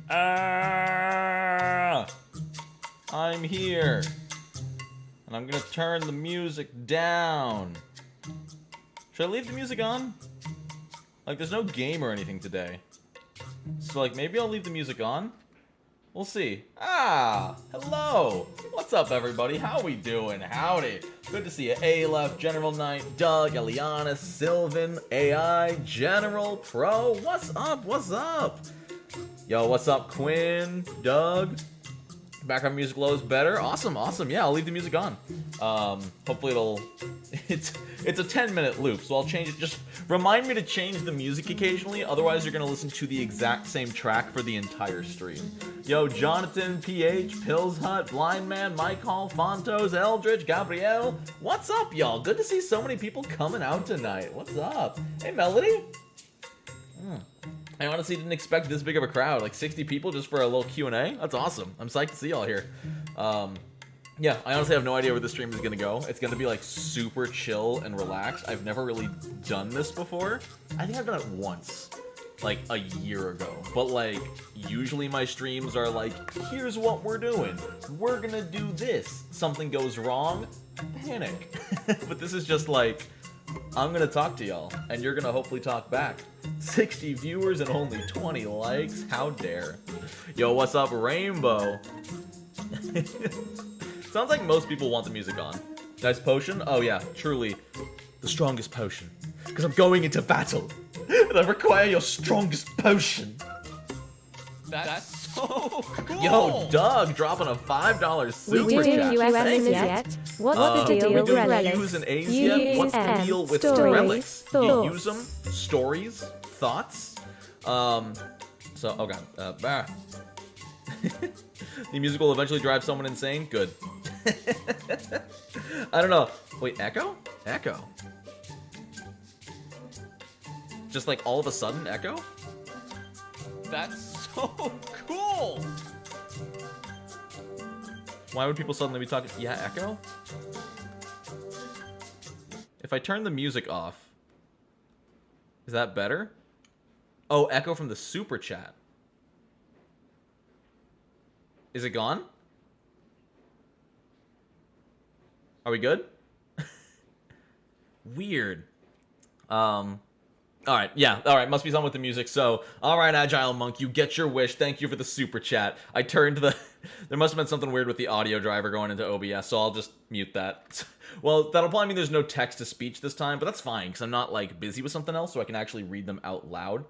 I'm here. And I'm gonna turn the music down. Should I leave the music on? Like, there's no game or anything today. So, like, maybe I'll leave the music on? We'll see. Hello! What's up, everybody? How we doing? Howdy. Good to see you. Aleph, General Knight, Doug, Eliana, Sylvan, AI, General, Pro. What's up? What's up? Yo, what's up, Quinn, Doug? Background music low is better. Awesome, awesome. Yeah, I'll leave the music on. Hopefully it'll... It's a 10-minute loop, so I'll change it. Just remind me to change the music occasionally, otherwise you're gonna listen to the exact same track for the entire stream. Yo, Jonathan, PH, Pills Hut, Blind Man, Mike Hall, Fontos, Eldridge, Gabrielle. What's up, y'all? Good to see so many people coming out tonight. What's up? Hey, Melody. I honestly didn't expect this big of a crowd, like 60 people just for a little Q&A. That's awesome. I'm psyched to see y'all here. Yeah, I honestly have no idea where the stream is gonna go. It's gonna be like super chill and relaxed. I've never really done this before. I think I've done it once, like a year ago. But like, usually my streams are like, here's what we're doing. We're gonna do this. Something goes wrong, panic. But this is just like, I'm gonna talk to y'all, and you're gonna hopefully talk back. 60 viewers and only 20 likes? How dare. Yo, what's up, Rainbow? Sounds like most people want the music on. Nice potion? Oh yeah, truly the strongest potion. Because I'm going into battle, and I require your strongest potion. That's so cool! Yo, Doug dropping a $5 super chat. Yet? What's the deal with Relics? Use an A's yet? What's the deal with Relics? You use them? Stories? Thoughts? Oh god. The music will eventually drive someone insane? Good. I don't know. Wait, Echo? Echo. Just like all of a sudden, Echo? That's so cool! Why would people suddenly be talking? Yeah, Echo? If I turn the music off, is that better? Oh, Echo from the super chat. Is it gone? Are we good? Weird. Alright, yeah, alright, must be something with the music, so... Alright, Agile Monk, you get your wish, thank you for the super chat. I turned the... There must have been something weird with the audio driver going into OBS, so I'll just mute that. Well, that'll probably mean there's no text-to-speech this time, but that's fine, because I'm not, like, busy with something else, so I can actually read them out loud.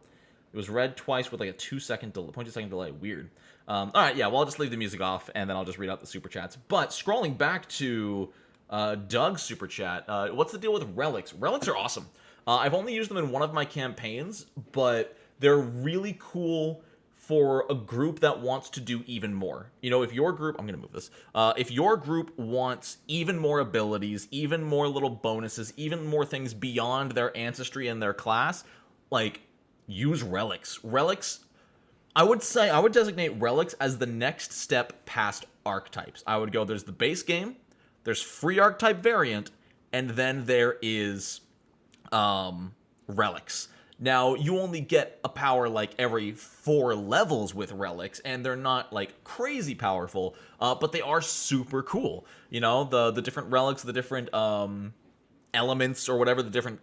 It was read twice with, like, a 2-second delay, 0.2-second delay, weird. Alright, yeah, well, I'll just leave the music off, and then I'll just read out the super chats. But, scrolling back to Doug's super chat, what's the deal with Relics? Relics are awesome. I've only used them in one of my campaigns, but they're really cool for a group that wants to do even more. You know, if your group... I'm going to move this. If your group wants even more abilities, even more little bonuses, even more things beyond their ancestry and their class, like, use Relics. Relics... I would designate Relics as the next step past Archetypes. I would go, there's the base game, there's free Archetype variant, and then there is... Relics. Now, you only get a power like every 4 levels with Relics, and they're not like crazy powerful, but they are super cool. You know, the different Relics, the different elements or whatever, the different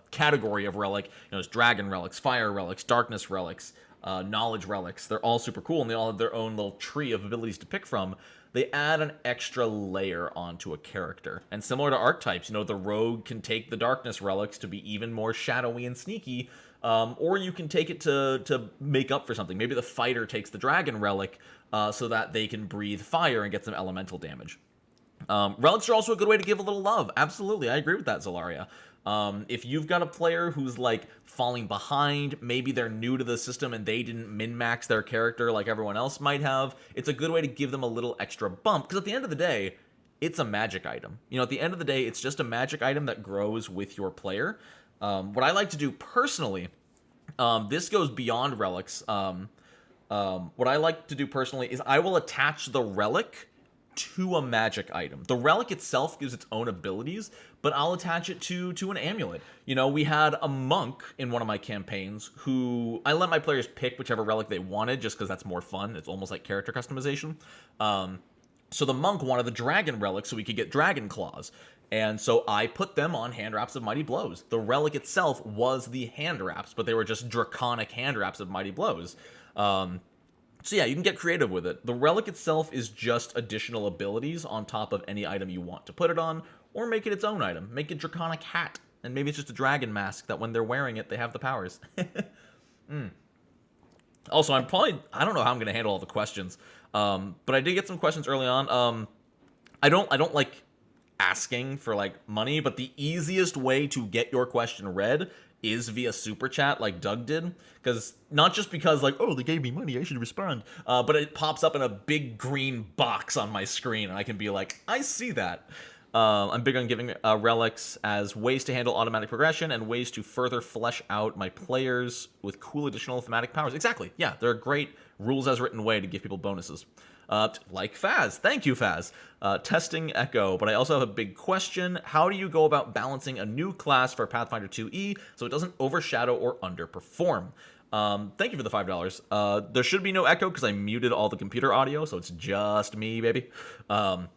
category of Relic. You know, there's Dragon Relics, Fire Relics, Darkness Relics, Knowledge Relics. They're all super cool, and they all have their own little tree of abilities to pick from. They add an extra layer onto a character. And similar to Archetypes, you know, the Rogue can take the Darkness Relics to be even more shadowy and sneaky, or you can take it to make up for something. Maybe the Fighter takes the Dragon Relic so that they can breathe fire and get some elemental damage. Relics are also a good way to give a little love. Absolutely, I agree with that, Zalaria. If you've got a player who's like falling behind, maybe they're new to the system and they didn't min-max their character like everyone else might have, it's a good way to give them a little extra bump, because at the end of the day, it's a magic item. You know, at the end of the day, it's just a magic item that grows with your player. What I like to do personally, this goes beyond Relics. What I like to do personally is I will attach the relic to a magic item. The relic itself gives its own abilities, but I'll attach it to an amulet. You know, we had a monk in one of my campaigns who I let my players pick whichever relic they wanted just because that's more fun. It's almost like character customization. So the monk wanted the dragon relic so we could get dragon claws. And so I put them on hand wraps of Mighty Blows. The relic itself was the hand wraps, but they were just draconic hand wraps of Mighty Blows. So yeah, you can get creative with it. The relic itself is just additional abilities on top of any item you want to put it on, or make it its own item. Make it draconic hat, and maybe it's just a dragon mask that when they're wearing it, they have the powers. Also, I don't know how I'm going to handle all the questions, but I did get some questions early on. I don't like asking for like money, but the easiest way to get your question read is via super chat like Doug did, because not just because like, oh, they gave me money, I should respond, but it pops up in a big green box on my screen and I can be like, I see that. I'm big on giving relics as ways to handle automatic progression and ways to further flesh out my players with cool additional thematic powers. Exactly, yeah, they're a great rules as written way to give people bonuses. Like Faz. Thank you, Faz. Testing Echo. But I also have a big question. How do you go about balancing a new class for Pathfinder 2e so it doesn't overshadow or underperform? Thank you for the $5. There should be no echo because I muted all the computer audio, so it's just me, baby. How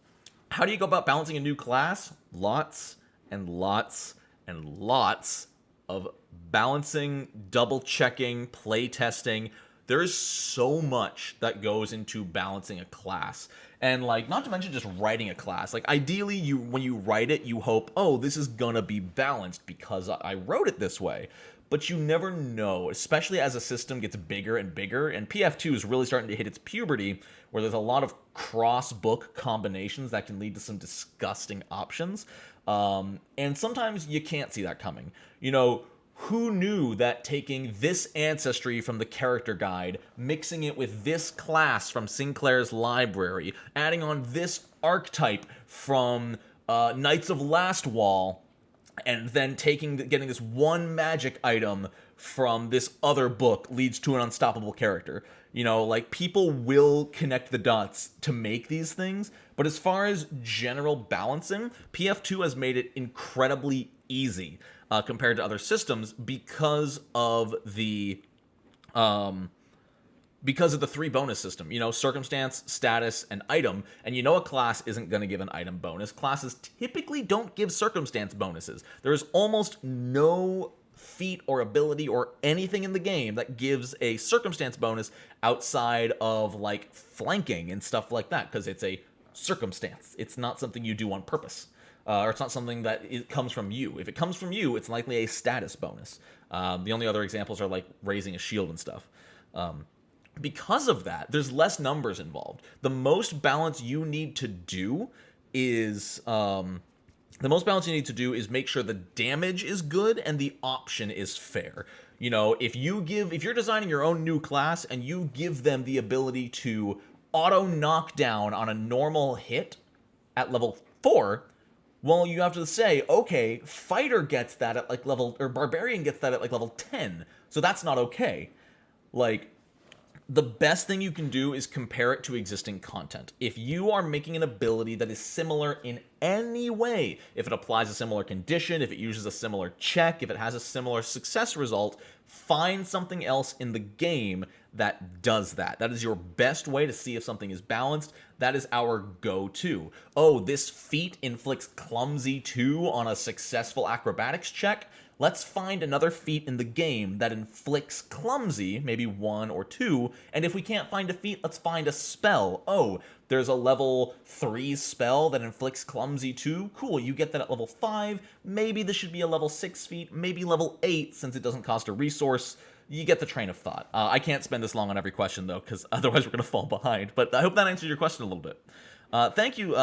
do you go about balancing a new class? Lots and lots and lots of balancing, double-checking, play testing. There is so much that goes into balancing a class. And, like, not to mention just writing a class. Like, ideally, when you write it, you hope, oh, this is gonna be balanced because I wrote it this way. But you never know, especially as a system gets bigger and bigger. And PF2 is really starting to hit its puberty, where there's a lot of cross-book combinations that can lead to some disgusting options. And sometimes you can't see that coming. You know, who knew that taking this ancestry from the character guide, mixing it with this class from Sinclair's library, adding on this archetype from Knights of Last Wall, and then getting this one magic item from this other book leads to an unstoppable character. You know, like, people will connect the dots to make these things, but as far as general balancing, PF2 has made it incredibly easy compared to other systems because of the three bonus system, you know, circumstance, status, and item. And you know a class isn't going to give an item bonus. Classes typically don't give circumstance bonuses. There is almost no feat or ability or anything in the game that gives a circumstance bonus outside of, like, flanking and stuff like that, because it's a circumstance. It's not something you do on purpose. Or it's not something that comes from you. If it comes from you, it's likely a status bonus. The only other examples are like raising a shield and stuff. Because of that, there's less numbers involved. The most balance you need to do is make sure the damage is good and the option is fair. You know, if you're designing your own new class and you give them the ability to auto knock down on a normal hit at level 4, well, you have to say, okay, fighter gets that at like barbarian gets that at like level 10. So that's not okay. Like, the best thing you can do is compare it to existing content. If you are making an ability that is similar in any way, if it applies a similar condition, if it uses a similar check, if it has a similar success result, find something else in the game that does that. That is your best way to see if something is balanced. That is our go-to. Oh, this feat inflicts clumsy 2 on a successful acrobatics check. Let's find another feat in the game that inflicts clumsy, maybe 1 or 2, and if we can't find a feat, let's find a spell. Oh, there's a level 3 spell that inflicts clumsy 2. Cool, you get that at level 5. Maybe this should be a level 6 feat, maybe level 8 since it doesn't cost a resource. You get the train of thought. I can't spend this long on every question, though, because otherwise we're going to fall behind. But I hope that answered your question a little bit. Thank you,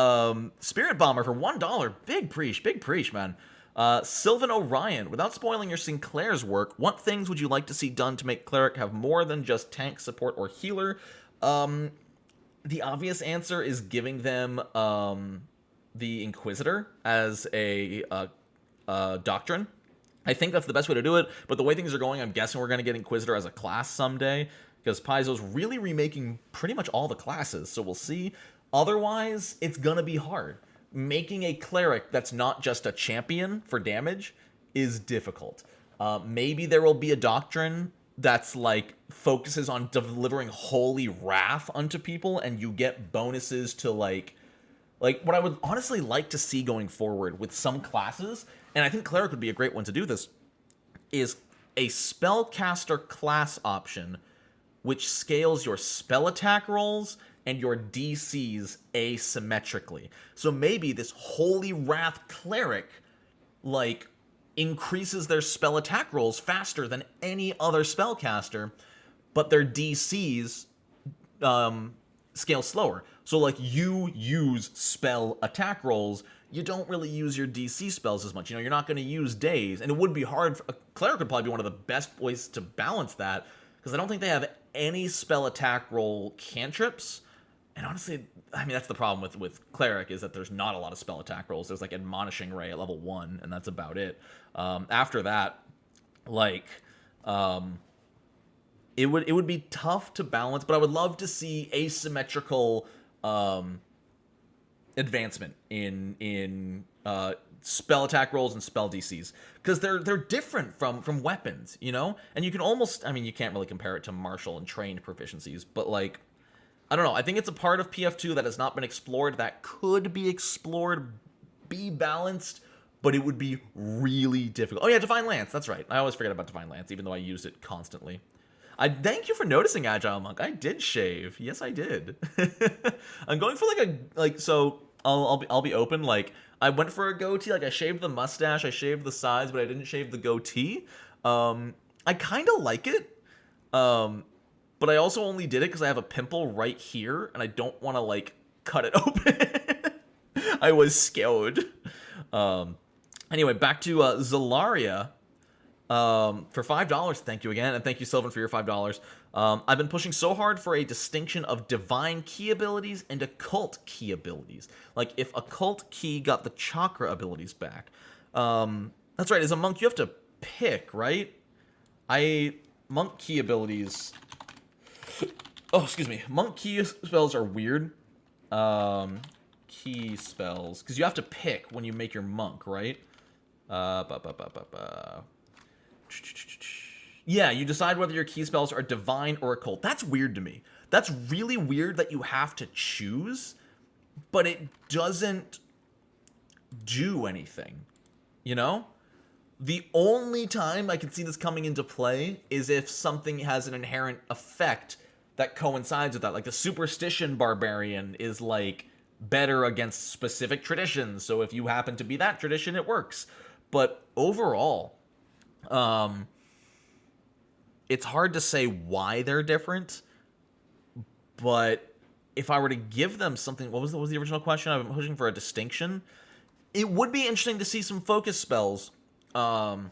Spirit Bomber, for $1. Big preach, man. Sylvan Orion, without spoiling your Sinclair's work, what things would you like to see done to make Cleric have more than just tank, support, or healer? The obvious answer is giving them the Inquisitor as a doctrine. I think that's the best way to do it, but the way things are going, I'm guessing we're going to get Inquisitor as a class someday, because Paizo's really remaking pretty much all the classes, so we'll see. Otherwise, it's gonna be hard. Making a cleric that's not just a champion for damage is difficult. Maybe there will be a doctrine that's like focuses on delivering holy wrath unto people, and you get bonuses to like what I would honestly like to see going forward with some classes, and I think cleric would be a great one to do this, is a spellcaster class option which scales your spell attack rolls and your DCs asymmetrically. So maybe this Holy Wrath cleric, like, increases their spell attack rolls faster than any other spellcaster, but their DCs scale slower. So, like, you use spell attack rolls, you don't really use your DC spells as much. You know, you're not going to use days, and it would be hard. A cleric would probably be one of the best ways to balance that, because I don't think they have any spell attack roll cantrips. And honestly, I mean, that's the problem with cleric, is that there's not a lot of spell attack rolls. There's like Admonishing Ray at level 1, and that's about it. After that, like, it would be tough to balance, but I would love to see asymmetrical advancement in spell attack rolls and spell DCs, because they're different from weapons, you know. And you can almost, I mean, you can't really compare it to martial and trained proficiencies, but like, I don't know. I think it's a part of PF2 that has not been explored, that could be explored, be balanced, but it would be really difficult. Oh yeah, Divine Lance. That's right. I always forget about Divine Lance, even though I use it constantly. I thank you for noticing, Agile Monk. I did shave. Yes, I did. I'm going for so I'll be open. Like, I went for a goatee. Like, I shaved the mustache, I shaved the sides, but I didn't shave the goatee. I kind of like it. But I also only did it because I have a pimple right here, and I don't want to, like, cut it open. I was scared. Anyway, back to Zalaria. For $5, thank you again, and thank you, Sylvan, for your $5. I've been pushing so hard for a distinction of divine key abilities and occult key abilities. Like, if occult key got the chakra abilities back. That's right, as a monk, you have to pick, right? Monk key abilities... Oh, excuse me. Monk key spells are weird. Key spells. Because you have to pick when you make your monk, right? Yeah, you decide whether your key spells are divine or occult. That's weird to me. That's really weird that you have to choose, but it doesn't do anything. You know? The only time I can see this coming into play is if something has an inherent effect that coincides with that. Like, the Superstition Barbarian is, like, better against specific traditions, so if you happen to be that tradition, it works. But overall, it's hard to say why they're different, but if I were to give them something... What was the original question? I've been pushing for a distinction. It would be interesting to see some focus spells that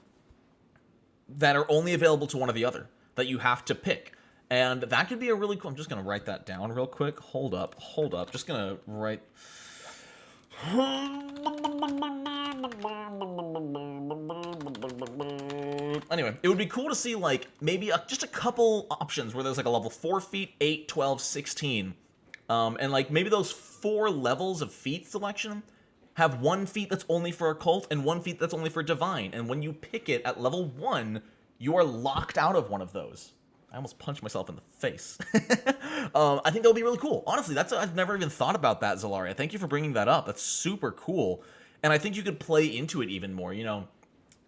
are only available to one or the other, that you have to pick. And that could be a really cool... I'm just going to write that down real quick. Hold up. Just going to write... Anyway, it would be cool to see, like, maybe just a couple options where there's, like, a level 4 feat, 8, 12, 16. And, like, maybe those 4 levels of feat selection have 1 feat that's only for occult and 1 feat that's only for divine. And when you pick it at level 1, you are locked out of one of those. I almost punched myself in the face. I think that would be really cool. Honestly, I've never even thought about that, Zalaria. Thank you for bringing that up. That's super cool. And I think you could play into it even more. You know,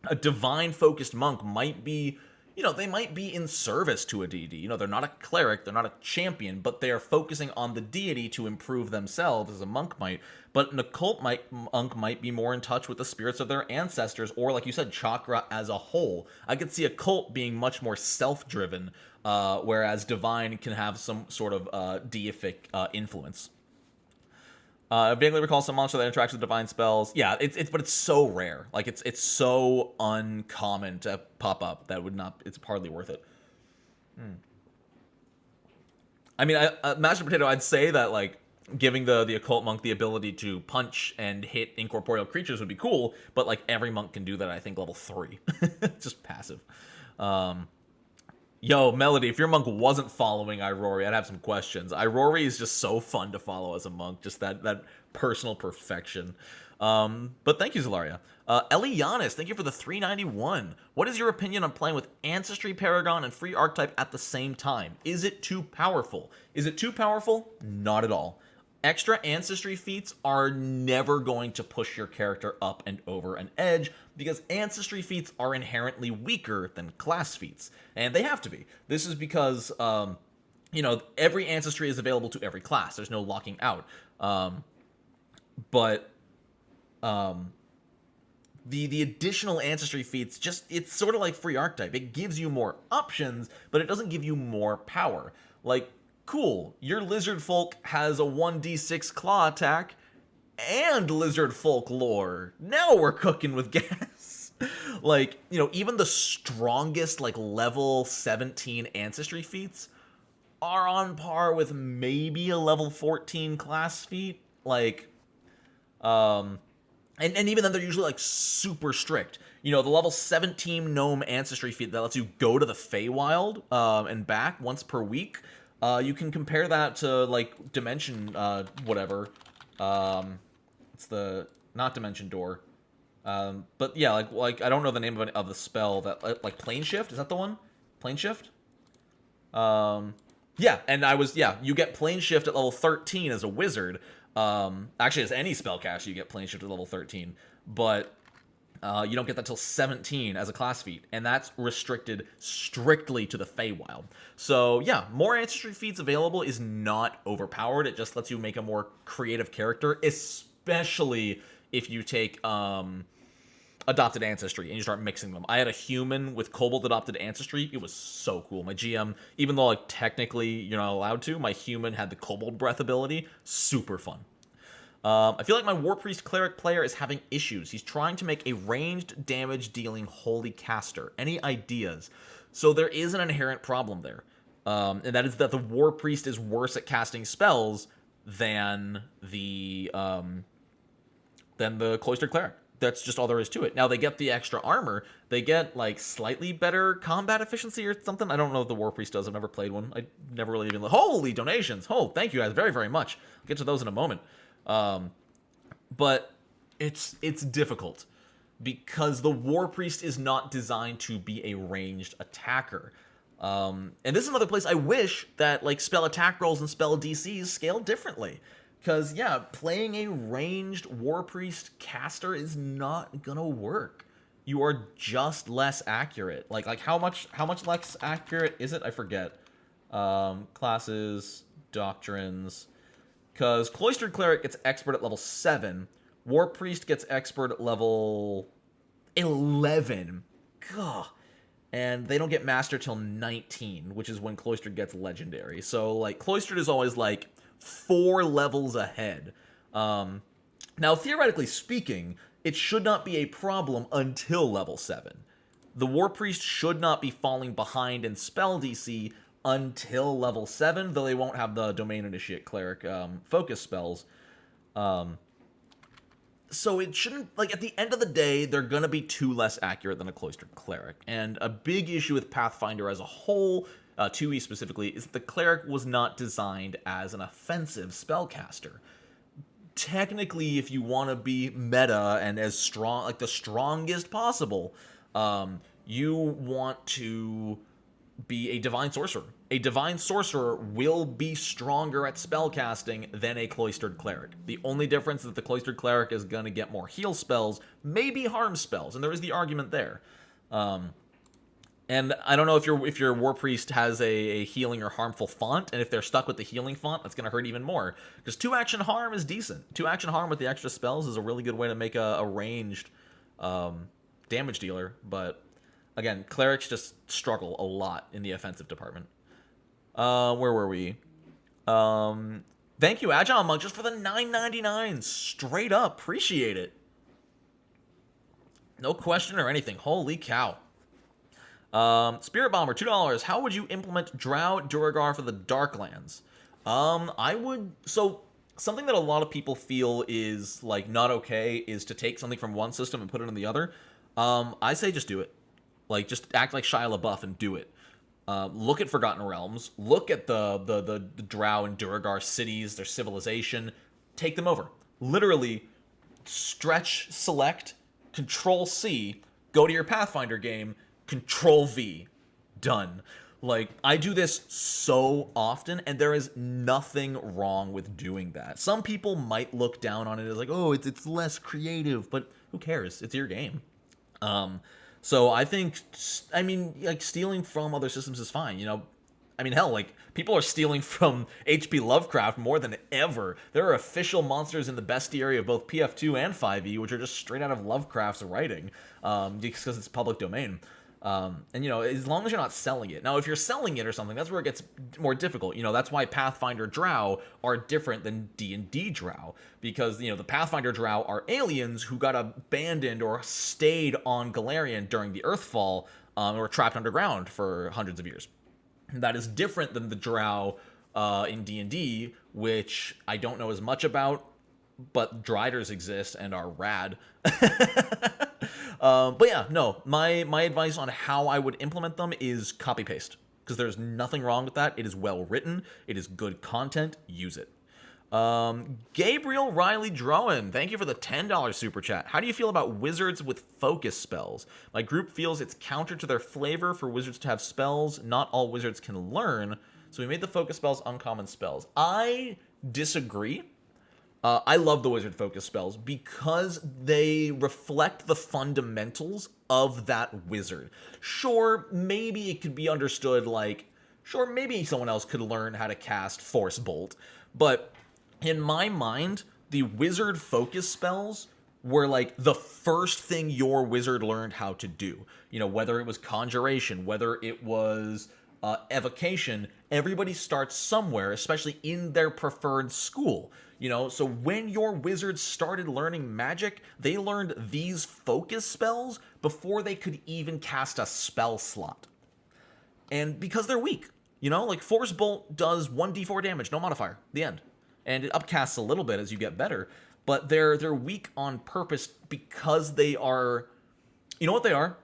a divine-focused monk might be... You know, they might be in service to a deity. You know, they're not a cleric, they're not a champion, but they are focusing on the deity to improve themselves, as a monk might. But an occult monk might be more in touch with the spirits of their ancestors, or, like you said, chakra as a whole. I could see occult being much more self-driven, whereas divine can have some sort of deific influence. Vaguely recall some monster that interacts with divine spells. Yeah, but it's so rare. Like, it's so uncommon to pop up that it's hardly worth it. I mean, Mashed Potato, I'd say that, like, giving the occult monk the ability to punch and hit incorporeal creatures would be cool, but, like, every monk can do that, I think, level 3. Just passive. Yo, Melody, if your monk wasn't following Irory, I'd have some questions. Irory is just so fun to follow as a monk, just that personal perfection. But thank you, Zelaria. Elianis, thank you for the 391. What is your opinion on playing with Ancestry, Paragon, and Free Archetype at the same time? Is it too powerful? Is it too powerful? Not at all. Extra Ancestry feats are never going to push your character up and over an edge because Ancestry feats are inherently weaker than class feats. And they have to be. This is because, you know, every Ancestry is available to every class. There's no locking out. The additional Ancestry feats, it's sort of like Free Archetype. It gives you more options, but it doesn't give you more power. Like, cool, your Lizard Folk has a 1d6 claw attack and Lizard Folk lore. Now we're cooking with gas. Like, you know, even the strongest, like, level 17 Ancestry feats are on par with maybe a level 14 class feat. Like, and even then they're usually, like, super strict. You know, the level 17 Gnome Ancestry feat that lets you go to the Feywild and back once per week. You can compare that to, like, Dimension, whatever. It's the, not Dimension Door. But yeah, like I don't know the name of the spell that, like, Plane Shift? Is that the one? Plane Shift? Yeah, and you get Plane Shift at level 13 as a wizard. Actually, as any spellcaster, you get Plane Shift at level 13. But you don't get that till 17 as a class feat, and that's restricted strictly to the Feywild. So yeah, more Ancestry feats available is not overpowered. It just lets you make a more creative character, especially if you take Adopted Ancestry and you start mixing them. I had a human with Kobold Adopted Ancestry. It was so cool. My GM, even though, like, technically you're not allowed to, my human had the Kobold Breath ability. Super fun. I feel like my War Priest Cleric player is having issues. He's trying to make a ranged damage dealing Holy Caster. Any ideas? So there is an inherent problem there. And that is that the War Priest is worse at casting spells than the Cloistered Cleric. That's just all there is to it. Now, they get the extra armor. They get, like, slightly better combat efficiency or something. I don't know what the War Priest does. I've never played one. I never really even... Holy donations! Oh, thank you guys very, very much. I'll get to those in a moment. But it's difficult because the War Priest is not designed to be a ranged attacker. And this is another place I wish that, like, spell attack rolls and spell DCs scaled differently. Because, yeah, playing a ranged War Priest caster is not gonna work. You are just less accurate. Like how much less accurate is it? I forget. Classes, doctrines. Because Cloistered Cleric gets expert at level 7. War Priest gets expert at level 11. Gah. And they don't get master till 19, which is when Cloistered gets legendary. So, like, Cloistered is always, like, 4 levels ahead. Now, theoretically speaking, it should not be a problem until level 7. The War Priest should not be falling behind in spell DC until level 7, though they won't have the Domain Initiate Cleric focus spells. So it shouldn't, like, at the end of the day, they're going to be 2 less accurate than a Cloistered Cleric. And a big issue with Pathfinder as a whole, 2e specifically, is that the Cleric was not designed as an offensive spellcaster. Technically, if you want to be meta and as strong, like the strongest possible, you want to be a Divine Sorcerer. A Divine Sorcerer will be stronger at spellcasting than a Cloistered Cleric. The only difference is that the Cloistered Cleric is going to get more heal spells, maybe harm spells, and there is the argument there. And I don't know if your War Priest has a healing or harmful font, and if they're stuck with the healing font, that's going to hurt even more. Because 2-action harm is decent. 2-action harm with the extra spells is a really good way to make a ranged damage dealer, but again, clerics just struggle a lot in the offensive department. Where were we? Thank you, Agile Monk, just for the $9.99. Straight up. Appreciate it. No question or anything. Holy cow. Spirit Bomber, $2. How would you implement Drow Duergar for the Darklands? I would... So, something that a lot of people feel is, like, not okay is to take something from one system and put it in the other. I say just do it. Like, just act like Shia LaBeouf and do it. Look at Forgotten Realms. Look at the Drow and Duergar cities, their civilization. Take them over. Literally, stretch, select, Control C, go to your Pathfinder game, Control V, done. Like, I do this so often, and there is nothing wrong with doing that. Some people might look down on it as like, oh, it's less creative, but who cares? It's your game. So I think, I mean, like, stealing from other systems is fine, you know? I mean, hell, like, people are stealing from H.P. Lovecraft more than ever. There are official monsters in the bestiary of both PF2 and 5e, which are just straight out of Lovecraft's writing, because it's public domain. And, you know, as long as you're not selling it. Now, if you're selling it or something, that's where it gets more difficult. You know, that's why Pathfinder Drow are different than D&D Drow. Because, you know, the Pathfinder Drow are aliens who got abandoned or stayed on Galarian during the Earthfall, or trapped underground for hundreds of years. That is different than the Drow in D&D, which I don't know as much about, but Driders exist and are rad. But yeah, no, my advice on how I would implement them is copy-paste, because there's nothing wrong with that. It is well written. It is good content. Use it. Gabriel Riley Drowan, thank you for the $10 super chat. How do you feel about wizards with focus spells? My group feels it's counter to their flavor for wizards to have spells not all wizards can learn, so we made the focus spells uncommon spells. I disagree. I love the wizard focus spells because they reflect the fundamentals of that wizard. Sure, maybe it could be understood like, sure, maybe someone else could learn how to cast Force Bolt, but in my mind, the wizard focus spells were like the first thing your wizard learned how to do. You know, whether it was conjuration, whether it was evocation, everybody starts somewhere, especially in their preferred school. You know, so when your wizards started learning magic, they learned these focus spells before they could even cast a spell slot. And because they're weak, you know, like Force Bolt does 1d4 damage, no modifier, the end. And it upcasts a little bit as you get better, but they're weak on purpose because they are, you know what they are?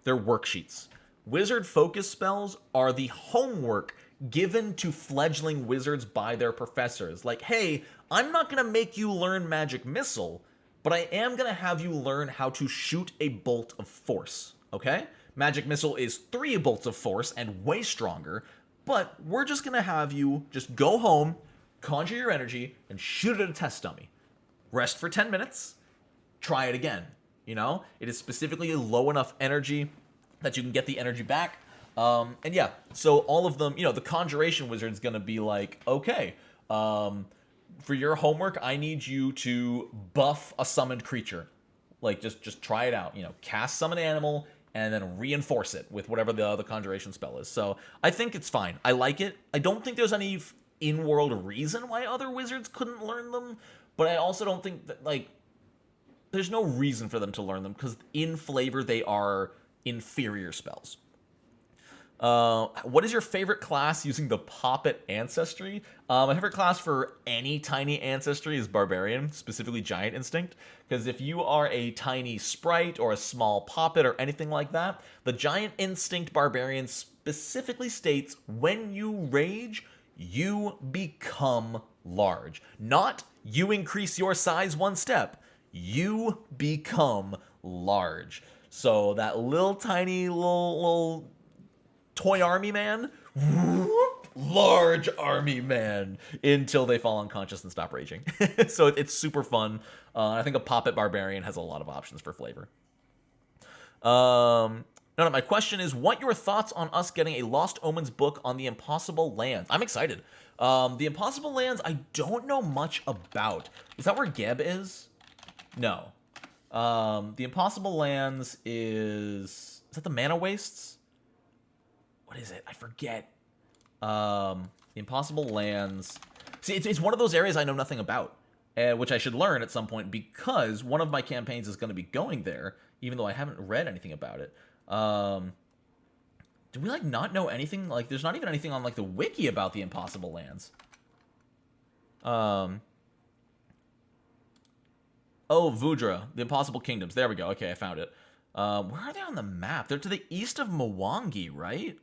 They're worksheets. Wizard focus spells are the homework given to fledgling wizards by their professors. Like, hey, I'm not going to make you learn Magic Missile, but I am going to have you learn how to shoot a bolt of force, okay? Magic Missile is 3 bolts of force and way stronger, but we're just going to have you just go home, conjure your energy, and shoot it at a test dummy. Rest for 10 minutes, try it again, you know? It is specifically low enough energy that you can get the energy back. And yeah, so all of them, you know, the conjuration wizard's gonna be like, okay, for your homework, I need you to buff a summoned creature. Like, just try it out, you know, cast summon animal, and then reinforce it with whatever the conjuration spell is. So I think it's fine. I like it. I don't think there's any in-world reason why other wizards couldn't learn them, but I also don't think that, like, there's no reason for them to learn them, because in flavor, they are inferior spells. What is your favorite class using the Poppet Ancestry? My favorite class for any tiny ancestry is Barbarian, specifically Giant Instinct, because if you are a tiny sprite or a small Poppet or anything like that, the Giant Instinct Barbarian specifically states when you rage, you become large. Not you increase your size 1 step, you become large. So that little tiny little toy army man, large army man, until they fall unconscious and stop raging. So it's super fun. I think a Poppet Barbarian has a lot of options for flavor. No, my question is, what your thoughts on us getting a Lost Omens book on the Impossible Lands? I'm excited. The Impossible Lands, I don't know much about. Is that where Geb is? No. The Impossible Lands is that the Mana Wastes? What is it? I forget. The Impossible Lands. See, it's one of those areas I know nothing about, which I should learn at some point, because one of my campaigns is going to be going there, even though I haven't read anything about it. Do we, like, not know anything? Like, there's not even anything on, like, the wiki about the Impossible Lands. Oh, Vudra, the Impossible Kingdoms. There we go. Okay, I found it. Where are they on the map? They're to the east of Mwangi, right?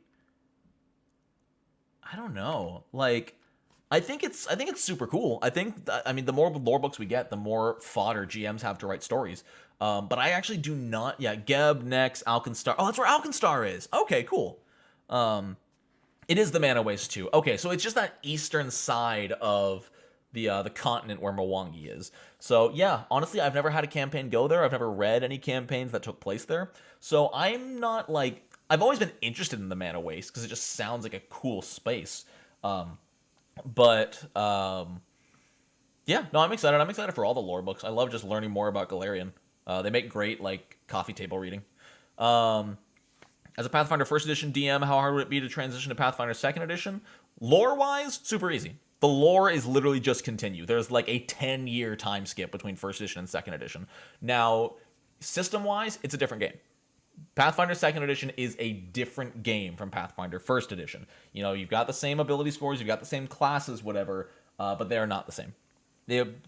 I don't know. Like, I think it's super cool. I mean, the more lore books we get, the more fodder GMs have to write stories. But I actually do not. Yeah, Geb, Nex, Alkenstar. Oh, that's where Alkenstar is. Okay, cool. It is the Mana Waste too. Okay, so it's just that eastern side of the continent where Mwangi is. So yeah, honestly, I've never had a campaign go there. I've never read any campaigns that took place there. So I'm not like, I've always been interested in the Mana Waste because it just sounds like a cool space. Yeah, no, I'm excited. I'm excited for all the lore books. I love just learning more about Galarian. They make great like coffee table reading. As a Pathfinder First Edition DM, how hard would it be to transition to Pathfinder Second Edition? Lore-wise, super easy. The lore is literally just continue. There's like a 10-year time skip between First Edition and Second Edition. Now, system-wise, it's a different game. Pathfinder 2nd Edition is a different game from Pathfinder 1st Edition. You know, you've got the same ability scores, you've got the same classes, whatever, but they are not the same.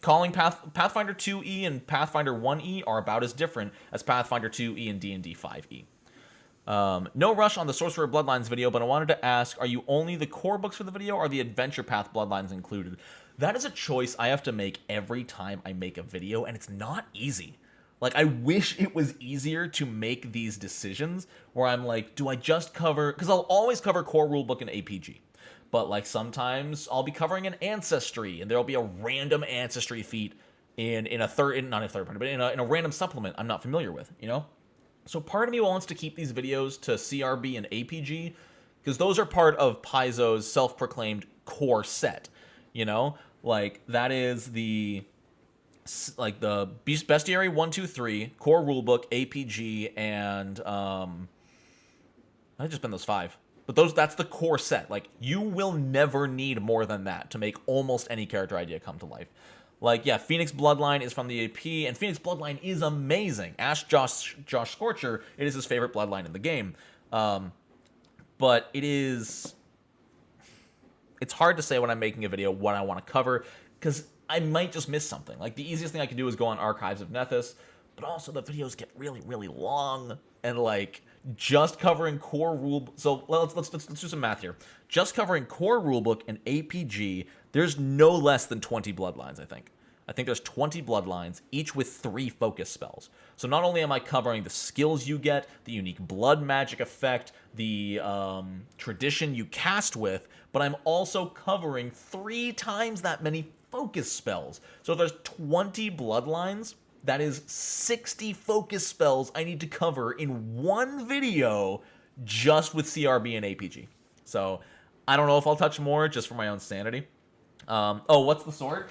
Calling Pathfinder 2E and Pathfinder 1E are about as different as Pathfinder 2E and D&D 5E. No rush on the Sorcerer Bloodlines video, but I wanted to ask, are you only the core books for the video, or are the Adventure Path Bloodlines included? That is a choice I have to make every time I make a video, and it's not easy. Like, I wish it was easier to make these decisions where I'm like, do I just cover... Because I'll always cover core rulebook and APG. But, like, sometimes I'll be covering an Ancestry, and there'll be a random Ancestry feat in a third... Not a third party, but in a random supplement I'm not familiar with, you know? So part of me wants to keep these videos to CRB and APG, because those are part of Paizo's self-proclaimed core set, you know? Like, that is the... like the Bestiary 1, 2, 3, core rulebook, APG, and I've just been those 5. But that's the core set. Like, you will never need more than that to make almost any character idea come to life. Like, yeah, Phoenix Bloodline is from the AP, and Phoenix Bloodline is amazing. Ask Josh Scorcher, it is his favorite Bloodline in the game. But it's hard to say when I'm making a video what I want to cover, because I might just miss something. Like, the easiest thing I can do is go on Archives of Nethys, but also the videos get really, really long, and like, just covering core rule... So, let's do some math here. Just covering core rulebook and APG, there's no less than 20 bloodlines, I think. I think there's 20 bloodlines, each with 3 focus spells. So not only am I covering the skills you get, the unique blood magic effect, the tradition you cast with, but I'm also covering 3 times that many focus spells. So if there's 20 bloodlines, that is 60 focus spells I need to cover in one video just with CRB and APG. So I don't know if I'll touch more just for my own sanity. Oh, what's the sword?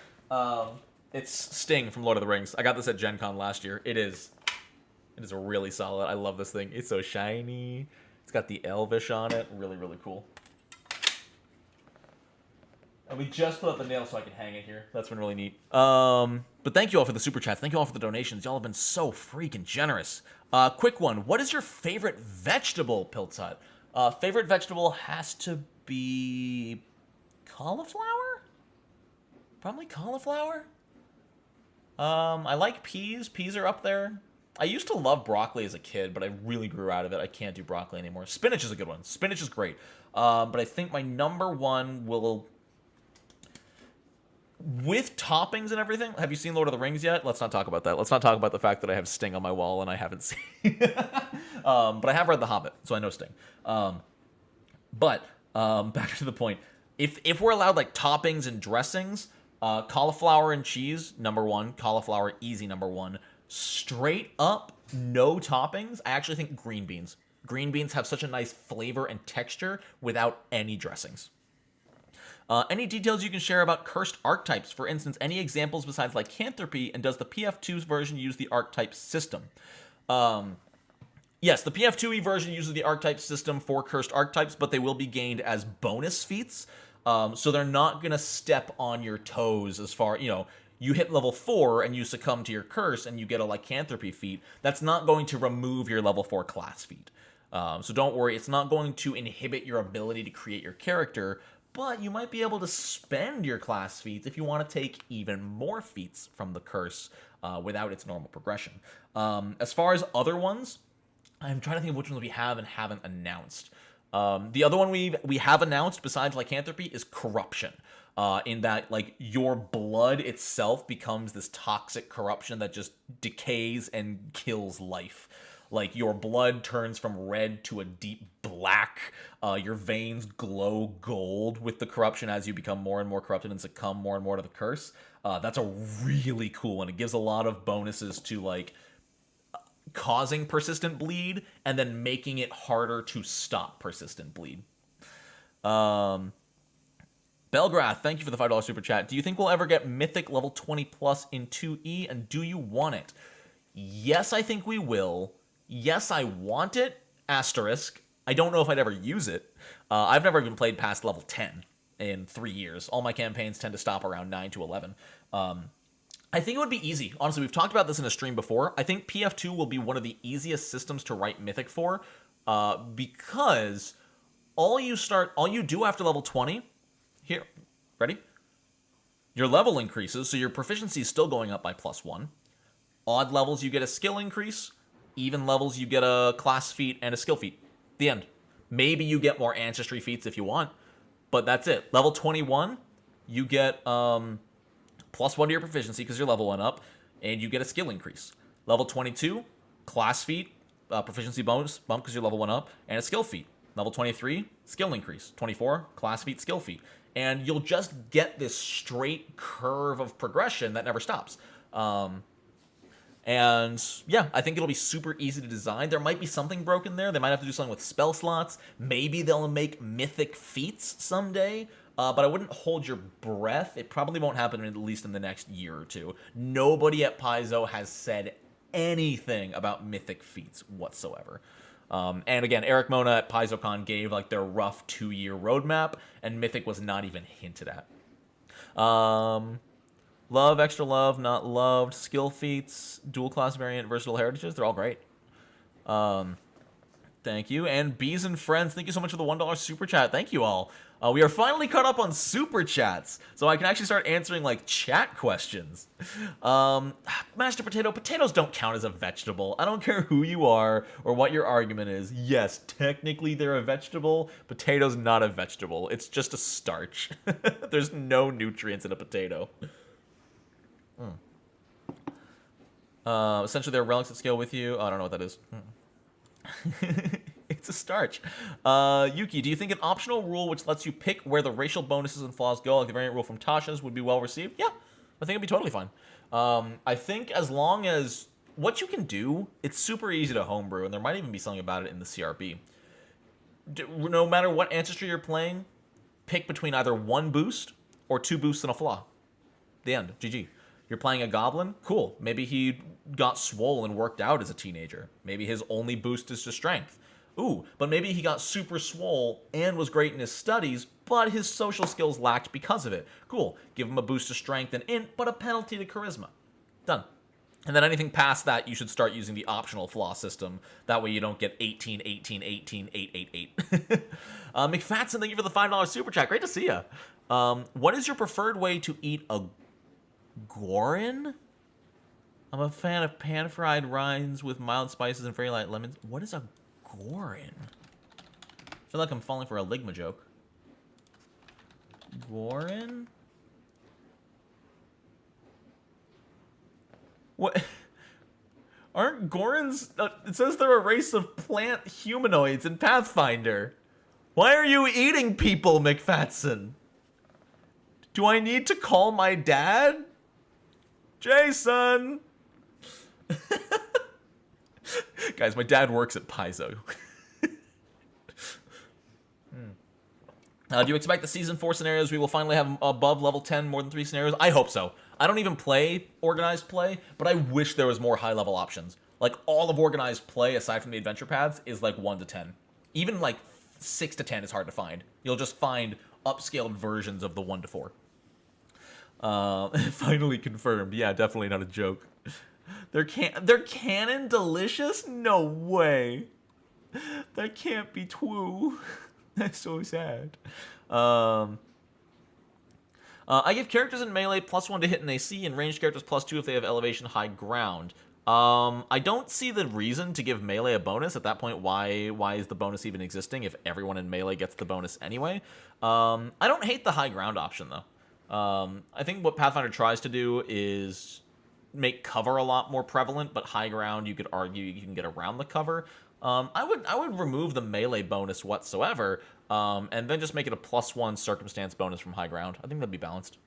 It's Sting from Lord of the Rings. I got this at Gen Con last year. It is really solid. I love this thing. It's so shiny. It's got the Elvish on it. Really, really cool. And we just put up the nail so I can hang it here. That's been really neat. But thank you all for the super chats. Thank you all for the donations. Y'all have been so freaking generous. Quick one. What is your favorite vegetable, Piltzhut? Favorite vegetable has to be cauliflower? Probably cauliflower? I like peas. Peas are up there. I used to love broccoli as a kid, but I really grew out of it. I can't do broccoli anymore. Spinach is a good one. Spinach is great. But I think my number one will... With toppings and everything, have you seen Lord of the Rings yet? Let's not talk about that. Let's not talk about the fact that I have Sting on my wall and I haven't seen. But I have read The Hobbit, so I know Sting. But back to the point. If we're allowed like toppings and dressings, cauliflower and cheese, number 1. Cauliflower, easy number 1. Straight up, no toppings. I actually think green beans. Green beans have such a nice flavor and texture without any dressings. Any details you can share about cursed archetypes? For instance, any examples besides lycanthropy, and does the PF2's version use the archetype system? Yes, the PF2E version uses the archetype system for cursed archetypes, but they will be gained as bonus feats. So they're not going to step on your toes as far, you know, you hit level 4 and you succumb to your curse and you get a lycanthropy feat. That's not going to remove your level 4 class feat. So don't worry, it's not going to inhibit your ability to create your character, but you might be able to spend your class feats if you want to take even more feats from the curse without its normal progression. As far as other ones, I'm trying to think of which ones we have and haven't announced. The other one we have announced besides lycanthropy is corruption. In that, like, your blood itself becomes this toxic corruption that just decays and kills life. Like, your blood turns from red to a deep black. Your veins glow gold with the corruption as you become more and more corrupted and succumb more and more to the curse. That's a really cool one. It gives a lot of bonuses to, like, causing persistent bleed and then making it harder to stop persistent bleed. Belgrath, thank you for the $5 super chat. Do you think we'll ever get Mythic level 20 plus in 2E, and do you want it? Yes, I think we will. Yes, I want it. Asterisk. I don't know if I'd ever use it. I've never even played past level 10 in 3 years. All my campaigns tend to stop around 9 to 11. I think it would be easy. Honestly, we've talked about this in a stream before. I think PF2 will be one of the easiest systems to write Mythic for, because all you do after level 20, here, ready? Your level increases, so your proficiency is still going up by +1. Odd levels, you get a skill increase. Even levels, you get a class feat and a skill feat. The end. Maybe you get more Ancestry feats if you want, but that's it. Level 21, you get +1 to your proficiency because your level went up, and you get a skill increase. Level 22, class feat, proficiency bonus bump because your level went up, and a skill feat. Level 23, skill increase. 24, class feat, skill feat. And you'll just get this straight curve of progression that never stops. And yeah, I think it'll be super easy to design. There might be something broken there. They might have to do something with spell slots. Maybe they'll make mythic feats someday. But I wouldn't hold your breath. It probably won't happen at least in the next year or two. Nobody at Paizo has said anything about mythic feats whatsoever. And again, Eric Mona at PaizoCon gave like their rough 2-year roadmap, and mythic was not even hinted at. Love, extra love, not loved, skill feats, dual class variant, versatile heritages. They're all great. Thank you. And Bees and Friends, thank you so much for the $1 super chat. Thank you all. We are finally caught up on super chats, so I can actually start answering like chat questions. Master Potato, potatoes don't count as a vegetable. I don't care who you are or what your argument is. Yes, technically they're a vegetable. Potatoes not a vegetable. It's just a starch. There's no nutrients in a potato. Essentially, they're relics that scale with you. Oh, I don't know what that is. It's a starch. Yuki, do you think an optional rule which lets you pick where the racial bonuses and flaws go, like the variant rule from Tasha's, would be well received? Yeah, I think it'd be totally fine. I think as long as what you can do, it's super easy to homebrew, and there might even be something about it in the CRB. No matter what ancestry you're playing, pick between either 1 boost or 2 boosts and a flaw. The end. GG. You're playing a goblin? Cool. Maybe he got swole and worked out as a teenager. Maybe his only boost is to strength. Ooh, but maybe he got super swole and was great in his studies, but his social skills lacked because of it. Cool. Give him a boost to strength and int, but a penalty to charisma. Done. And then anything past that, you should start using the optional flaw system. That way you don't get 18, 18, 18, 8, 8, 8. McFatson, thank you for the $5 super chat. Great to see you. What is your preferred way to eat a Gorin? I'm a fan of pan-fried rinds with mild spices and very light lemons. What is a Gorin? I feel like I'm falling for a Ligma joke. Gorin? What? Aren't Gorins... it says they're a race of plant humanoids in Pathfinder. Why are you eating people, McFatson? Do I need to call my dad? Jason! Guys, my dad works at Paizo. Do you expect the Season 4 scenarios we will finally have above level 10 more than 3 scenarios? I hope so. I don't even play organized play, but I wish there was more high-level options. Like, all of organized play, aside from the adventure paths, is like 1 to 10. Even like 6 to 10 is hard to find. You'll just find upscaled versions of the 1 to 4. Finally confirmed. Yeah, definitely not a joke. They're canon delicious? No way. That can't be true. That's so sad. I give characters in melee +1 to hit an AC, and ranged characters +2 if they have elevation high ground. I don't see the reason to give melee a bonus. At that point, why is the bonus even existing if everyone in melee gets the bonus anyway? I don't hate the high ground option, though. I think what Pathfinder tries to do is make cover a lot more prevalent, but high ground, you could argue you can get around the cover. I would remove the melee bonus whatsoever, and then just make it a +1 circumstance bonus from high ground. I think that'd be balanced.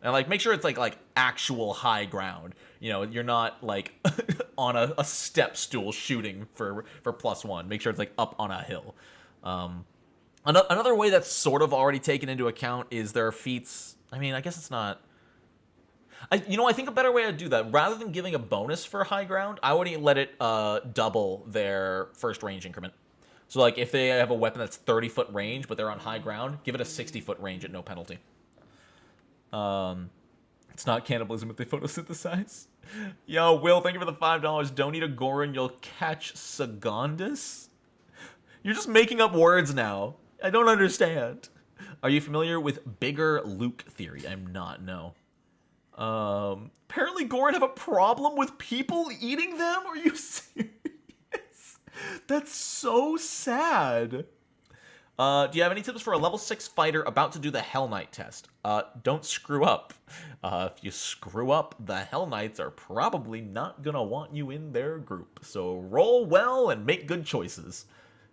And like make sure it's like actual high ground. You know, you're not like on a step stool shooting for +1. Make sure it's like up on a hill. Another way that's sort of already taken into account is there are feats. I mean, I guess it's not. I think a better way to do that, rather than giving a bonus for high ground, I would let it double their first range increment. So like if they have a weapon that's 30-foot range, but they're on high ground, give it a 60-foot range at no penalty. It's not cannibalism if they photosynthesize. Yo, Will, thank you for the $5. Don't eat a Goron, you'll catch Sagondus? You're just making up words now. I don't understand. Are you familiar with bigger Luke theory? I'm not, no. Apparently Goron have a problem with people eating them? Are you serious? That's so sad. Do you have any tips for a level 6 fighter about to do the Hell Knight test? Don't screw up. If you screw up, the Hell Knights are probably not gonna want you in their group. So roll well and make good choices.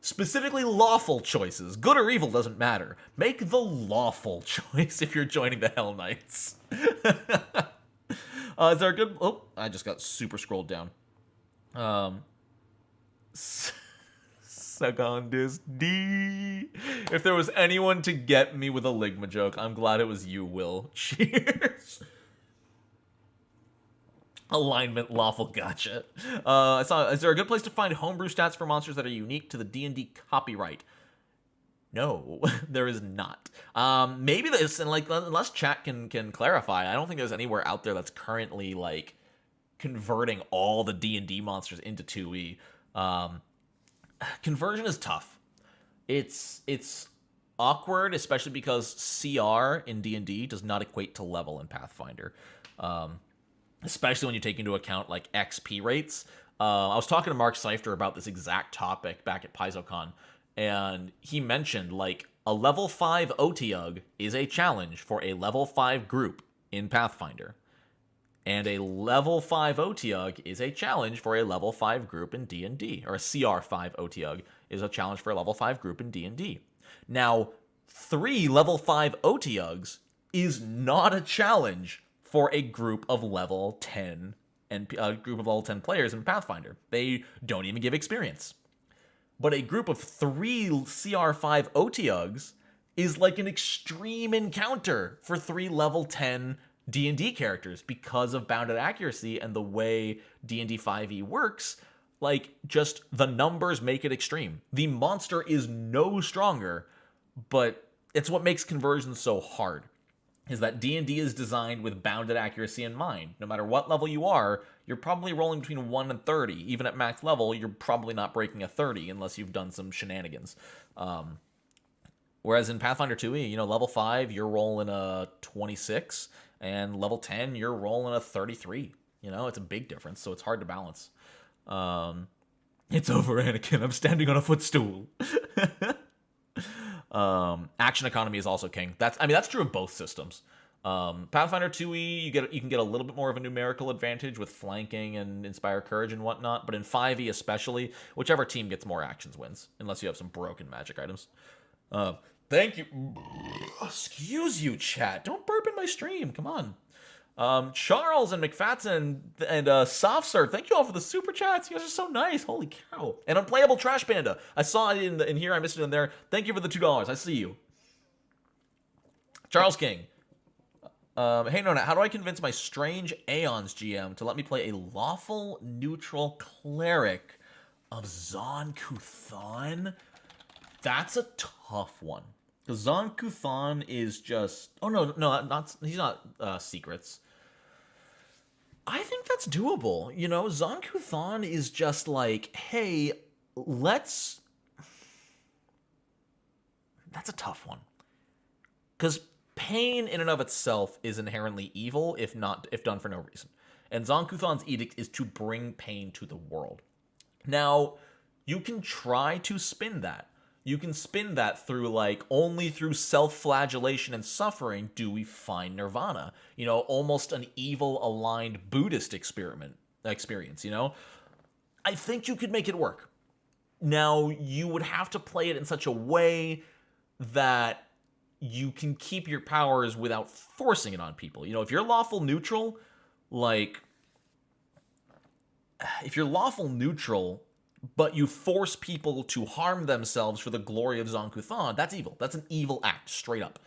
Specifically lawful choices. Good or evil doesn't matter. Make the lawful choice if you're joining the Hell Knights. Is there a good... Oh, I just got super scrolled down. Secondus D. If there was anyone to get me with a Ligma joke, I'm glad it was you, Will. Cheers. Alignment lawful gotcha. Is there a good place to find homebrew stats for monsters that are unique to the D&D copyright? No, there is not. Maybe this, and like unless chat can clarify, I don't think there's anywhere out there that's currently like converting all the D&D monsters into 2e. Conversion is tough. It's awkward, especially because CR in D&D does not equate to level in Pathfinder. Especially when you take into account like XP rates. I was talking to Mark Seifter about this exact topic back at PaizoCon, and he mentioned like a level 5 OTUG is a challenge for a level 5 group in Pathfinder. And a level 5 OTUG is a challenge for a level 5 group in D&D. Or a CR5 OTUG is a challenge for a level 5 group in D&D. Now, 3 level 5 OTUGs is not a challenge for a group of level 10 and a group of level 10 players in Pathfinder. They don't even give experience. But a group of 3 CR5 OTUGs is like an extreme encounter for 3 level 10 D&D characters because of bounded accuracy and the way D&D 5e works. Like, just the numbers make it extreme. The monster is no stronger, but it's what makes conversion so hard, is that D&D is designed with bounded accuracy in mind. No matter what level you are, you're probably rolling between 1 and 30. Even at max level, you're probably not breaking a 30 unless you've done some shenanigans. Whereas in Pathfinder 2e, level 5, you're rolling a 26, and level 10, you're rolling a 33. It's a big difference, so it's hard to balance. It's over, Anakin. I'm standing on a footstool. Action economy is also king. That's true of both systems. Pathfinder 2e, you can get a little bit more of a numerical advantage with flanking and inspire courage and whatnot, but in 5e especially, whichever team gets more actions wins, unless you have some broken magic items. Thank you. Excuse you, chat. Don't burp in my stream. Come on. Charles and McFatson and Softsir, thank you all for the super chats. You guys are so nice. Holy cow. And Unplayable Trash Panda. I saw it in here. I missed it in there. Thank you for the $2. I see you. Charles King. Hey, Nonat, how do I convince my strange Aeons GM to let me play a lawful neutral cleric of Zon Kuthon? That's a tough one. Because Zon Kuthon is just... Oh, no, he's not secrets. I think that's doable. Zon Kuthon is just like, hey, let's... That's a tough one. Because pain in and of itself is inherently evil if done for no reason. And Zon-Kuthon's edict is to bring pain to the world. Now, you can try to spin that. You can spin that through, like, only through self-flagellation and suffering do we find nirvana. You know, almost an evil-aligned Buddhist experience, you know? I think you could make it work. Now, you would have to play it in such a way that you can keep your powers without forcing it on people. You know, if you're lawful neutral, like, if you're lawful neutral, but you force people to harm themselves for the glory of Zon-Kuthon, that's evil. That's an evil act, straight up.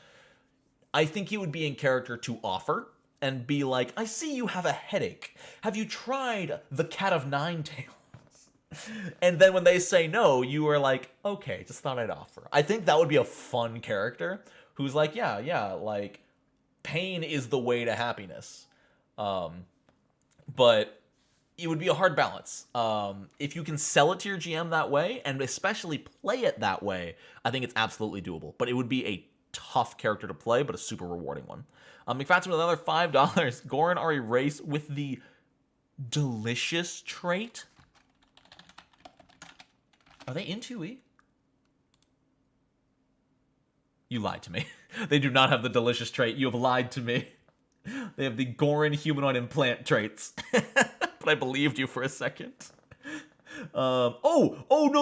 I think it would be in character to offer and be like, I see you have a headache. Have you tried the Cat of Nine Tails? And then when they say no, you are like, okay, just thought I'd offer. I think that would be a fun character who's like, yeah, like, pain is the way to happiness. But it would be a hard balance. If you can sell it to your GM that way, and especially play it that way, I think it's absolutely doable. But it would be a tough character to play, but a super rewarding one. McFadden with another $5. Goran are a race with the delicious trait. Are they in 2E? You lied to me. They do not have the delicious trait. You have lied to me. They have the Goran humanoid implant traits. But I believed you for a second. No,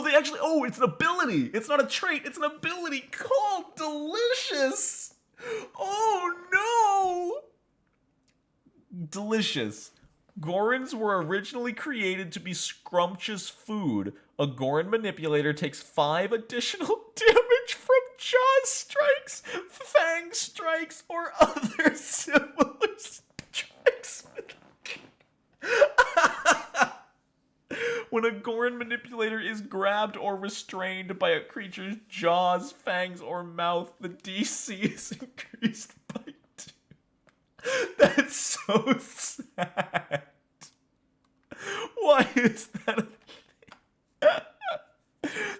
they actually, it's an ability. It's not a trait. It's an ability called delicious. Oh, no. Delicious. Gorons were originally created to be scrumptious food. A Goron manipulator takes 5 additional damage from jaw strikes, fang strikes, or other similar strikes. When a Goron manipulator is grabbed or restrained by a creature's jaws, fangs, or mouth, the DC is increased by 2. That's so sad. Why is that a thing?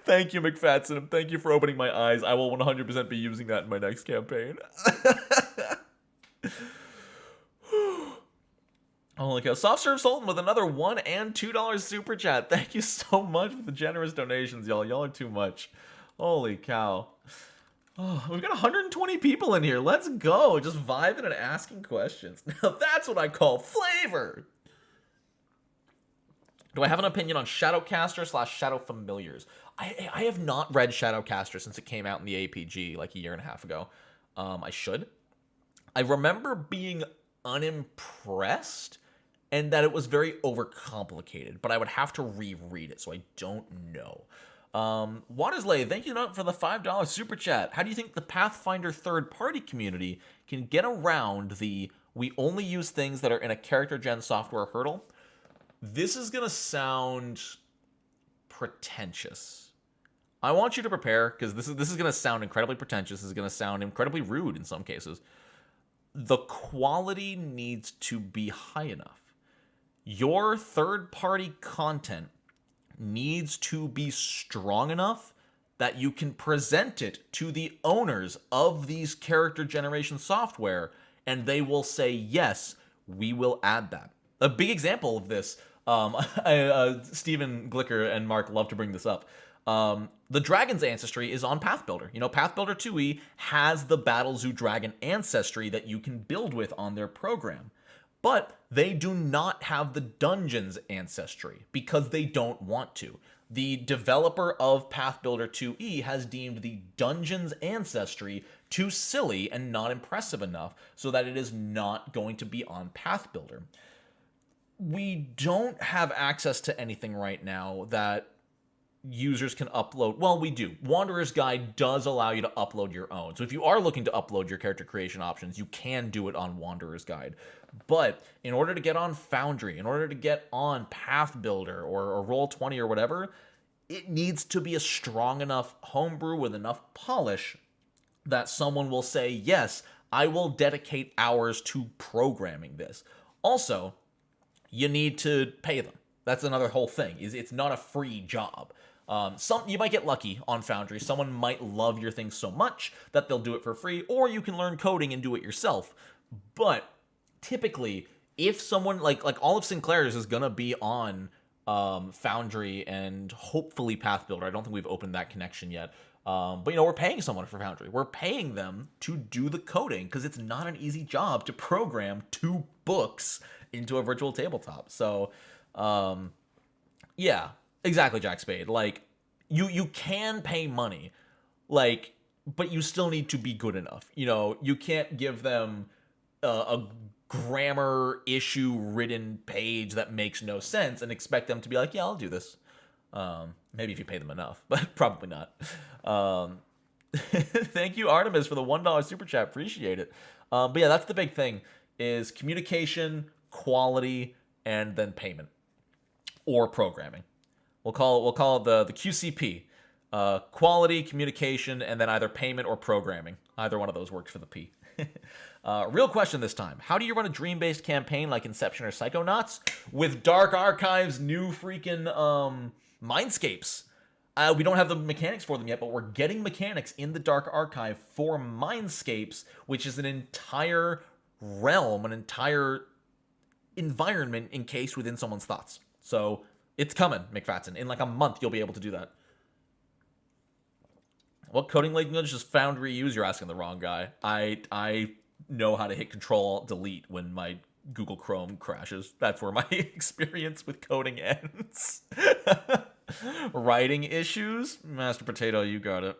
Thank you, McFadden. Thank you for opening my eyes. I will 100% be using that in my next campaign. Holy cow. Soft Serve Sultan with another $1 and $2 super chat. Thank you so much for the generous donations, y'all. Y'all are too much. Holy cow. Oh, we've got 120 people in here. Let's go. Just vibing and asking questions. Now that's what I call flavor. Do I have an opinion on Shadowcaster / Shadow Familiars? I have not read Shadowcaster since it came out in the APG like a year and a half ago. I should. I remember being unimpressed and that it was very overcomplicated, but I would have to reread it, so I don't know. Watersley, thank you for the $5 super chat. How do you think the Pathfinder third-party community can get around the we only use things that are in a character gen software hurdle? This is going to sound pretentious. I want you to prepare, because this is going to sound incredibly pretentious. This is going to sound incredibly rude in some cases. The quality needs to be high enough. Your third-party content needs to be strong enough that you can present it to the owners of these character generation software, and they will say, yes, we will add that. A big example of this, Stephen Glicker and Mark love to bring this up. The Dragon's Ancestry is on Pathbuilder. You know, Pathbuilder 2E has the Battle Zoo Dragon Ancestry that you can build with on their program. But they do not have the Dungeons Ancestry because they don't want to. The developer of Pathbuilder 2E has deemed the Dungeons Ancestry too silly and not impressive enough so that it is not going to be on Pathbuilder. We don't have access to anything right now that users can upload. Well, we do. Wanderer's Guide does allow you to upload your own. So if you are looking to upload your character creation options, you can do it on Wanderer's Guide. But in order to get on Foundry, in order to get on Pathbuilder or Roll20 or whatever, it needs to be a strong enough homebrew with enough polish that someone will say, yes, I will dedicate hours to programming this. Also, you need to pay them. That's another whole thing. It's not a free job. You might get lucky on Foundry. Someone might love your thing so much that they'll do it for free, or you can learn coding and do it yourself. But typically, if someone like all of Sinclair's is gonna be on Foundry and hopefully Path Builder. I don't think we've opened that connection yet. But we're paying someone for Foundry. We're paying them to do the coding because it's not an easy job to program 2 books into a virtual tabletop. So, yeah, exactly, Jack Spade. Like, you can pay money, like, but you still need to be good enough. You can't give them a grammar issue written page that makes no sense and expect them to be like, yeah, I'll do this. Maybe if you pay them enough, but probably not. Thank you, Artemis, for the $1 super chat. Appreciate it. But yeah, that's the big thing is communication, quality, and then payment or programming. We'll call it the QCP. Quality, communication, and then either payment or programming. Either one of those works for the P. Real question this time. How do you run a dream-based campaign like Inception or Psychonauts with Dark Archive's new freaking Mindscapes? We don't have the mechanics for them yet, but we're getting mechanics in the Dark Archive for Mindscapes, which is an entire realm, an entire environment encased within someone's thoughts. So it's coming, McFadden. In like a month, you'll be able to do that. What coding language does Foundry use? You're asking the wrong guy. I know how to hit Control-Delete when my Google Chrome crashes. That's where my experience with coding ends. Writing issues? Master Potato, you got it.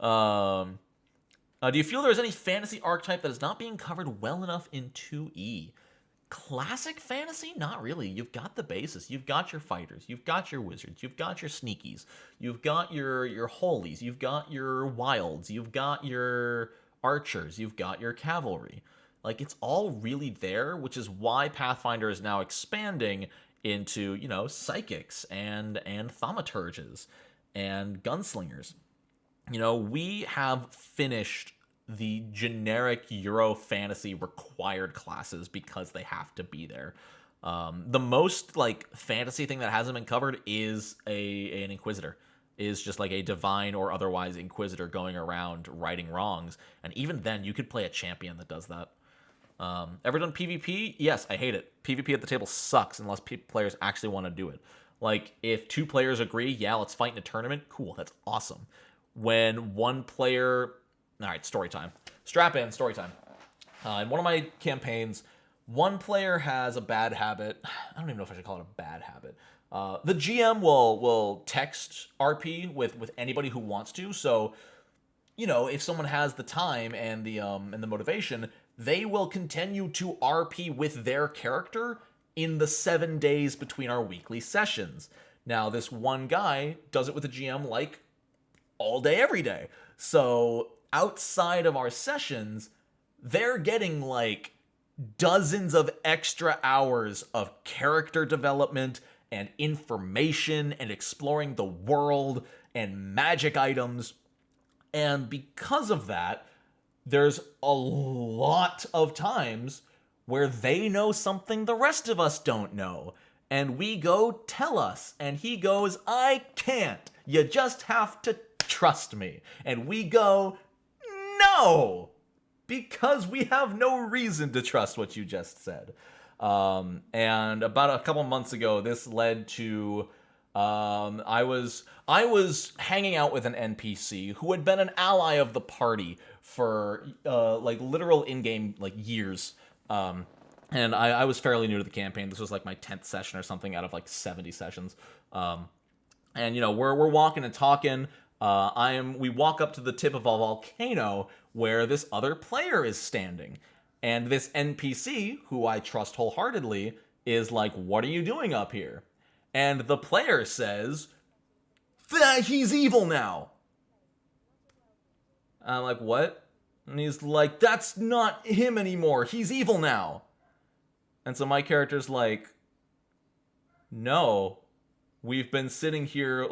Do you feel there's any fantasy archetype that is not being covered well enough in 2E? Classic fantasy? Not really. You've got the basis. You've got your fighters. You've got your wizards. You've got your sneakies. You've got your holies. You've got your wilds. You've got your archers. You've got your cavalry. Like, it's all really there, which is why Pathfinder is now expanding into, psychics and thaumaturges and gunslingers. We have finished the generic Euro fantasy required classes because they have to be there. The most fantasy thing that hasn't been covered is an Inquisitor, is just like a divine or otherwise Inquisitor going around righting wrongs. And even then, you could play a champion that does that. Ever done PvP? Yes, I hate it. PvP at the table sucks unless players actually want to do it. Like, if 2 players agree, yeah, let's fight in a tournament, cool, that's awesome. When one player... All right, story time. Strap in, story time. In one of my campaigns, one player has a bad habit. I don't even know if I should call it a bad habit. The GM will text RP with anybody who wants to. So, if someone has the time and the motivation, they will continue to RP with their character in the 7 days between our weekly sessions. Now, this one guy does it with the GM like all day, every day. So outside of our sessions, they're getting like dozens of extra hours of character development and information and exploring the world and magic items. And because of that, there's a lot of times where they know something the rest of us don't know. And we go, tell us. And he goes, I can't. You just have to trust me. And we go, no, because we have no reason to trust what you just said. And about a couple months ago, this led to I was hanging out with an NPC who had been an ally of the party for literal in-game years. And I was fairly new to the campaign. This was like my 10th session or something out of 70 sessions. And we're walking and talking. We walk up to the tip of a volcano where this other player is standing. And this NPC, who I trust wholeheartedly, is like, what are you doing up here? And the player says, he's evil now. I'm like, what? And he's like, that's not him anymore. He's evil now. And so my character's like, no, we've been sitting here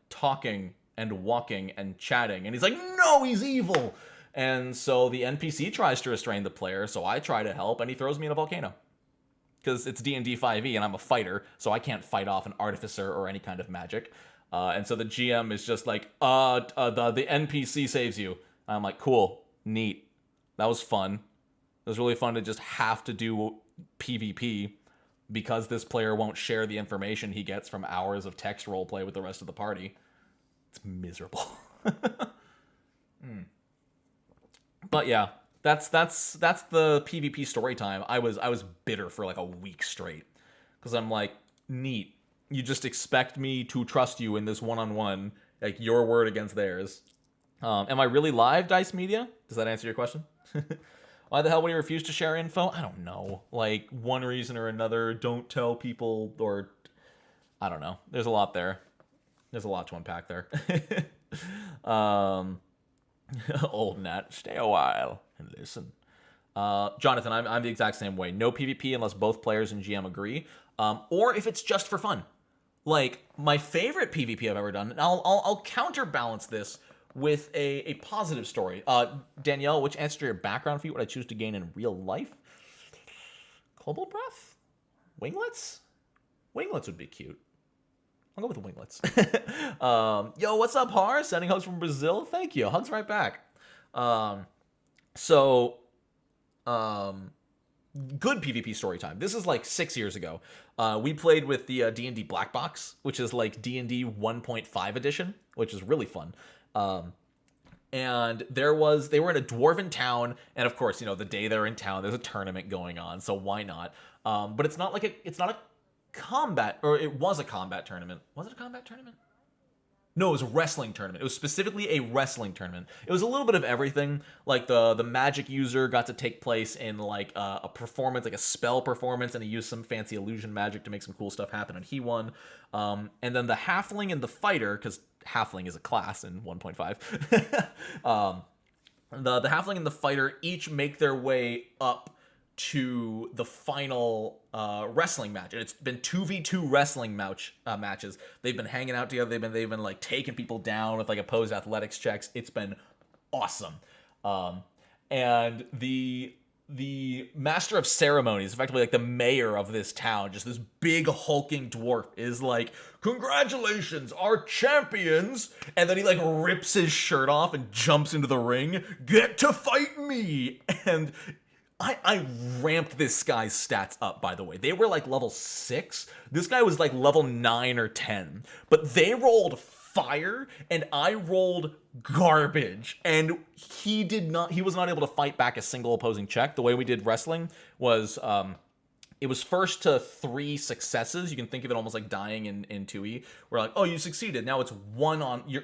talking and walking and chatting. And he's like, no, he's evil. And so the NPC tries to restrain the player, so I try to help, and he throws me in a volcano. Because it's D&D 5e, and I'm a fighter, so I can't fight off an artificer or any kind of magic. And so the GM is just like, the NPC saves you. I'm like, cool, neat. That was fun. It was really fun to just have to do PvP because this player won't share the information he gets from hours of text roleplay with the rest of the party. It's miserable. But yeah, that's the PvP story time. I was bitter for like a week straight because I'm like, neat. You just expect me to trust you in this one-on-one, like your word against theirs. Am I really live, Dice Media? Does that answer your question? Why the hell would he refuse to share info? I don't know. Like, one reason or another, don't tell people, or I don't know. There's a lot there. There's a lot to unpack there. Old Nat, stay a while and listen. Jonathan, I'm the exact same way. No PvP unless both players and GM agree, or if it's just for fun. Like, my favorite PvP I've ever done, and I'll counterbalance this with a positive story. Danielle, which ancestry or background feat would I choose to gain in real life? Cobalt Breath? Winglets? Winglets would be cute. I'll go with the winglets. Yo, what's up, Har? Sending hugs from Brazil. Thank you. Hugs right back. Good PvP story time. This is like 6 years ago. We played with the D&D Black Box, which is like D&D 1.5 edition, which is really fun. And they were in a dwarven town, and of course, you know, the day they're in town, there's a tournament going on, so why not? But it's not a combat, or it was a combat tournament. Was it a combat tournament? No, it was a wrestling tournament. It was specifically a wrestling tournament. It was a little bit of everything. Like the magic user got to take place in like a performance, like a spell performance, and he used some fancy illusion magic to make some cool stuff happen, and he won. And then the halfling and the fighter, because halfling is a class in 1.5. The halfling and the fighter each make their way up to the final wrestling match, and it's been 2v2 wrestling matches. They've been hanging out together. They've been like taking people down with like opposed athletics checks. It's been awesome. And the master of ceremonies, effectively like the mayor of this town, just this big hulking dwarf, is like, congratulations, our champions. And then he like rips his shirt off and jumps into the ring. Get to fight me. And I ramped this guy's stats up, by the way. They were like level 6. This guy was like level 9 or 10. But they rolled fire, and I rolled garbage. And he was not able to fight back a single opposing check. The way we did wrestling was, it was first to 3 successes. You can think of it almost like dying in 2E. We're like, oh, you succeeded. Now it's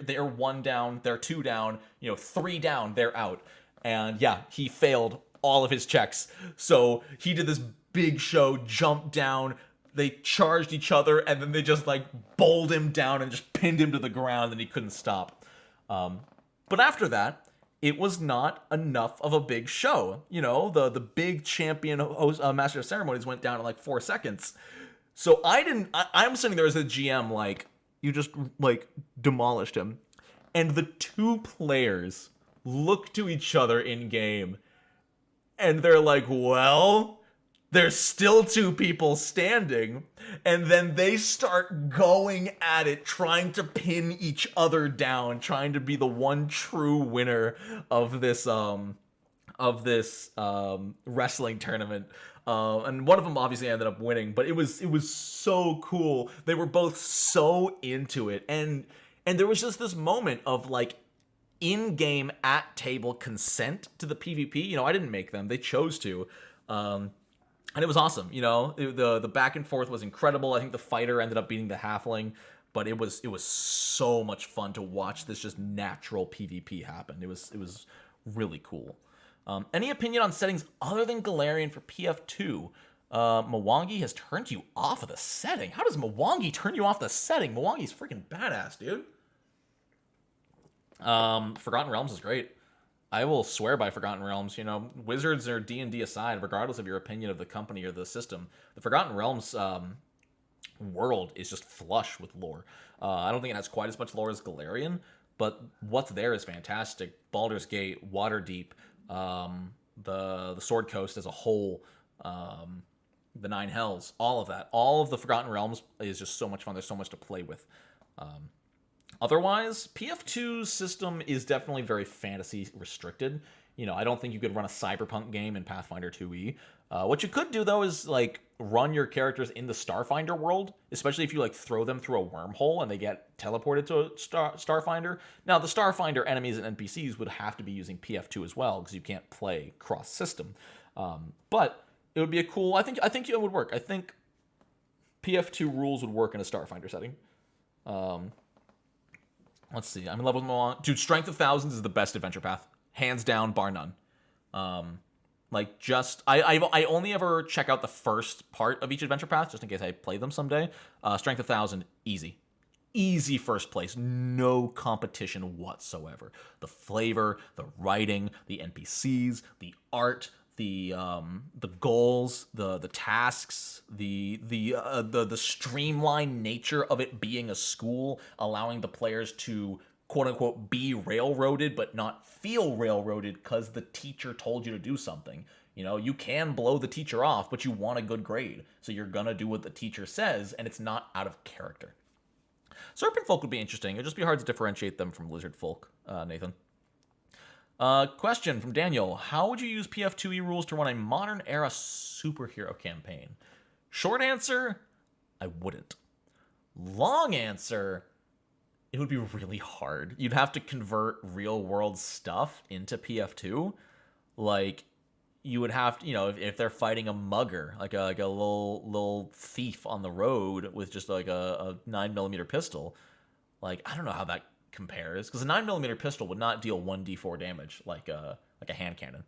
they're 1 down, they're 2 down, 3 down, they're out. And yeah, he failed all of his checks. So he did this big show, jumped down, they charged each other, and then they just like bowled him down and just pinned him to the ground, and he couldn't stop. But after that, it was not enough of a big show. The big champion master of ceremonies went down in like 4 seconds. So I'm sitting there as a GM like, you just like demolished him. And the 2 players look to each other in game, and they're like, well, there's still 2 people standing. And then they start going at it, trying to pin each other down, trying to be the one true winner of this wrestling tournament. And one of them obviously ended up winning, but it was so cool. They were both so into it. And there was just this moment of like, in-game at-table consent to the PvP. I didn't make them. They chose to. And it was awesome. The back and forth was incredible. I think the fighter ended up beating the halfling, but it was so much fun to watch this just natural PvP happen. It was really cool. Any opinion on settings other than Galarian for PF2? Mwangi has turned you off of the setting. How does Mwangi turn you off the setting? Mwangi's freaking badass, dude. Forgotten Realms is great. I will swear by Forgotten Realms. Wizards or D&D aside, regardless of your opinion of the company or the system, the Forgotten Realms world is just flush with lore. I don't think it has quite as much lore as Galarian, but what's there is fantastic. Baldur's Gate, Waterdeep, the Sword Coast as a whole, the Nine Hells, all of that. All of the Forgotten Realms is just so much fun. There's so much to play with. Otherwise, PF2's system is definitely very fantasy restricted. You know, I don't think you could run a cyberpunk game in Pathfinder 2e. What you could do, though, is, like, run your characters in the Starfinder world, especially if you, like, throw them through a wormhole and they get teleported to a Starfinder. Now, the Starfinder enemies and NPCs would have to be using PF2 as well, because you can't play cross-system. But it would be a cool... I think it would work. I think PF2 rules would work in a Starfinder setting. Let's see. I'm in level 1. Dude, Strength of Thousands is the best adventure path. Hands down, bar none. Like, just... I only ever check out the first part of each adventure path, just in case I play them someday. Strength of 1,000, easy. Easy first place. No competition whatsoever. The flavor, the writing, the NPCs, the art, the goals, the tasks, the streamlined nature of it being a school, allowing the players to quote-unquote be railroaded but not feel railroaded because the teacher told you to do something. You know, you can blow the teacher off, but you want a good grade, so you're gonna do what the teacher says, and it's not out of character. Serpent folk would be interesting. It'd just be hard to differentiate them from lizard folk, Nathan. Question from Daniel. How would you use PF2E rules to run a modern era superhero campaign? Short answer, I wouldn't. Long answer, it would be really hard. You'd have to convert real world stuff into PF2. Like, you would have to, you know, if they're fighting a mugger, like a little thief on the road with just like a 9mm pistol, like, I don't know how that compares, because a 9mm pistol would not deal 1d4 damage like a hand cannon.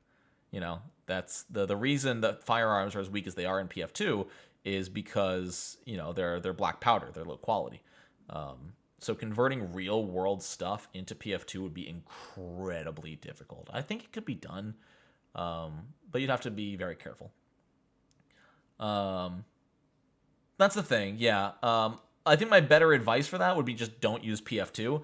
You know, that's the reason that firearms are as weak as they are in PF2 is because, you know, they're black powder, they're low quality. So converting real world stuff into PF2 would be incredibly difficult. I think it could be done, but you'd have to be very careful. That's the thing, yeah. I think my better advice for that would be just don't use PF2.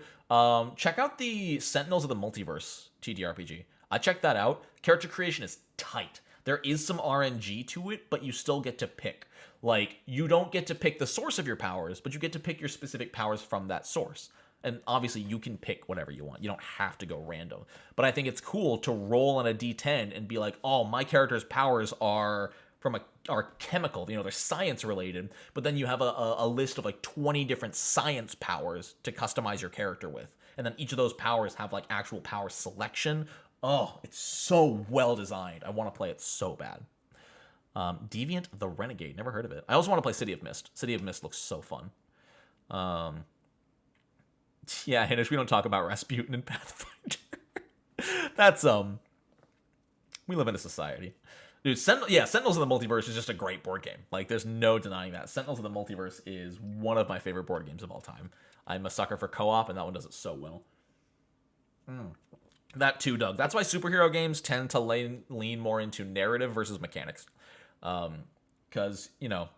Check out the Sentinels of the Multiverse TTRPG. I checked that out. Character creation is tight. There is some RNG to it, but you still get to pick. Like, you don't get to pick the source of your powers, but you get to pick your specific powers from that source. And obviously, you can pick whatever you want. You don't have to go random. But I think it's cool to roll on a D10 and be like, oh, my character's powers are chemical, you know, they're science related, but then you have a list of like 20 different science powers to customize your character with. And then each of those powers have like actual power selection. Oh, it's so well designed. I want to play it so bad. Deviant the Renegade, never heard of it. I also want to play City of Mist. City of Mist looks so fun. Yeah, Hinish, we don't talk about Rasputin in Pathfinder. That's, we live in a society. Dude, Sentinels of the Multiverse is just a great board game. Like, there's no denying that. Sentinels of the Multiverse is one of my favorite board games of all time. I'm a sucker for co-op, and that one does it so well. That too, Doug. That's why superhero games tend to lean more into narrative versus mechanics. Because, you know,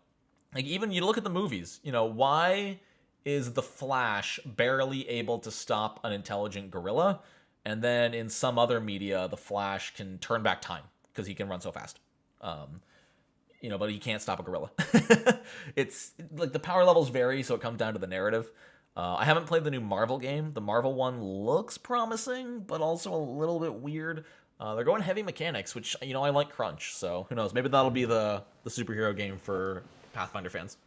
like, even you look at the movies, you know, why is the Flash barely able to stop an intelligent gorilla? And then in some other media, the Flash can turn back time because he can run so fast. You know, but he can't stop a gorilla. It's like the power levels vary, so it comes down to the narrative. I haven't played the new Marvel game. The Marvel one looks promising, but also a little bit weird. They're going heavy mechanics, which, you know, I like crunch, so who knows? Maybe that'll be the superhero game for Pathfinder fans.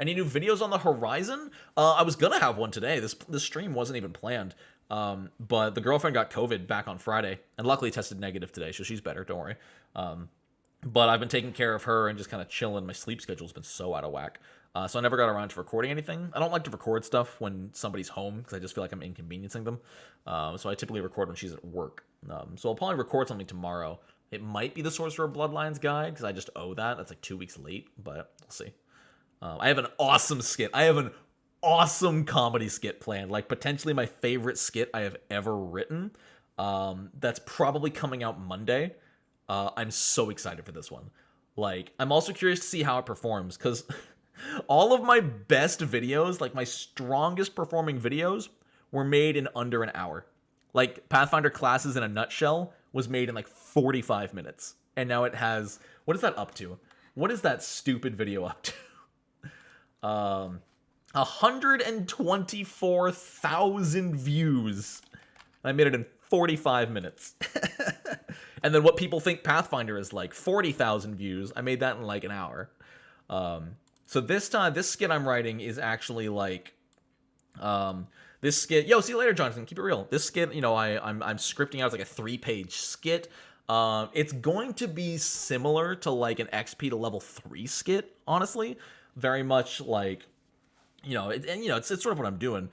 Any new videos on the horizon? I was gonna have one today. This stream wasn't even planned. But the girlfriend got COVID back on Friday, and luckily tested negative today, so she's better, don't worry. But I've been taking care of her and just kind of chilling. My sleep schedule's been so out of whack. So I never got around to recording anything. I don't like to record stuff when somebody's home, because I just feel like I'm inconveniencing them. So I typically record when she's at work. So I'll probably record something tomorrow. It might be the Sorcerer Bloodlines guide, because I just owe that. That's like 2 weeks late, but we'll see. I have an awesome skit. I have an awesome comedy skit planned, like potentially my favorite skit I have ever written. That's probably coming out Monday. I'm so excited for this one. Like, I'm also curious to see how it performs, because all of my best videos, like my strongest performing videos, were made in under an hour. Like, Pathfinder Classes in a Nutshell was made in like 45 minutes. And now it has, what is that up to? What is that stupid video up to? 124,000 views. I made it in 45 minutes. And then what people think Pathfinder is like, 40,000 views. I made that in like an hour. So this time, this skit I'm writing is actually like, this skit, yo, see you later, Jonathan, keep it real. This skit, you know, I'm scripting out as like a 3-page skit. It's going to be similar to like an XP to level 3 skit, honestly. Very much like, you know, it's sort of what I'm doing.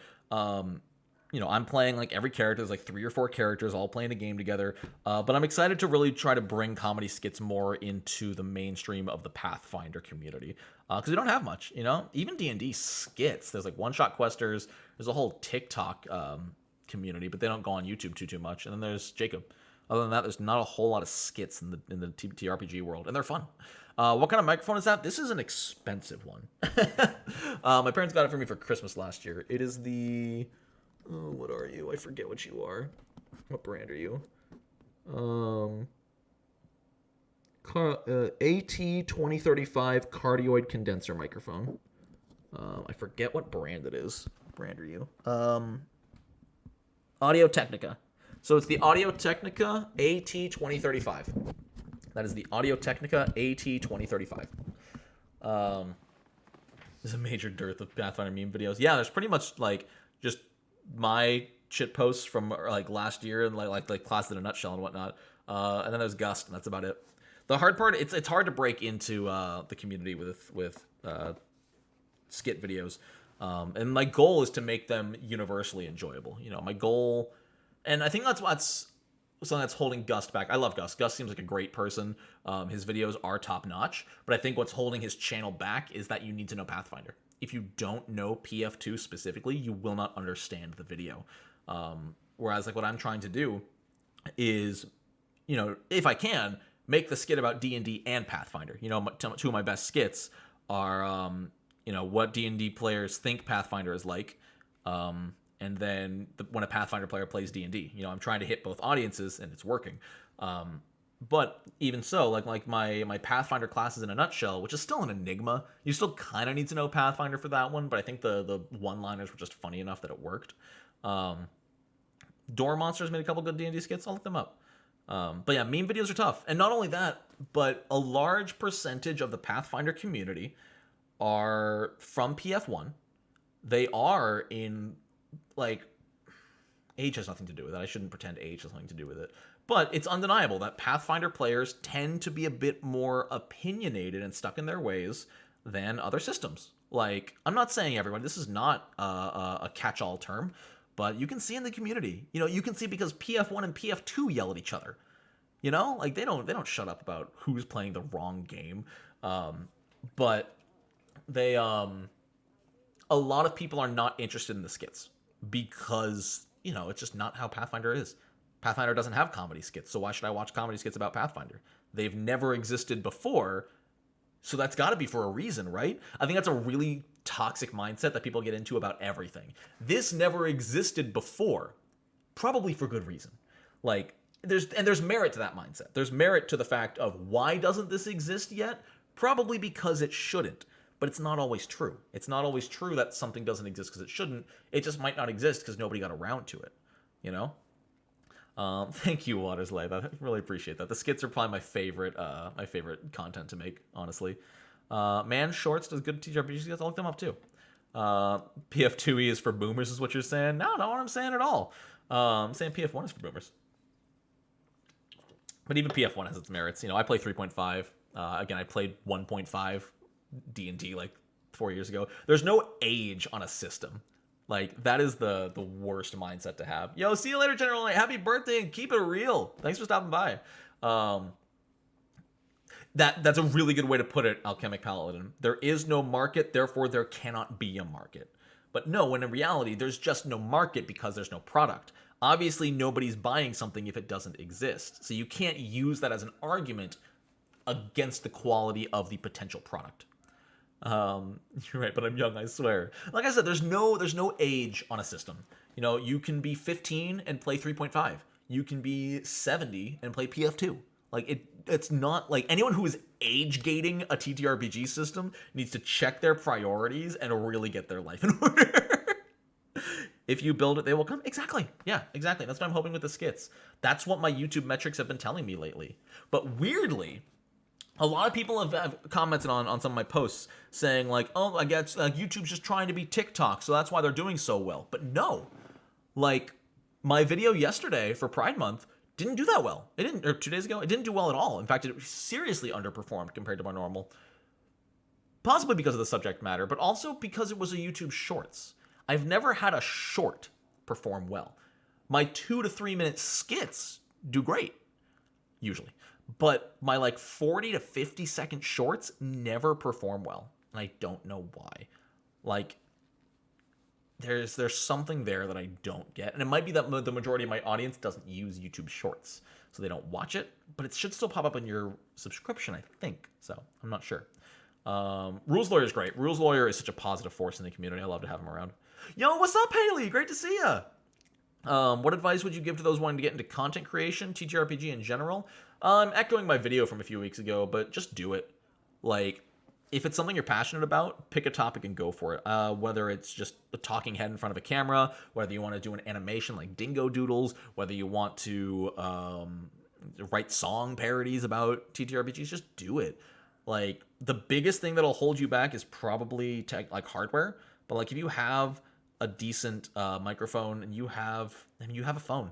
You know, I'm playing like every character. There's like 3 or 4 characters all playing a game together. But I'm excited to really try to bring comedy skits more into the mainstream of the Pathfinder community. Because we don't have much, you know? Even D&D skits. There's like one-shot questers. There's a whole TikTok community, but they don't go on YouTube too much. And then there's Jacob. Other than that, there's not a whole lot of skits in the TRPG world, and they're fun. What kind of microphone is that? This is an expensive one. My parents got it for me for Christmas last year. It is the... Oh, what are you? I forget what you are. What brand are you? AT2035 cardioid condenser microphone. I forget what brand it is. What brand are you? Audio-Technica. So it's the Audio-Technica AT2035. That is the Audio-Technica AT2035. There's a major dearth of Pathfinder meme videos. Yeah, there's pretty much like just my shit posts from like last year and like Class in a Nutshell and whatnot. And then there's Gust, and that's about it. The hard part, it's hard to break into the community with skit videos. And my goal is to make them universally enjoyable. You know, my goal, and I think that's what's something that's holding Gust back. I love Gust. Gust seems like a great person. His videos are top notch, but I think what's holding his channel back is that you need to know Pathfinder. If you don't know PF2 specifically, you will not understand the video. Whereas like what I'm trying to do is, you know, if I can, make the skit about D&D and Pathfinder. You know, 2 of my best skits are, you know, what D&D players think Pathfinder is like, and then when a Pathfinder player plays D&D. You know, I'm trying to hit both audiences, and it's working. But even so, like my Pathfinder classes in a nutshell, which is still an enigma. You still kind of need to know Pathfinder for that one, but I think the one-liners were just funny enough that it worked. Door Monsters made a couple good D&D skits. I'll look them up. But yeah, meme videos are tough. And not only that, but a large percentage of the Pathfinder community are from PF1. They are in, like, age has nothing to do with it. I shouldn't pretend age has nothing to do with it. But it's undeniable that Pathfinder players tend to be a bit more opinionated and stuck in their ways than other systems. Like, I'm not saying everyone. This is not a catch-all term. But you can see in the community. You know, you can see because PF1 and PF2 yell at each other. You know? Like, they don't shut up about who's playing the wrong game. But they... a lot of people are not interested in the skits. Because, you know, it's just not how Pathfinder is. Pathfinder doesn't have comedy skits, so why should I watch comedy skits about Pathfinder? They've never existed before, so that's got to be for a reason, right? I think that's a really toxic mindset that people get into about everything. This never existed before, probably for good reason. Like, there's merit to that mindset. There's merit to the fact of why doesn't this exist yet? Probably because it shouldn't. But it's not always true. It's not always true that something doesn't exist because it shouldn't. It just might not exist because nobody got around to it, you know? Thank you, Waters Life. I really appreciate that. The skits are probably my favorite content to make, honestly. Man Shorts does good TRPG skits. I'll look them up too. PF2E is for boomers, is what you're saying? No, not what I'm saying at all. I'm saying PF1 is for boomers. But even PF1 has its merits. You know, I play 3.5. Again, I played 1.5 D&D like 4 years ago. There's no age on a system. Like, that is the worst mindset to have. Yo, see you later, General Knight. Happy birthday and keep it real. Thanks for stopping by. That's a really good way to put it, Alchemic Paladin. There is no market, therefore there cannot be a market. But no, when in reality, there's just no market because there's no product. Obviously, nobody's buying something if it doesn't exist. So you can't use that as an argument against the quality of the potential product. You're right, but I'm young, I swear. Like I said, there's no age on a system. You know, you can be 15 and play 3.5. You can be 70 and play PF2. Like, it's not like anyone who is age gating a TTRPG system needs to check their priorities and really get their life in order. If you build it, they will come. Exactly. Yeah, exactly. That's what I'm hoping with the skits. That's what my YouTube metrics have been telling me lately. But weirdly, a lot of people have commented on some of my posts saying like, oh, I guess YouTube's just trying to be TikTok, so that's why they're doing so well. But no, like my video yesterday for Pride Month didn't do that well. It didn't, or 2 days ago, it didn't do well at all. In fact, it seriously underperformed compared to my normal. Possibly because of the subject matter, but also because it was a YouTube Shorts. I've never had a short perform well. My 2 to 3 minute skits do great, usually. But my like 40 to 50 second shorts never perform well. And I don't know why. Like, there's something there that I don't get. And it might be that the majority of my audience doesn't use YouTube Shorts, so they don't watch it. But it should still pop up in your subscription, I think. So, I'm not sure. Rules Lawyer is great. Rules Lawyer is such a positive force in the community. I love to have him around. Yo, what's up, Haley? Great to see ya. What advice would you give to those wanting to get into content creation, TTRPG in general? I'm echoing my video from a few weeks ago, but just do it. Like, if it's something you're passionate about, pick a topic and go for it. Whether it's just a talking head in front of a camera, whether you want to do an animation like Dingo Doodles, whether you want to write song parodies about TTRPGs, just do it. Like, the biggest thing that'll hold you back is probably like hardware. But like, if you have a decent microphone and you have a phone.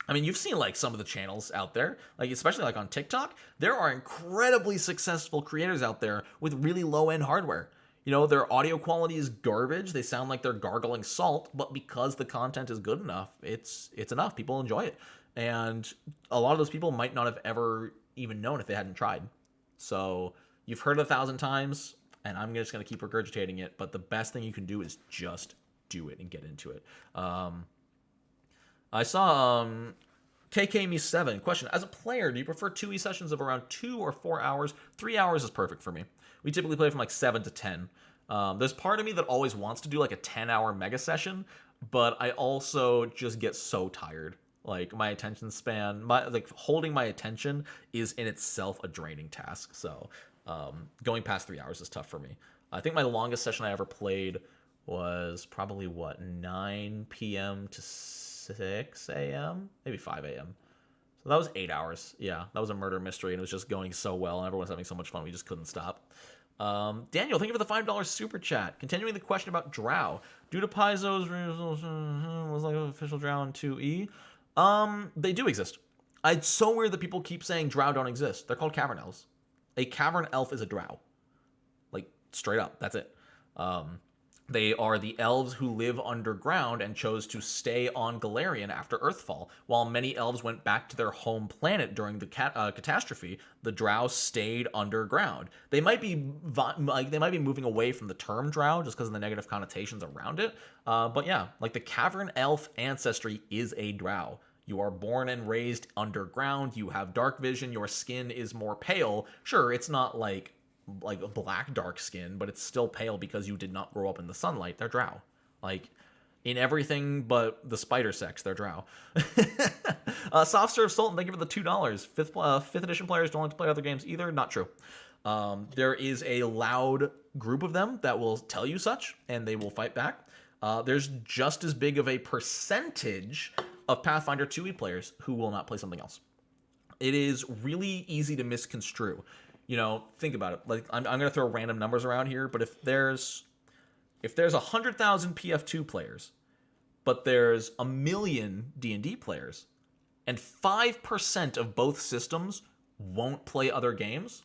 I mean, you've seen like some of the channels out there, like especially like on TikTok, there are incredibly successful creators out there with really low end hardware. You know, their audio quality is garbage. They sound like they're gargling salt, but because the content is good enough, it's enough. People enjoy it. And a lot of those people might not have ever even known if they hadn't tried. So you've heard it 1,000 times, and I'm just going to keep regurgitating it. But the best thing you can do is just do it and get into it. I saw KKMe7 question: as a player, do you prefer 2e sessions of around 2 or 4 hours? 3 hours is perfect for me. We typically play from like 7 to 10. There's part of me that always wants to do like a 10-hour mega session, but I also just get so tired. Like, my attention span, holding my attention is in itself a draining task. So going past 3 hours is tough for me. I think my longest session I ever played was probably 9 p.m. to 6 a.m., maybe 5 a.m. So that was 8 hours. Yeah, that was a murder mystery, and it was just going so well, and everyone was having so much fun, we just couldn't stop. Daniel, thank you for the $5 super chat. Continuing the question about Drow. Due to Paizo's was like an official Drow in 2E. They do exist. It's so weird that people keep saying Drow don't exist. They're called Cavern Elves. A Cavern Elf is a Drow. Like, straight up, that's it. They are the elves who live underground and chose to stay on Galarian after Earthfall. While many elves went back to their home planet during the catastrophe, the Drow stayed underground. They might be moving away from the term Drow just because of the negative connotations around it. But yeah, like the Cavern Elf ancestry is a Drow. You are born and raised underground. You have dark vision. Your skin is more pale. Sure, it's not like a black dark skin, but it's still pale because you did not grow up in the sunlight. They're Drow. Like, in everything but the spider sex, they're Drow. Soft Serve Sultan, thank you for the $2. Fifth edition players don't like to play other games either. Not true. There is a loud group of them that will tell you such, and they will fight back. There's just as big of a percentage of Pathfinder 2e players who will not play something else. It is really easy to misconstrue. You know, think about it. Like, I'm going to throw random numbers around here, but if there's 100,000 PF2 players, but there's 1 million D&D players, and 5% of both systems won't play other games,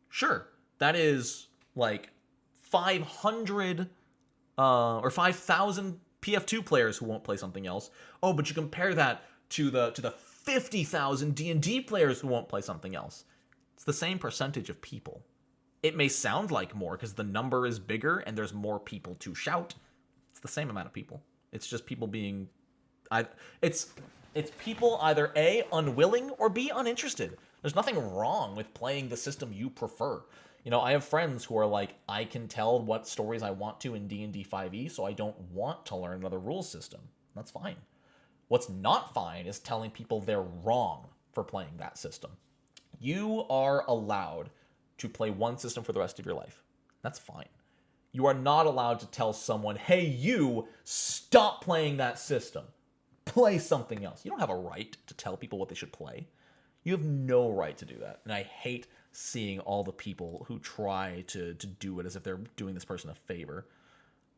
sure, that is like 500 or 5,000 PF2 players who won't play something else. Oh, but you compare that to the 50,000 D&D players who won't play something else. It's the same percentage of people. It may sound like more because the number is bigger and there's more people to shout. It's the same amount of people. It's just people being... It's people either A, unwilling, or B, uninterested. There's nothing wrong with playing the system you prefer. You know, I have friends who are like, I can tell what stories I want to in D&D 5e, so I don't want to learn another rules system. That's fine. What's not fine is telling people they're wrong for playing that system. You are allowed to play one system for the rest of your life. That's fine. You are not allowed to tell someone, hey, you, stop playing that system. Play something else. You don't have a right to tell people what they should play. You have no right to do that. And I hate seeing all the people who try to do it as if they're doing this person a favor.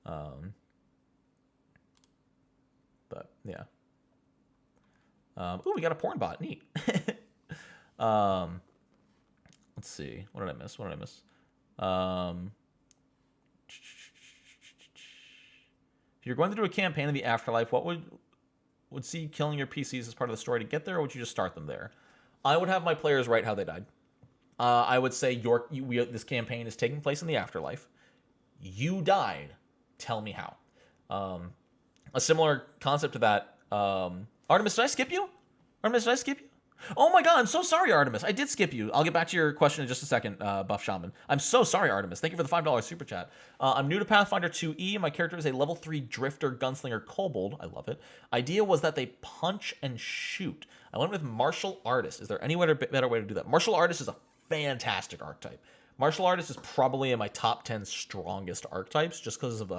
But, yeah. Ooh, we got a porn bot. Neat. Let's see. What did I miss? If you're going to do a campaign in the afterlife, what would see killing your PCs as part of the story to get there, or would you just start them there? I would have my players write how they died. I would say this campaign is taking place in the afterlife. You died. Tell me how. A similar concept to that. Artemis, did I skip you? Oh my god, I'm so sorry, Artemis. I did skip you. I'll get back to your question in just a second, Buff Shaman. I'm so sorry, Artemis. Thank you for the $5 super chat. I'm new to Pathfinder 2E. My character is a level 3 drifter, gunslinger, kobold. I love it. Idea was that they punch and shoot. I went with martial artist. Is there any better way to do that? Martial artist is a fantastic archetype. Martial artist is probably in my top 10 strongest archetypes just because of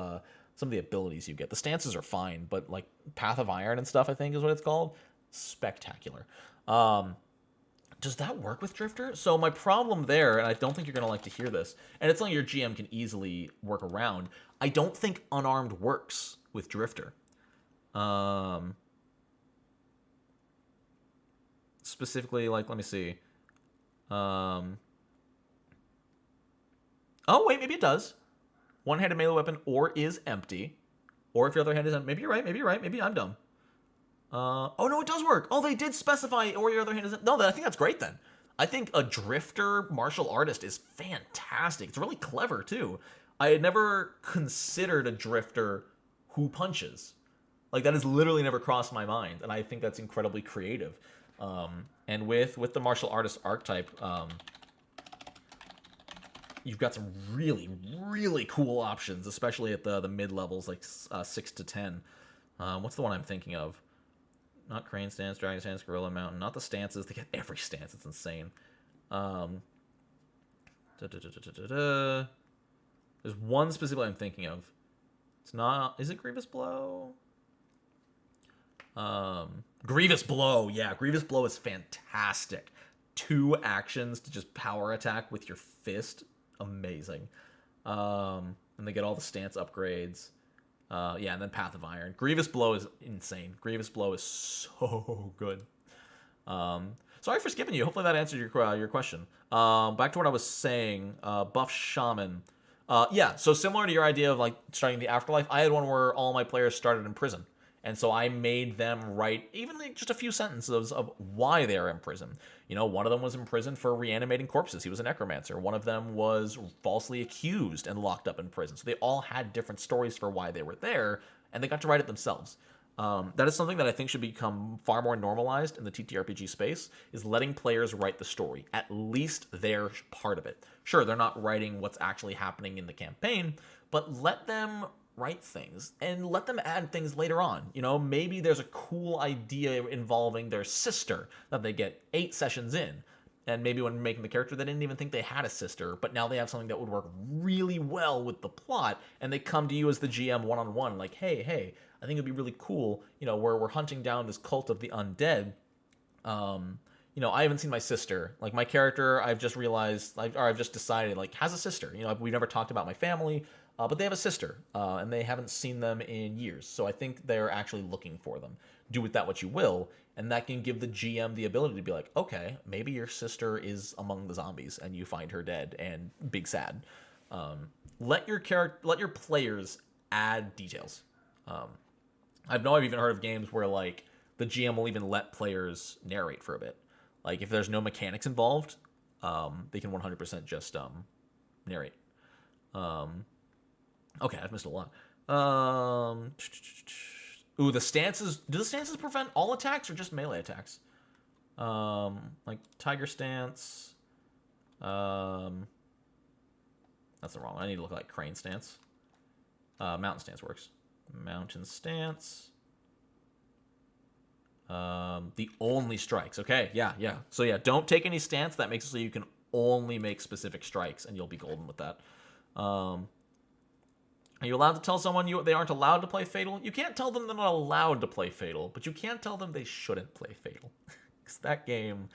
some of the abilities you get. The stances are fine, but like Path of Iron and stuff, I think is what it's called. Spectacular. Does that work with Drifter? So my problem there, and I don't think you're going to like to hear this, and it's something your GM can easily work around, I don't think unarmed works with Drifter. Specifically, like, let me see. Oh, wait, maybe it does. One-handed melee weapon or is empty. Or if your other hand is empty. Maybe you're right, maybe I'm dumb. Oh, no, it does work. Oh, they did specify or your other hand isn't. No, I think that's great then. I think a drifter martial artist is fantastic. It's really clever, too. I had never considered a drifter who punches. Like, that has literally never crossed my mind, and I think that's incredibly creative. And with the martial artist archetype, you've got some really, really cool options, especially at the mid-levels, like 6 to 10. What's the one I'm thinking of? Not Crane Stance, Dragon Stance, Gorilla Mountain. Not the stances. They get every stance. It's insane. There's one specifically I'm thinking of. It's not... Is it Grievous Blow? Grievous Blow. Yeah, Grievous Blow is fantastic. 2 actions to just power attack with your fist. Amazing. And they get all the stance upgrades. Yeah, and then Path of Iron. Grievous Blow is insane. Grievous Blow is so good. Sorry for skipping you. Hopefully that answered your question. Back to what I was saying. Buff Shaman. Yeah, so similar to your idea of like starting the afterlife, I had one where all my players started in prison. And so I made them write even like just a few sentences of why they are in prison. You know, one of them was in prison for reanimating corpses. He was a necromancer. One of them was falsely accused and locked up in prison. So they all had different stories for why they were there, and they got to write it themselves. That is something that I think should become far more normalized in the TTRPG space, is letting players write the story, at least their part of it. Sure, they're not writing what's actually happening in the campaign, but let them write things and let them add things later on. You know, maybe there's a cool idea involving their sister that they get 8 sessions in, and maybe when making the character they didn't even think they had a sister, but now they have something that would work really well with the plot, and they come to you as the GM one-on-one like, hey, I think it'd be really cool, you know, where we're hunting down this cult of the undead. You know, I haven't seen my sister. Like, my character, I've just realized, I've just decided, like, has a sister. You know, we've never talked about my family, but they have a sister, and they haven't seen them in years. So I think they're actually looking for them. Do with that what you will, and that can give the GM the ability to be like, okay, maybe your sister is among the zombies, and you find her dead, and big sad. Let your players add details. I've even heard of games where, like, the GM will even let players narrate for a bit. Like, if there's no mechanics involved, they can 100% just narrate. Okay, I've missed a lot. Ooh, the stances. Do the stances prevent all attacks or just melee attacks? Like Tiger Stance. That's the wrong one. I need to look like Crane Stance. Mountain Stance works. Mountain Stance. The only strikes. Okay, yeah. So yeah, don't take any stance. That makes it so you can only make specific strikes, and you'll be golden with that. Are you allowed to tell someone they aren't allowed to play Fatal? You can't tell them they're not allowed to play Fatal, but you can't tell them they shouldn't play Fatal. Because that game...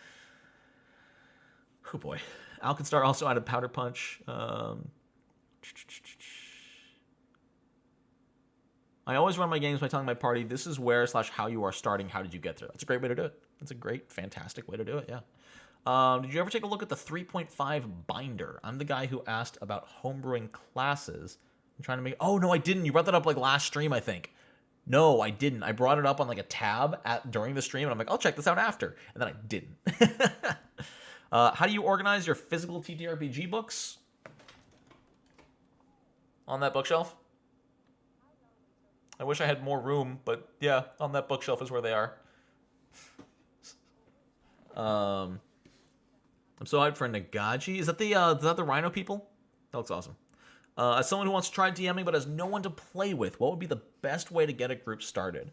Oh boy. Alkenstar also added Powder Punch. I always run my games by telling my party, this is where / how you are starting, how did you get there? That's a great way to do it. That's a great, fantastic way to do it, yeah. Did you ever take a look at the 3.5 binder? I'm the guy who asked about homebrewing classes. I'm trying to make... Oh, no, I didn't. You brought that up like last stream, I think. No, I didn't. I brought it up on like a tab during the stream, and I'm like, I'll check this out after. And then I didn't. How do you organize your physical TTRPG books? On that bookshelf? I wish I had more room, but yeah, on that bookshelf is where they are. I'm so hyped for Nagaji. Is that the Rhino people? That looks awesome. As someone who wants to try DMing but has no one to play with, what would be the best way to get a group started?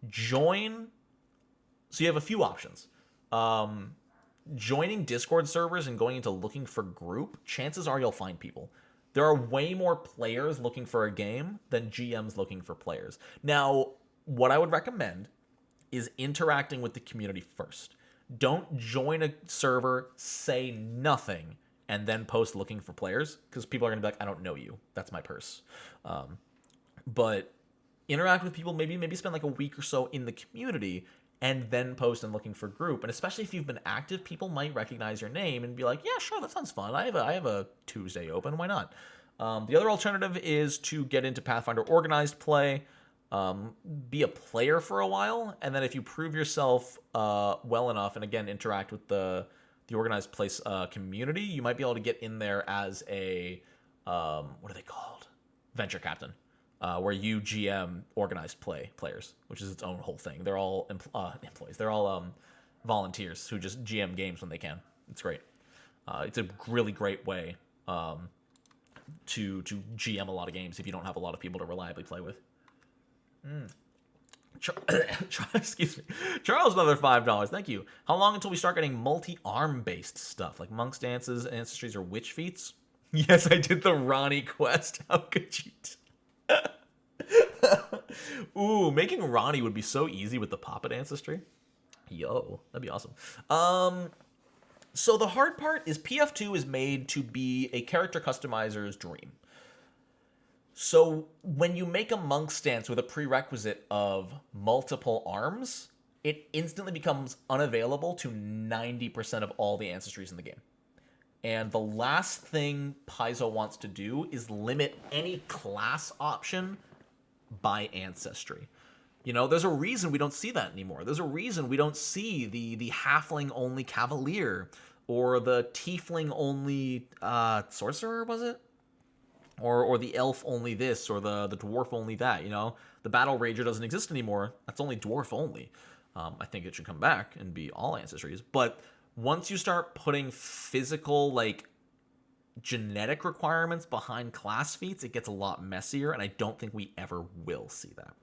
Join. So you have a few options. Joining Discord servers and going into looking for group, chances are you'll find people. There are way more players looking for a game than GMs looking for players. Now, what I would recommend is interacting with the community first. Don't join a server, say nothing, and then post looking for players, because people are going to be like, I don't know you. That's my purse. But interact with people, maybe spend like a week or so in the community, and then post and looking for group. And especially if you've been active, people might recognize your name and be like, yeah, sure, that sounds fun. I have a Tuesday open. Why not? The other alternative is to get into Pathfinder organized play, be a player for a while, and then if you prove yourself well enough, and again, interact with the organized place community, you might be able to get in there as a, what are they called? Venture captain. Where you GM organized players, which is its own whole thing. They're all employees. They're all volunteers who just GM games when they can. It's great. It's a really great way to GM a lot of games if you don't have a lot of people to reliably play with. Excuse me. Charles, another $5. Thank you. How long until we start getting multi-arm based stuff like monks dances, ancestries, or witch feats? Yes, I did the Ronnie quest. How could you? Ooh, making Ronnie would be so easy with the Poppet ancestry. Yo, that'd be awesome. So the hard part is PF2 is made to be a character customizer's dream. So when you make a monk stance with a prerequisite of multiple arms, it instantly becomes unavailable to 90% of all the ancestries in the game. And the last thing Paizo wants to do is limit any class option by ancestry. You know, there's a reason we don't see that anymore. There's a reason we don't see the halfling-only cavalier or the tiefling-only sorcerer, was it? Or the elf-only this or the dwarf-only that, you know? The battle rager doesn't exist anymore. That's only dwarf-only. I think it should come back and be all ancestries. But once you start putting physical, like, genetic requirements behind class feats, it gets a lot messier, and I don't think we ever will see that.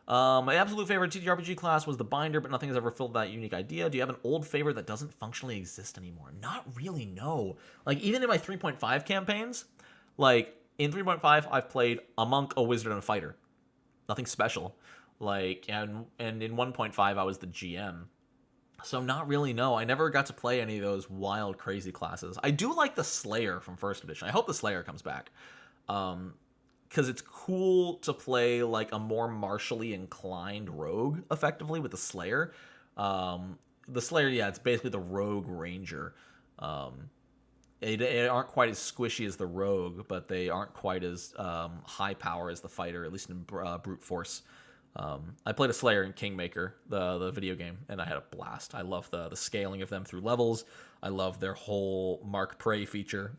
My absolute favorite TTRPG class was the Binder, but nothing has ever filled that unique idea. Do you have an old favorite that doesn't functionally exist anymore? Not really, no. Like, even in my 3.5 campaigns, like, in 3.5, I've played a monk, a wizard, and a fighter. Nothing special. Like, and in 1.5, I was the GM. So not really, no. I never got to play any of those wild, crazy classes. I do like the Slayer from first edition. I hope the Slayer comes back. Because it's cool to play like a more martially inclined rogue, effectively, with the Slayer. The Slayer, yeah, it's basically the rogue ranger. They aren't quite as squishy as the rogue, but they aren't quite as high power as the fighter, at least in brute force. I played a Slayer in Kingmaker, the video game, and I had a blast. I love the scaling of them through levels. I love their whole Mark Prey feature.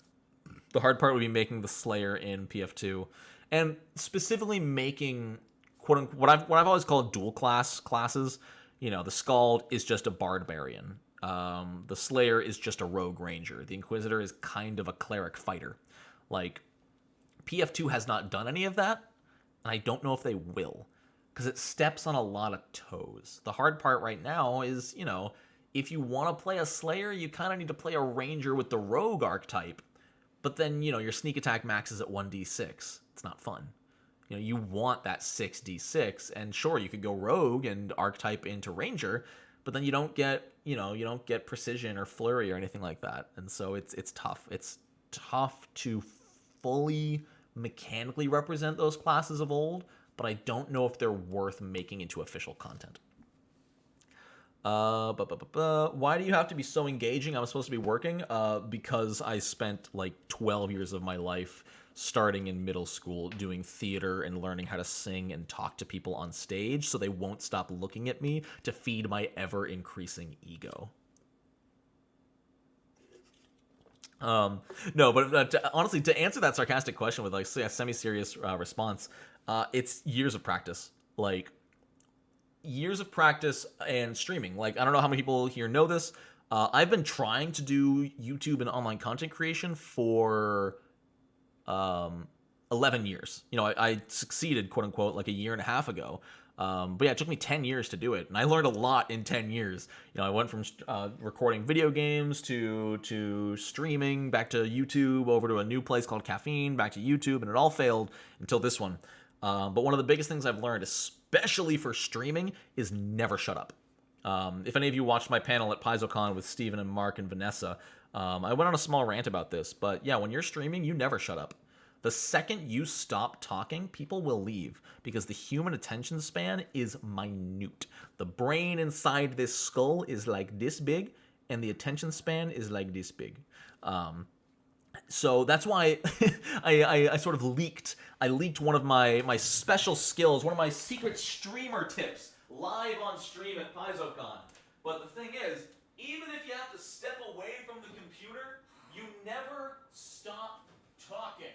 The hard part would be making the Slayer in PF2, and specifically making quote unquote what I've always called dual classes. You know, the Skald is just a barbarian. The Slayer is just a rogue ranger. The Inquisitor is kind of a cleric fighter. Like, PF2 has not done any of that, and I don't know if they will, because it steps on a lot of toes. The hard part right now is, you know, if you want to play a Slayer, you kind of need to play a ranger with the rogue archetype, but then, you know, your sneak attack maxes at 1d6. It's not fun. You know, you want that 6d6, and sure, you could go rogue and archetype into ranger, but then you don't get, you know, you don't get precision or flurry or anything like that. And so it's tough. It's tough to fully mechanically represent those classes of old, but I don't know if they're worth making into official content. Why do you have to be so engaging? I'm supposed to be working? Because I spent like 12 years of my life starting in middle school doing theater and learning how to sing and talk to people on stage, so they won't stop looking at me to feed my ever-increasing ego. No, but honestly, to answer that sarcastic question with like a semi-serious response, it's years of practice. Like, years of practice and streaming. Like, I don't know how many people here know this. I've been trying to do YouTube and online content creation for 11 years. You know, I succeeded, quote unquote, like a year and a half ago. But yeah, it took me 10 years to do it, and I learned a lot in 10 years. You know, I went from recording video games to streaming, back to YouTube, over to a new place called Caffeine, back to YouTube, and it all failed until this one. But one of the biggest things I've learned, especially for streaming, is never shut up. If any of you watched my panel at PaizoCon with Steven and Mark and Vanessa, I went on a small rant about this, but yeah, when you're streaming, you never shut up. The second you stop talking, people will leave, because the human attention span is minute. The brain inside this skull is like this big, and the attention span is like this big. So that's why I sort of leaked one of my special skills, one of my secret streamer tips, live on stream at PaizoCon. But the thing is, even if you have to step away from the computer, you never stop talking.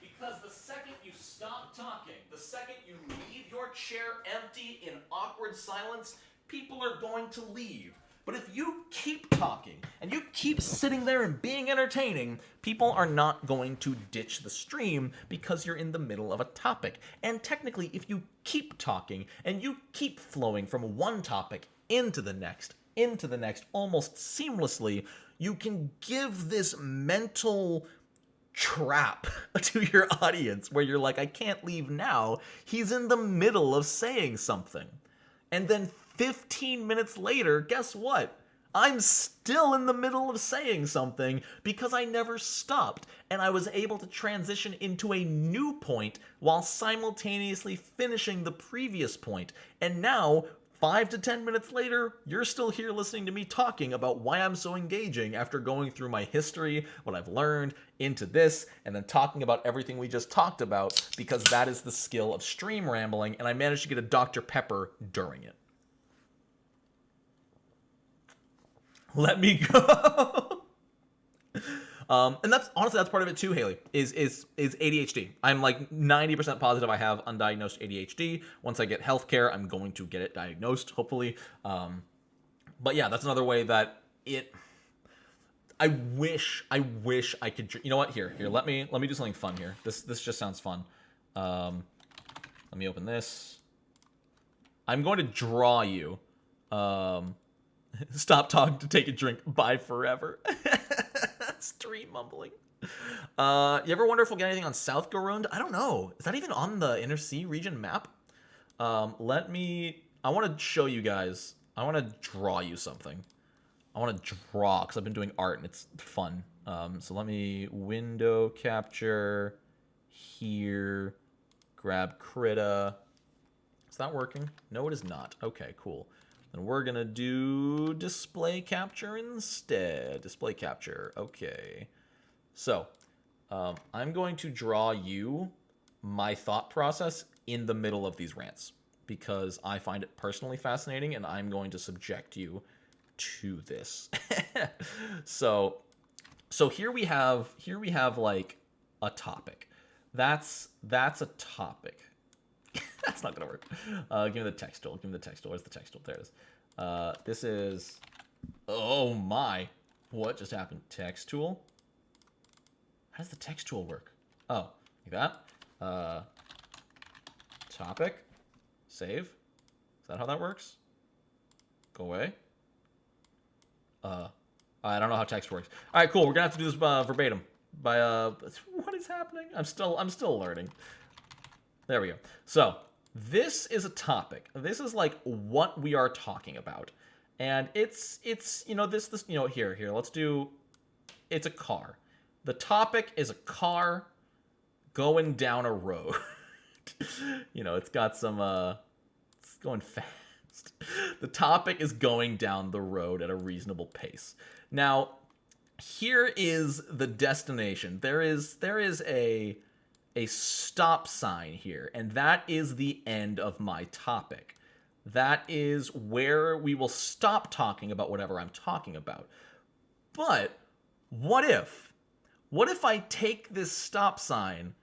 Because the second you stop talking, the second you leave your chair empty in awkward silence, people are going to leave. But if you keep talking, and you keep sitting there and being entertaining, people are not going to ditch the stream because you're in the middle of a topic. And technically, if you keep talking, and you keep flowing from one topic into the next, almost seamlessly, you can give this mental trap to your audience where you're like, I can't leave now. He's in the middle of saying something. And then 15 minutes later, guess what? I'm still in the middle of saying something because I never stopped, and I was able to transition into a new point while simultaneously finishing the previous point. And now, 5 to 10 minutes later, you're still here listening to me talking about why I'm so engaging after going through my history, what I've learned, into this, and then talking about everything we just talked about, because that is the skill of stream rambling, and I managed to get a Dr. Pepper during it. Let me go. And that's honestly, that's part of it too, Haley, is ADHD. I'm like 90% positive I have undiagnosed ADHD. Once I get healthcare, I'm going to get it diagnosed, hopefully. But yeah, that's another way that I wish I could, you know what, here, let me do something fun here. This just sounds fun. Let me open this. I'm going to draw you. Stop talking to take a drink. Bye forever. Stream mumbling. You ever wonder if we'll get anything on South Garund? I don't know. Is that even on the Inner Sea region map? I want to show you guys. I want to draw you something. I want to draw, because I've been doing art and it's fun. So let me window capture here. Grab Krita. Is that working? No, it is not. Okay, cool. And we're going to do display capture instead. Display capture. Okay. So, I'm going to draw you my thought process in the middle of these rants, because I find it personally fascinating, and I'm going to subject you to this. So here we have like a topic. That's a topic. That's not gonna work. Give me the text tool. Where's the text tool? There it is. This is. Oh my! What just happened? Text tool. How does the text tool work? Oh, like that. Topic. Save. Is that how that works? Go away. I don't know how text works. All right, cool. We're gonna have to do this verbatim. What is happening? I'm still learning. There we go. So, this is a topic. This is like what we are talking about. And it's you know, this you know, here, let's do, it's a car. The topic is a car going down a road. You know, it's got some it's going fast. The topic is going down the road at a reasonable pace. Now, here is the destination. There is a stop sign here, and that is the end of my topic. That is where we will stop talking about whatever I'm talking about. But what if I take this stop sign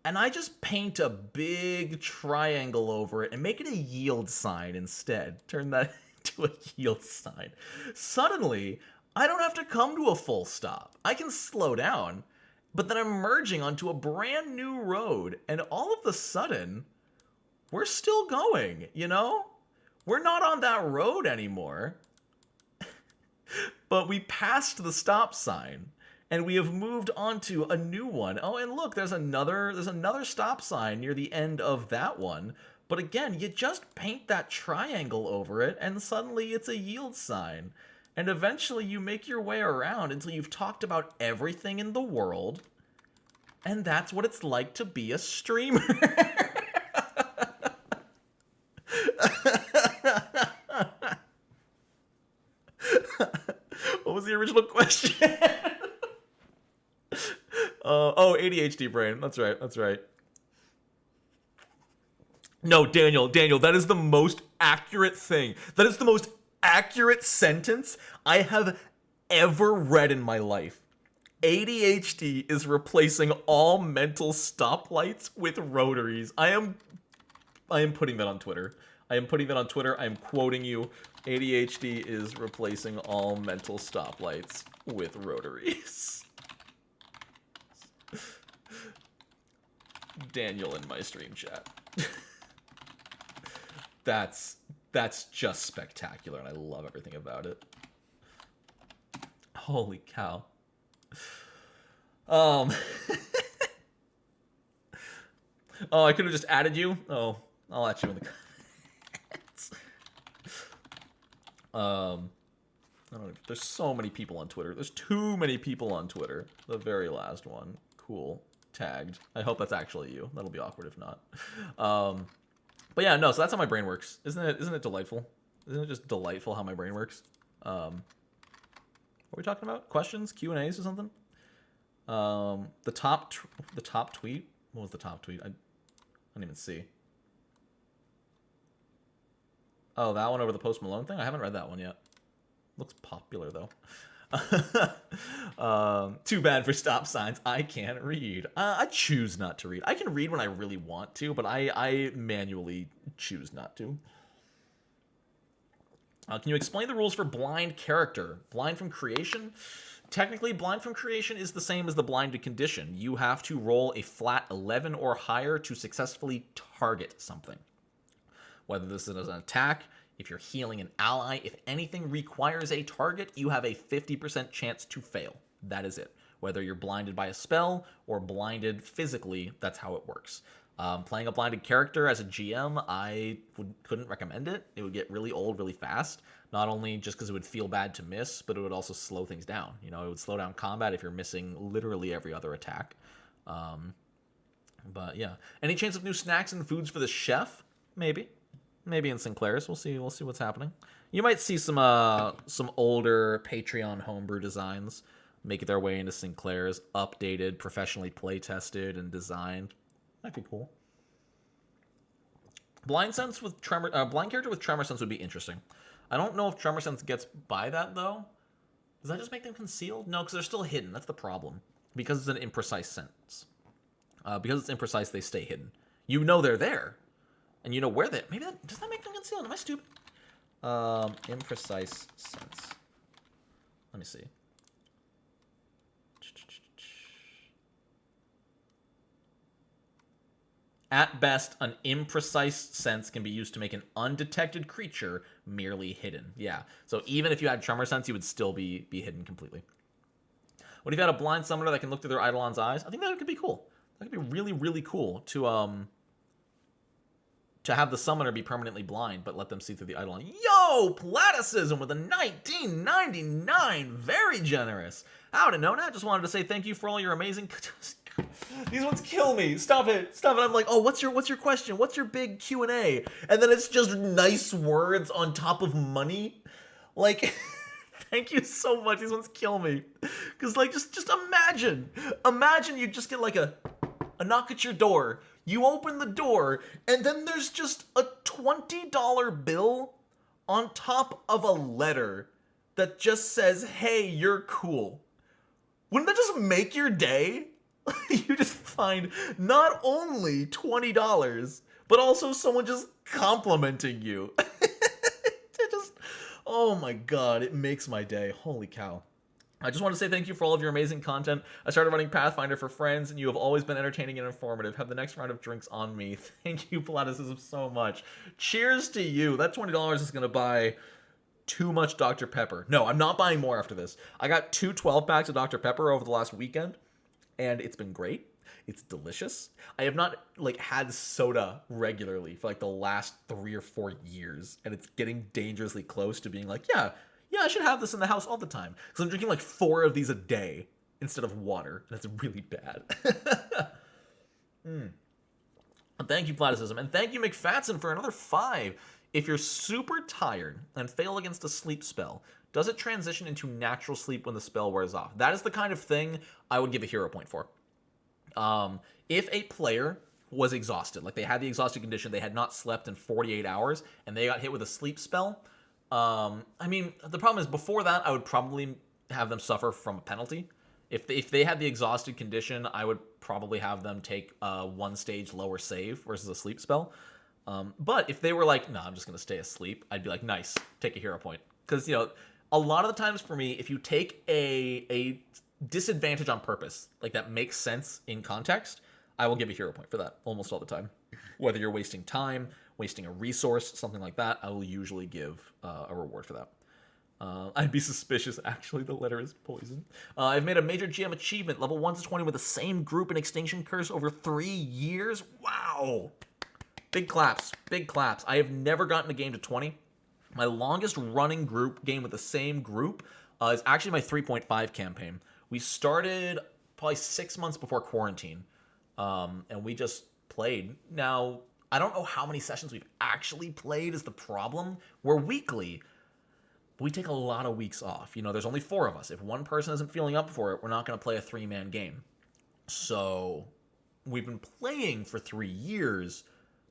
and I just paint a big triangle over it and make it a yield sign instead? Turn that into a yield sign. Suddenly, I don't have to come to a full stop. I can slow down, but then I'm merging onto a brand new road, and all of a sudden, we're still going, you know? We're not on that road anymore, but we passed the stop sign, and we have moved onto a new one. Oh, and look, there's another stop sign near the end of that one. But again, you just paint that triangle over it, and suddenly it's a yield sign. And eventually you make your way around until you've talked about everything in the world. And that's what it's like to be a streamer. What was the original question? Oh, ADHD brain. That's right. No, Daniel, that is the most accurate thing. That is the most accurate sentence I have ever read in my life. ADHD is replacing all mental stoplights with rotaries. I am putting that on Twitter. I am quoting you. ADHD is replacing all mental stoplights with rotaries. Daniel in my stream chat. That's just spectacular, and I love everything about it. Holy cow. Oh, I could have just added you? Oh, I'll add you in the comments. I don't know, there's so many people on Twitter. There's too many people on Twitter. The very last one. Cool. Tagged. I hope that's actually you. That'll be awkward if not. But yeah, no, so that's how my brain works. Isn't it delightful? Isn't it just delightful how my brain works? What are we talking about? Questions? Q&As or something? The top tweet? What was the top tweet? I don't even see. Oh, that one over the Post Malone thing? I haven't read that one yet. Looks popular, though. Too bad for stop signs. I can't read. I choose not to read. I can read when I really want to, but I manually choose not to. Can you explain the rules for blind character? Blind from creation? Technically, blind from creation is the same as the blinded condition. You have to roll a flat 11 or higher to successfully target something. Whether this is an attack, if you're healing an ally, if anything requires a target, you have a 50% chance to fail. That is it. Whether you're blinded by a spell or blinded physically, that's how it works. Playing a blinded character as a GM, I couldn't recommend it. It would get really old really fast. Not only just because it would feel bad to miss, but it would also slow things down. You know, it would slow down combat if you're missing literally every other attack. But yeah. Any chance of new snacks and foods for the chef? Maybe. Maybe in Sinclair's. We'll see what's happening. You might see some older Patreon homebrew designs make their way into Sinclair's, updated, professionally play-tested, and designed. Might be cool. Blind character with tremor sense would be interesting. I don't know if tremor sense gets by that though. Does that just make them concealed? No, because they're still hidden. That's the problem. Because it's an imprecise sense. Because it's imprecise, they stay hidden. You know they're there, and you know where they. Maybe does that make them concealed? Am I stupid? Imprecise sense. Let me see. At best, an imprecise sense can be used to make an undetected creature merely hidden. Yeah, so even if you had tremor sense, you would still be hidden completely. What if you had a blind summoner that can look through their Eidolon's eyes? I think that could be cool. That could be really, really cool to to have the summoner be permanently blind, but let them see through the Eidolon. Yo, Platicism with a 1999, very generous. Howdy, Nonat, just wanted to say thank you for all your amazing... These ones kill me. Stop it. I'm like, oh, what's your question? What's your big Q&A? And then it's just nice words on top of money. Like, thank you so much. These ones kill me. Because, like, just imagine. Imagine you just get, like, a knock at your door. You open the door, and then there's just a $20 bill on top of a letter that just says, hey, you're cool. Wouldn't that just make your day? You just find not only $20, but also someone just complimenting you. Oh my god, it makes my day. Holy cow. I just want to say thank you for all of your amazing content. I started running Pathfinder for friends, and you have always been entertaining and informative. Have the next round of drinks on me. Thank you, Platicism, so much. Cheers to you. That $20 is going to buy too much Dr. Pepper. No, I'm not buying more after this. I got 2 12-packs of Dr. Pepper over the last weekend, and it's been great. It's delicious. I have not, like, had soda regularly for, like, the last 3 or 4 years, and it's getting dangerously close to being like, yeah, I should have this in the house all the time. Because I'm drinking, like, 4 of these a day instead of water, and it's really bad. Thank you, Platicism, and thank you, McFatson, for another 5. If you're super tired and fail against a sleep spell, does it transition into natural sleep when the spell wears off? That is the kind of thing I would give a hero point for. If a player was exhausted, like they had the exhausted condition, they had not slept in 48 hours, and they got hit with a sleep spell, I mean, the problem is before that, I would probably have them suffer from a penalty. If they had the exhausted condition, I would probably have them take a 1 stage lower save versus a sleep spell. But if they were like, no, I'm just going to stay asleep, I'd be like, nice, take a hero point. Because, you know, a lot of the times for me, if you take a disadvantage on purpose, like that makes sense in context, I will give a hero point for that almost all the time. Whether you're wasting time, wasting a resource, something like that, I will usually give a reward for that. I'd be suspicious, actually, the letter is poison. I've made a major GM achievement, level 1 to 20 with the same group in Extinction Curse over 3 years. Wow! Big claps, big claps. I have never gotten a game to 20. My longest running group game with the same group is actually my 3.5 campaign. We started probably 6 months before quarantine, and we just played. Now, I don't know how many sessions we've actually played is the problem. We're weekly, but we take a lot of weeks off. You know, there's only 4 of us. If one person isn't feeling up for it, we're not going to play a 3-man game. So we've been playing for 3 years,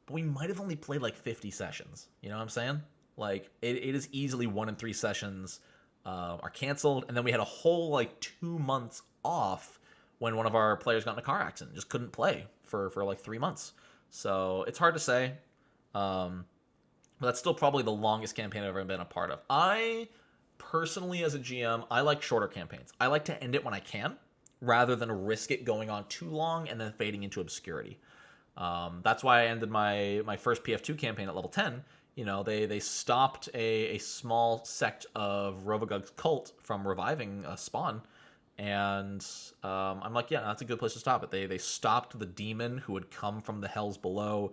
but we might have only played like 50 sessions. You know what I'm saying? Like, it is easily 1 in 3 sessions are canceled, and then we had a whole like 2 months off when one of our players got in a car accident, just couldn't play for like 3 months. So it's hard to say, but that's still probably the longest campaign I've ever been a part of. I personally, as a GM, I like shorter campaigns. I like to end it when I can, rather than risk it going on too long and then fading into obscurity. That's why I ended my first PF2 campaign at level 10. You know, they stopped a small sect of Rovagug's cult from reviving Spawn, and I'm like, yeah, that's a good place to stop it. They stopped the demon who had come from the hells below,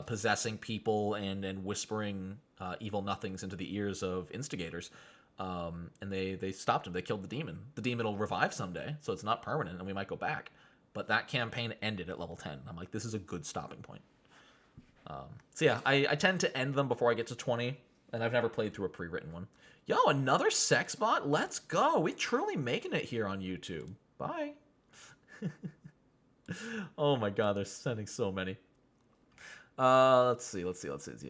possessing people and whispering evil nothings into the ears of instigators, and they stopped him. They killed the demon. The demon will revive someday, so it's not permanent, and we might go back. But that campaign ended at level 10. I'm like, this is a good stopping point. So yeah, I tend to end them before I get to 20, and I've never played through a pre-written one. Yo, another sex bot? Let's go. We truly making it here on YouTube. Bye. Oh my god, they're sending so many. Let's see.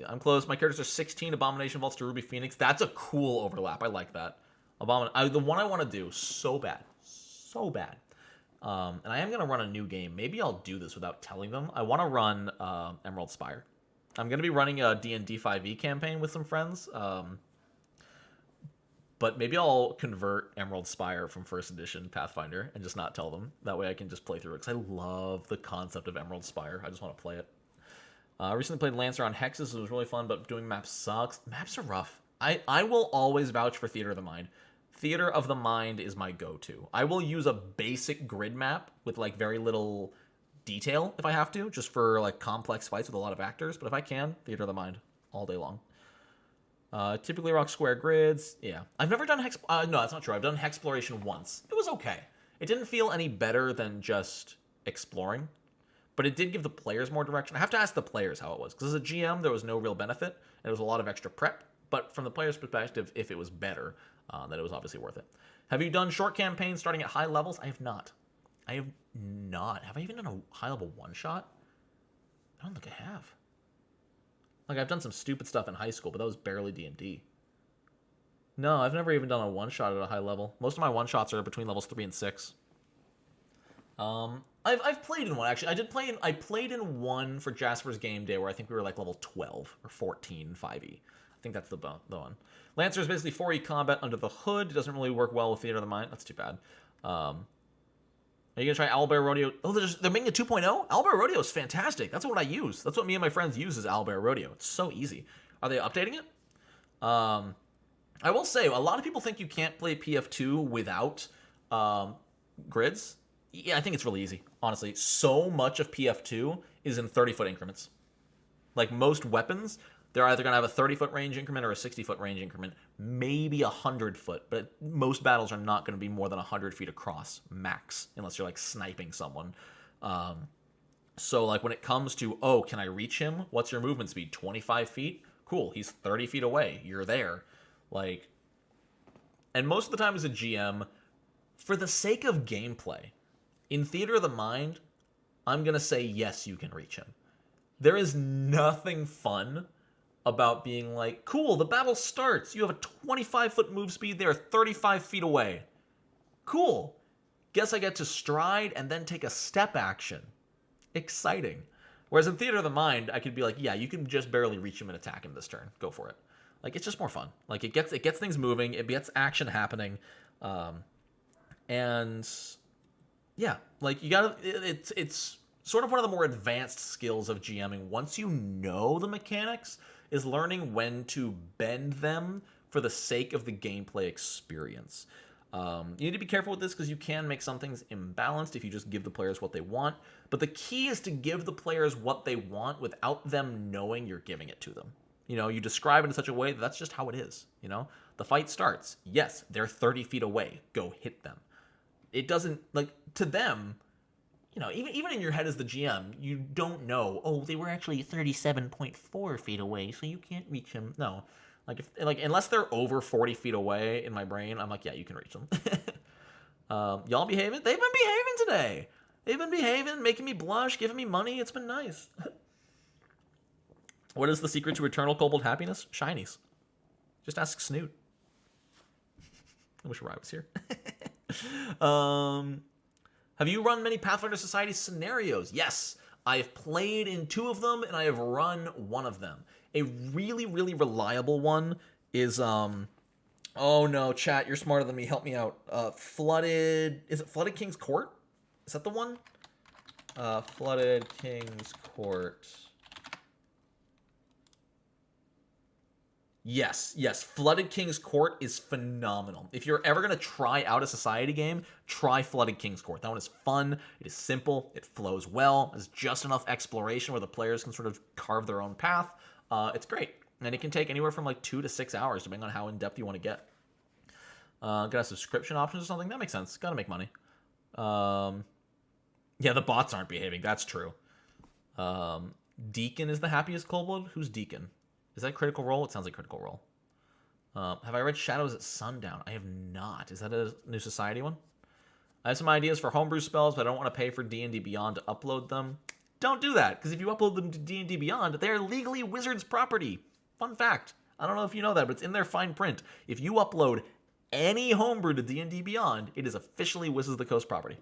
I'm close. My characters are 16. Abomination vaults to Ruby Phoenix. That's a cool overlap. I like that. The one I want to do so bad. And I am going to run a new game. Maybe I'll do this without telling them. I want to run Emerald Spire. I'm going to be running a D&D 5e campaign with some friends. But maybe I'll convert Emerald Spire from 1st edition Pathfinder and just not tell them. That way I can just play through it, because I love the concept of Emerald Spire. I just want to play it. I recently played Lancer on Hexes. It was really fun, but doing maps sucks. Maps are rough. I will always vouch for Theater of the Mind. Theater of the Mind is my go-to. I will use a basic grid map with like very little detail if I have to, just for like complex fights with a lot of actors. But if I can, Theater of the Mind all day long. Typically rock square grids. Yeah, I've never done hex. No, that's not true. I've done hexploration once. It was okay. It didn't feel any better than just exploring, but it did give the players more direction. I have to ask the players how it was, because as a GM, there was no real benefit, and it was a lot of extra prep. But from the player's perspective, if it was better, then it was obviously worth it. Have you done short campaigns starting at high levels? I have not. I have not. Have I even done a high level one shot? I don't think I have. Like, I've done some stupid stuff in high school, but that was barely D&D. No, I've never even done a one shot at a high level. Most of my one shots are between levels 3 and 6. I've played in one actually. I played in one for Jasper's game day where I think we were like level 12 or 14 5e. I think that's the one. Lancer is basically 4e combat under the hood. It doesn't really work well with Theater of the Mind. That's too bad. Are you gonna try Owlbear Rodeo? Oh, they're making a 2.0? Owlbear Rodeo is fantastic. That's what I use. That's what me and my friends use is Owlbear Rodeo. It's so easy. Are they updating it? I will say, a lot of people think you can't play PF2 without grids. Yeah, I think it's really easy, honestly. So much of PF2 is in 30-foot increments. Like, most weapons, they're either going to have a 30-foot range increment or a 60-foot range increment, maybe 100-foot, but most battles are not going to be more than 100 feet across, max, unless you're, like, sniping someone. So, like, when it comes to, oh, can I reach him? What's your movement speed? 25 feet? Cool, he's 30 feet away. You're there. Like, and most of the time as a GM, for the sake of gameplay, in Theater of the Mind, I'm going to say, yes, you can reach him. There is nothing fun about being like, cool, the battle starts. You have a 25-foot move speed. They're 35 feet away. Cool. Guess I get to stride and then take a step action. Exciting. Whereas in Theater of the Mind, I could be like, yeah, you can just barely reach him and attack him this turn. Go for it. Like, it's just more fun. Like, it gets things moving. It gets action happening. And yeah, like, you gotta, it's sort of one of the more advanced skills of GMing. Once you know the mechanics, is learning when to bend them for the sake of the gameplay experience. You need to be careful with this because you can make some things imbalanced if you just give the players what they want. But the key is to give the players what they want without them knowing you're giving it to them. You know, you describe it in such a way that that's just how it is, you know? The fight starts. Yes, they're 30 feet away. Go hit them. It doesn't, like, to them, you know, even in your head as the GM, you don't know, oh, they were actually 37.4 feet away, so you can't reach them. No. Unless they're over 40 feet away in my brain, I'm like, yeah, you can reach them. Y'all behaving? They've been behaving today. They've been behaving, making me blush, giving me money. It's been nice. What is the secret to eternal kobold happiness? Shinies. Just ask Snoot. I wish Rai was here. Have you run many Pathfinder Society scenarios? Yes. I have played in 2 of them, and I have run 1 of them. A really, really reliable one is, oh no, chat, you're smarter than me. Help me out. Is it Flooded King's Court? Is that the one? Flooded King's Court. Yes, Flooded King's Court is phenomenal. If you're ever going to try out a society game, try Flooded King's Court. That one is fun, it is simple, it flows well, there's just enough exploration where the players can sort of carve their own path. It's great, and it can take anywhere from like 2 to 6 hours, depending on how in-depth you want to get. Got subscription options or something? That makes sense. Gotta make money. Yeah, the bots aren't behaving, that's true. Deacon is the happiest kobold? Who's Deacon? Is that Critical Role? It sounds like Critical Role. Have I read Shadows at Sundown? I have not. Is that a new society one? I have some ideas for homebrew spells, but I don't want to pay for D&D Beyond to upload them. Don't do that, because if you upload them to D&D Beyond, they're legally Wizards property. Fun fact. I don't know if you know that, but it's in their fine print. If you upload any homebrew to D&D Beyond, it is officially Wizards of the Coast property.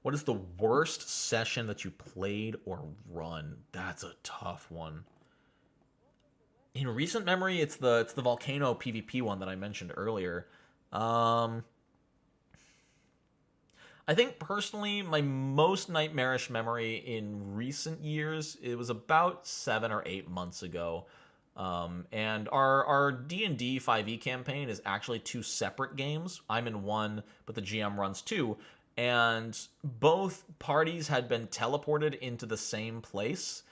What is the worst session that you played or run? That's a tough one. In recent memory, it's the Volcano PvP one that I mentioned earlier. I think personally, my most nightmarish memory in recent years, it was about 7 or 8 months ago. And our D&D 5e campaign is actually 2 separate games. I'm in one, but the GM runs 2. and both parties had been teleported into the same place,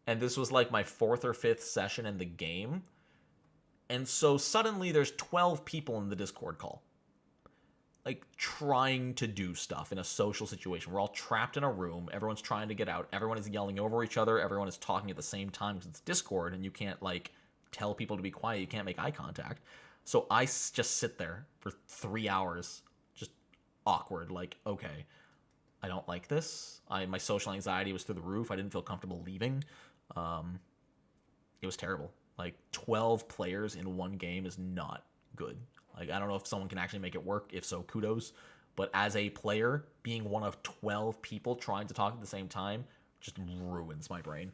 and this was like my 4th or 5th session in the game. And so suddenly there's 12 people in the Discord call, like trying to do stuff in a social situation. We're all trapped in a room. Everyone's trying to get out. Everyone is yelling over each other. Everyone is talking at the same time because it's Discord, and you can't like tell people to be quiet. You can't make eye contact. So I just sit there for 3 hours, just awkward. Like, okay, I don't like this. My social anxiety was through the roof. I didn't feel comfortable leaving. It was terrible. Like 12 players in one game is not good. Like, I don't know if someone can actually make it work. If so, kudos. But as a player, being one of 12 people trying to talk at the same time just ruins my brain.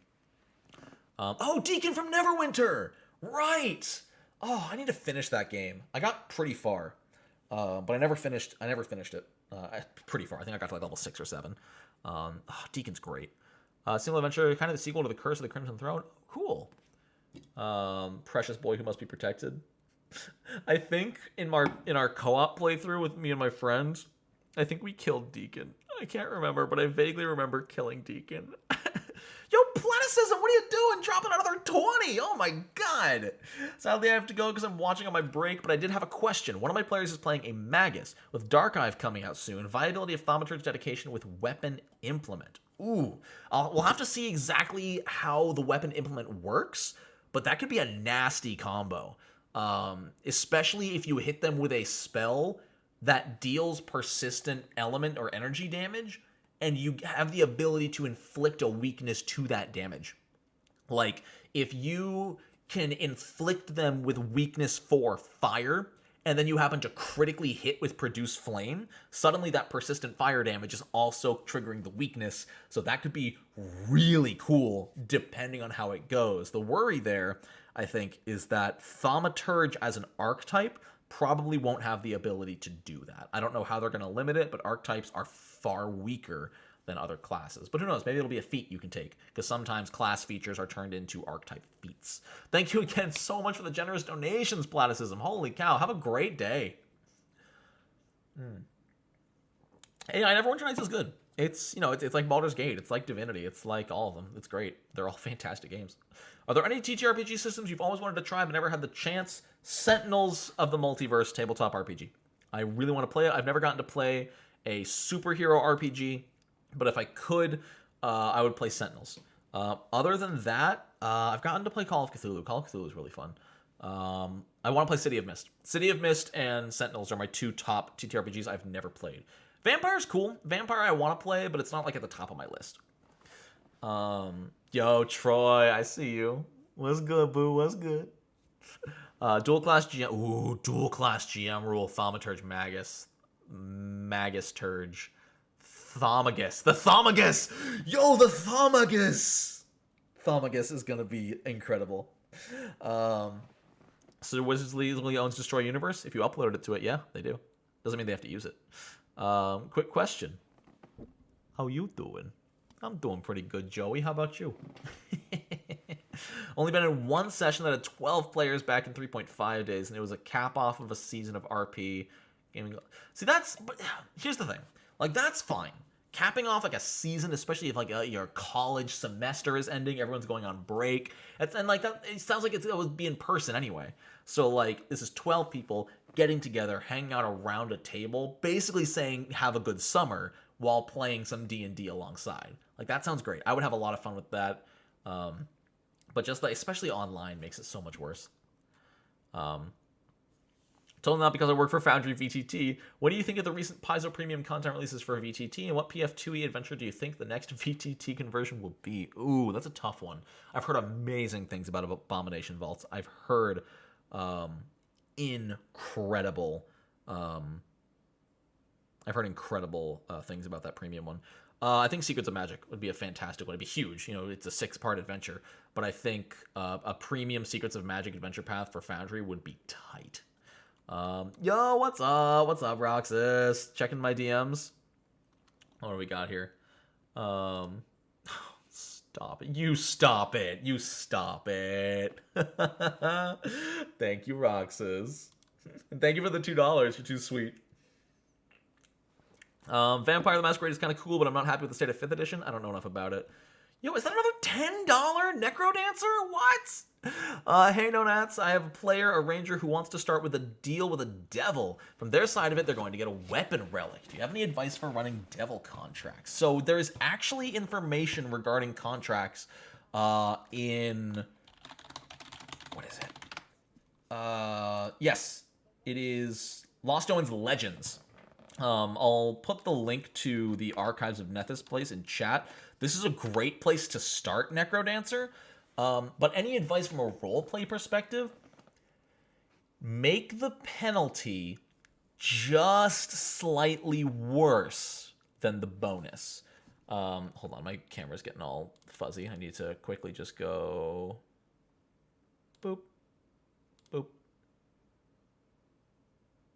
Oh, Deacon from Neverwinter! Right! Oh, I need to finish that game. I got pretty far, but I never finished it. Pretty far. I think I got to like level 6 or 7. Deacon's great. Single adventure, kind of the sequel to The Curse of the Crimson Throne. Cool. Precious boy who must be protected. I think in our co-op playthrough with me and my friends, I think we killed Deacon. I can't remember, but I vaguely remember killing Deacon. Yo, Plenicism, what are you doing? Dropping another 20. Oh my god. Sadly, I have to go because I'm watching on my break, but I did have a question. One of my players is playing a Magus with Darkive coming out soon. Viability of Thaumaturge dedication with weapon implement. Ooh. We'll have to see exactly how the weapon implement works, but that could be a nasty combo. Especially if you hit them with a spell that deals persistent element or energy damage, and you have the ability to inflict a weakness to that damage. Like, if you can inflict them with weakness for fire, and then you happen to critically hit with Produce Flame, suddenly that persistent fire damage is also triggering the weakness, so that could be really cool, depending on how it goes. The worry there, I think, is that Thaumaturge as an archetype probably won't have the ability to do that. I don't know how they're going to limit it, but archetypes are far weaker than other classes. But who knows, maybe it'll be a feat you can take, because sometimes class features are turned into archetype feats. Thank you again so much for the generous donations, Platicism. Holy cow, have a great day. Hey, Neverwinter Nights is good. It's, you know, it's like Baldur's Gate. It's like Divinity. It's like all of them. It's great. They're all fantastic games. Are there any TTRPG systems you've always wanted to try but never had the chance? Sentinels of the Multiverse tabletop RPG. I really want to play it. I've never gotten to play a superhero RPG, but if I could, I would play Sentinels. Other than that, I've gotten to play Call of Cthulhu. Call of Cthulhu is really fun. I want to play City of Mist. City of Mist and Sentinels are my 2 top TTRPGs I've never played. Vampire's cool. Vampire I want to play, but it's not like at the top of my list. Yo, Troy, I see you. What's good, boo? What's good? Dual class GM. Ooh, dual class GM rule. Thaumaturge Magus. Magus Turge. Thaumagus. The Thaumagus! Yo, the Thaumagus! Thaumagus is gonna be incredible. So Wizards legally owns Destroy Universe? If you uploaded it to it, yeah, they do. Doesn't mean they have to use it. Quick question. How you doing? I'm doing pretty good, Joey. How about you? Only been in one session that had 12 players back in 3.5 days, and it was a cap off of a season of RP gaming. See, but here's the thing. Like, that's fine. Capping off like a season, especially if like your college semester is ending, everyone's going on break, and like that, it sounds like it would be in person anyway. So like, this is 12 people getting together, hanging out around a table, basically saying have a good summer while playing some D&D alongside. Like, that sounds great. I would have a lot of fun with that. But just like, especially online, makes it so much worse. Totally not because I work for Foundry VTT. What do you think of the recent Paizo Premium content releases for VTT, and what PF2E adventure do you think the next VTT conversion will be? Ooh, that's a tough one. I've heard amazing things about Abomination Vaults. I've heard incredible things about that premium one. I think Secrets of Magic would be a fantastic one. It'd be huge. You know, it's a 6-part adventure. But I think a premium Secrets of Magic adventure path for Foundry would be tight. Yo, what's up? What's up, Roxas? Checking my DMs. What do we got here? Stop it. You stop it. You stop it. Thank you, Roxas. And thank you for the $2. You're too sweet. Vampire the Masquerade is kind of cool, but I'm not happy with the state of 5th edition. I don't know enough about it. Yo, is that another $10 Necrodancer? What? Hey, Nonats, I have a player, a ranger, who wants to start with a deal with a devil. From their side of it, they're going to get a weapon relic. Do you have any advice for running devil contracts? So there's actually information regarding contracts in... What is it? Yes, it is Lost Owens Legends. I'll put the link to the Archives of Nethys place in chat. This is a great place to start Necrodancer. But any advice from a roleplay perspective? Make the penalty just slightly worse than the bonus. Hold on, my camera's getting all fuzzy. I need to quickly just go... Boop. Boop.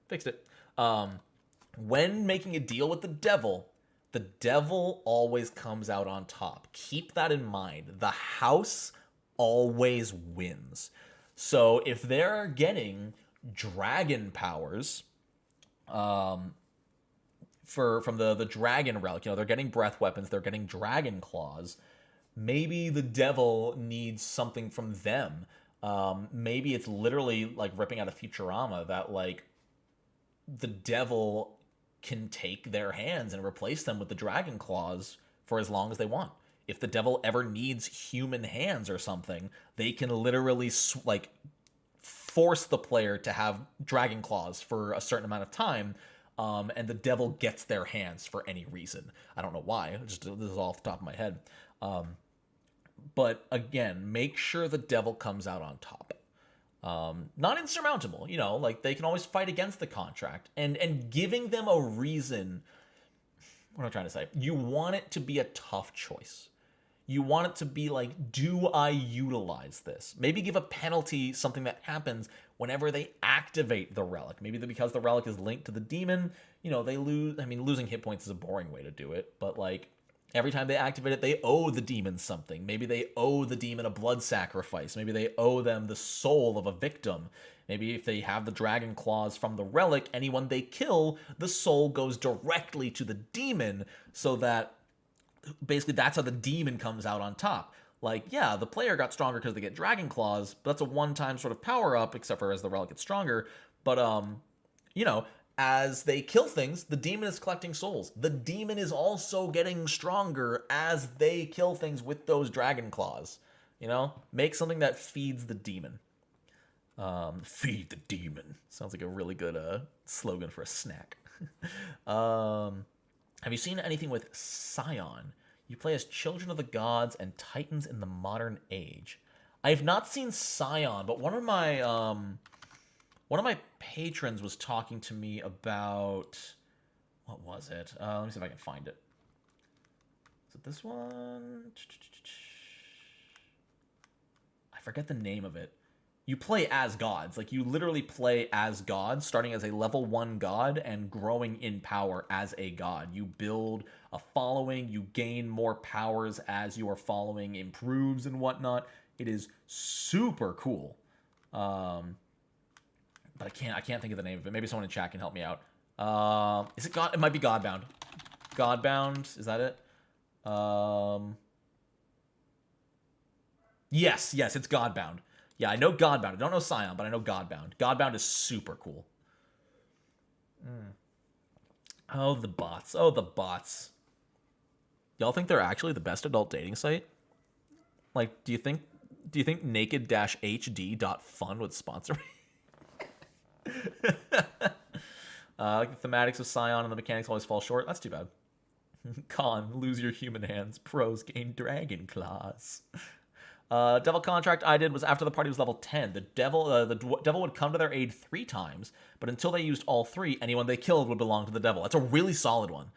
Fixed it. When making a deal with the devil always comes out on top. Keep that in mind. The house always wins. So if they're getting dragon powers from the dragon relic, they're getting breath weapons, they're getting dragon claws, maybe the devil needs something from them. Maybe it's literally like ripping out of Futurama that like the devil can take their hands and replace them with the dragon claws for as long as they want. If the devil ever needs human hands or something, they can literally force the player to have dragon claws for a certain amount of time, and the devil gets their hands for any reason. I don't know why. This is off the top of my head. But again, make sure the devil comes out on top. Not insurmountable, they can always fight against the contract, and giving them a reason. What am I trying to say? You want it to be a tough choice. You want it to be like, do I utilize this? Maybe give a penalty, something that happens whenever they activate the relic. Maybe because the relic is linked to the demon, they lose. I mean, losing hit points is a boring way to do it, but every time they activate it, they owe the demon something. Maybe they owe the demon a blood sacrifice. Maybe they owe them the soul of a victim. Maybe if they have the dragon claws from the relic, anyone they kill, the soul goes directly to the demon, so that basically that's how the demon comes out on top. The player got stronger because they get dragon claws, but that's a one-time sort of power-up, except for as the relic gets stronger. But, as they kill things, the demon is collecting souls. The demon is also getting stronger as they kill things with those dragon claws. Make something that feeds the demon. Feed the demon. Sounds like a really good slogan for a snack. Have you seen anything with Scion? You play as children of the gods and titans in the modern age. I have not seen Scion, but one of my patrons was talking to me about... What was it? Let me see if I can find it. Is it this one? I forget the name of it. You play as gods. You literally play as gods, starting as a level 1 god and growing in power as a god. You build a following, you gain more powers as your following improves and whatnot. It is super cool. But I can't think of the name of it. Maybe someone in chat can help me out. Is it God? It might be Godbound. Godbound, is that it? Yes, it's Godbound. Yeah, I know Godbound. I don't know Scion, but I know Godbound. Godbound is super cool. Oh, the bots. Y'all think they're actually the best adult dating site? Do you think naked-hd.fun would sponsor me? The thematics of Scion and the mechanics always fall short. That's too bad. Con, lose your human hands. Pros gain dragon claws. Devil contract I did was after the party was level 10. The devil would come to their aid 3 times, but until they used all 3, anyone they killed would belong to the devil. That's a really solid one.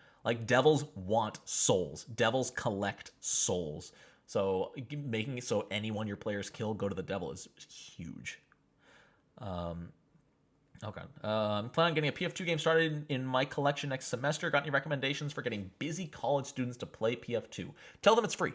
Devils want souls. Devils collect souls. So making it so anyone your players kill go to the devil is huge. Okay. I'm planning on getting a PF2 game started in my collection next semester. Got any recommendations for getting busy college students to play PF2? Tell them it's free.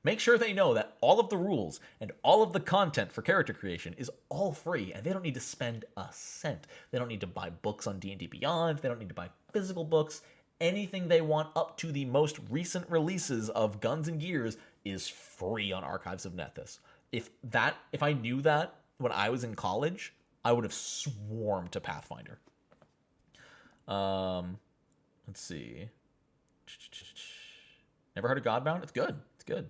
Make sure they know that all of the rules and all of the content for character creation is all free, and they don't need to spend a cent. They don't need to buy books on D&D Beyond. They don't need to buy physical books. Anything they want up to the most recent releases of Guns and Gears is free on Archives of Nethys. If I knew that when I was in college, I would have swarmed to Pathfinder. Let's see. Never heard of Godbound? It's good. It's good.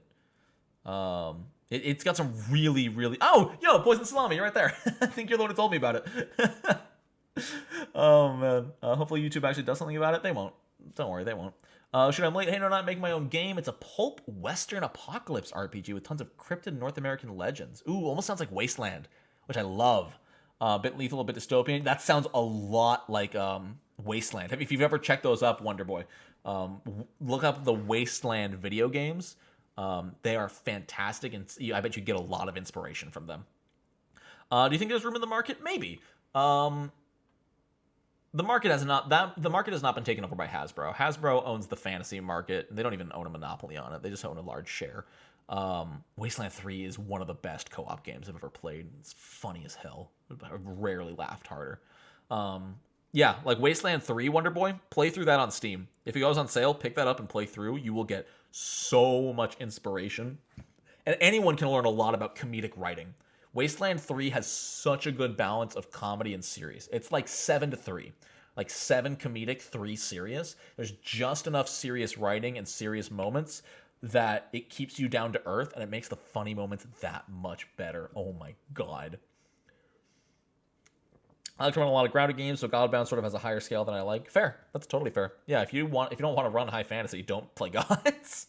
It's got some really, really... Oh, yo, Poison Salami, you're right there. I think you're the one who told me about it. Oh, man. Hopefully YouTube actually does something about it. They won't. Don't worry, they won't. Should I'm late? Hey, no, not making my own game. It's a pulp Western apocalypse RPG with tons of cryptid North American legends. Ooh, almost sounds like Wasteland, which I love. A bit lethal, a bit dystopian. That sounds a lot like Wasteland. If you've ever checked those up, Wonderboy, look up the Wasteland video games. They are fantastic, and I bet you get a lot of inspiration from them. Do you think there's room in the market? Maybe. The market has not been taken over by Hasbro. Hasbro owns the fantasy market, and they don't even own a monopoly on it. They just own a large share. Wasteland 3 is one of the best co-op games I've ever played. It's funny as hell. I rarely laughed harder. Yeah, like Wasteland 3, Wonderboy, play through that on Steam. If it goes on sale, pick that up and play through. You will get so much inspiration. And anyone can learn a lot about comedic writing. Wasteland 3 has such a good balance of comedy and serious. It's like 7-3. Like 7 comedic, 3 serious. There's just enough serious writing and serious moments that it keeps you down to earth, and it makes the funny moments that much better. Oh my god. I like to run a lot of grounded games, so Godbound sort of has a higher scale than I like. Fair. That's totally fair. Yeah, if you don't want to run high fantasy, don't play Gods.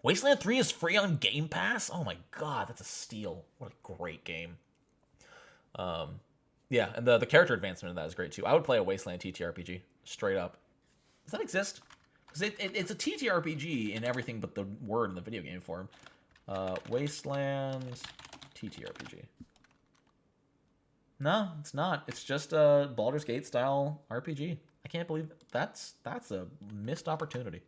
Wasteland 3 is free on Game Pass? Oh my god, that's a steal. What a great game. Yeah, and the character advancement in that is great too. I would play a Wasteland TTRPG, straight up. Does that exist? Because it's a TTRPG in everything but the word in the video game form. Wasteland TTRPG. No, it's not. It's just a Baldur's Gate style RPG. I can't believe that's a missed opportunity.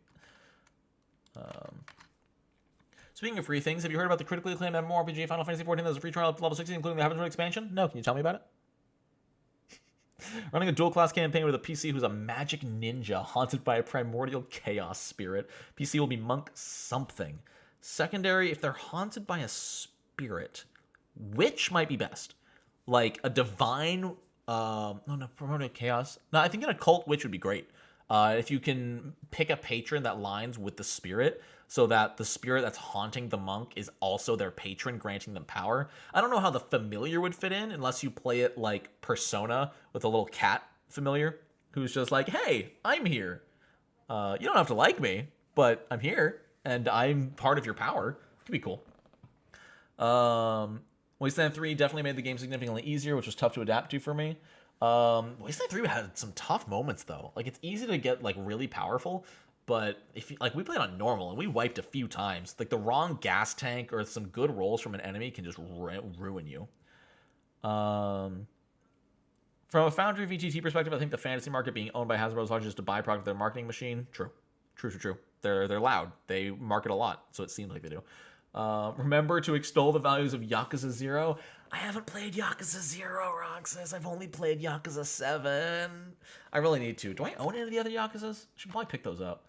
Speaking of free things, have you heard about the critically acclaimed MMORPG Final Fantasy XIV that has a free trial up to level 60, including the Heaven's Word expansion? No, can you tell me about it? Running a dual-class campaign with a PC who's a magic ninja haunted by a primordial chaos spirit. PC will be monk something. Secondary, if they're haunted by a spirit, which might be best? Like a divine... primordial chaos. No, I think an occult witch would be great. If you can pick a patron that lines with the spirit, so that the spirit that's haunting the monk is also their patron, granting them power. I don't know how the familiar would fit in unless you play it like Persona with a little cat familiar who's just like, hey, I'm here. You don't have to like me, but I'm here, and I'm part of your power. It could be cool. Wasteland 3 definitely made the game significantly easier, which was tough to adapt to for me. Wasteland 3 had some tough moments though. Like it's easy to get like really powerful, but if like we played on normal and we wiped a few times, like the wrong gas tank or some good rolls from an enemy can just ruin you. From a Foundry VTT perspective, I think the fantasy market being owned by Hasbro is largely just a byproduct of their marketing machine. True. They're loud. They market a lot, so it seems like they do. Remember to extol the values of Yakuza 0. I haven't played Yakuza 0, Roxas. I've only played Yakuza 7. I really need to. Do I own any of the other Yakuzas? I should probably pick those up.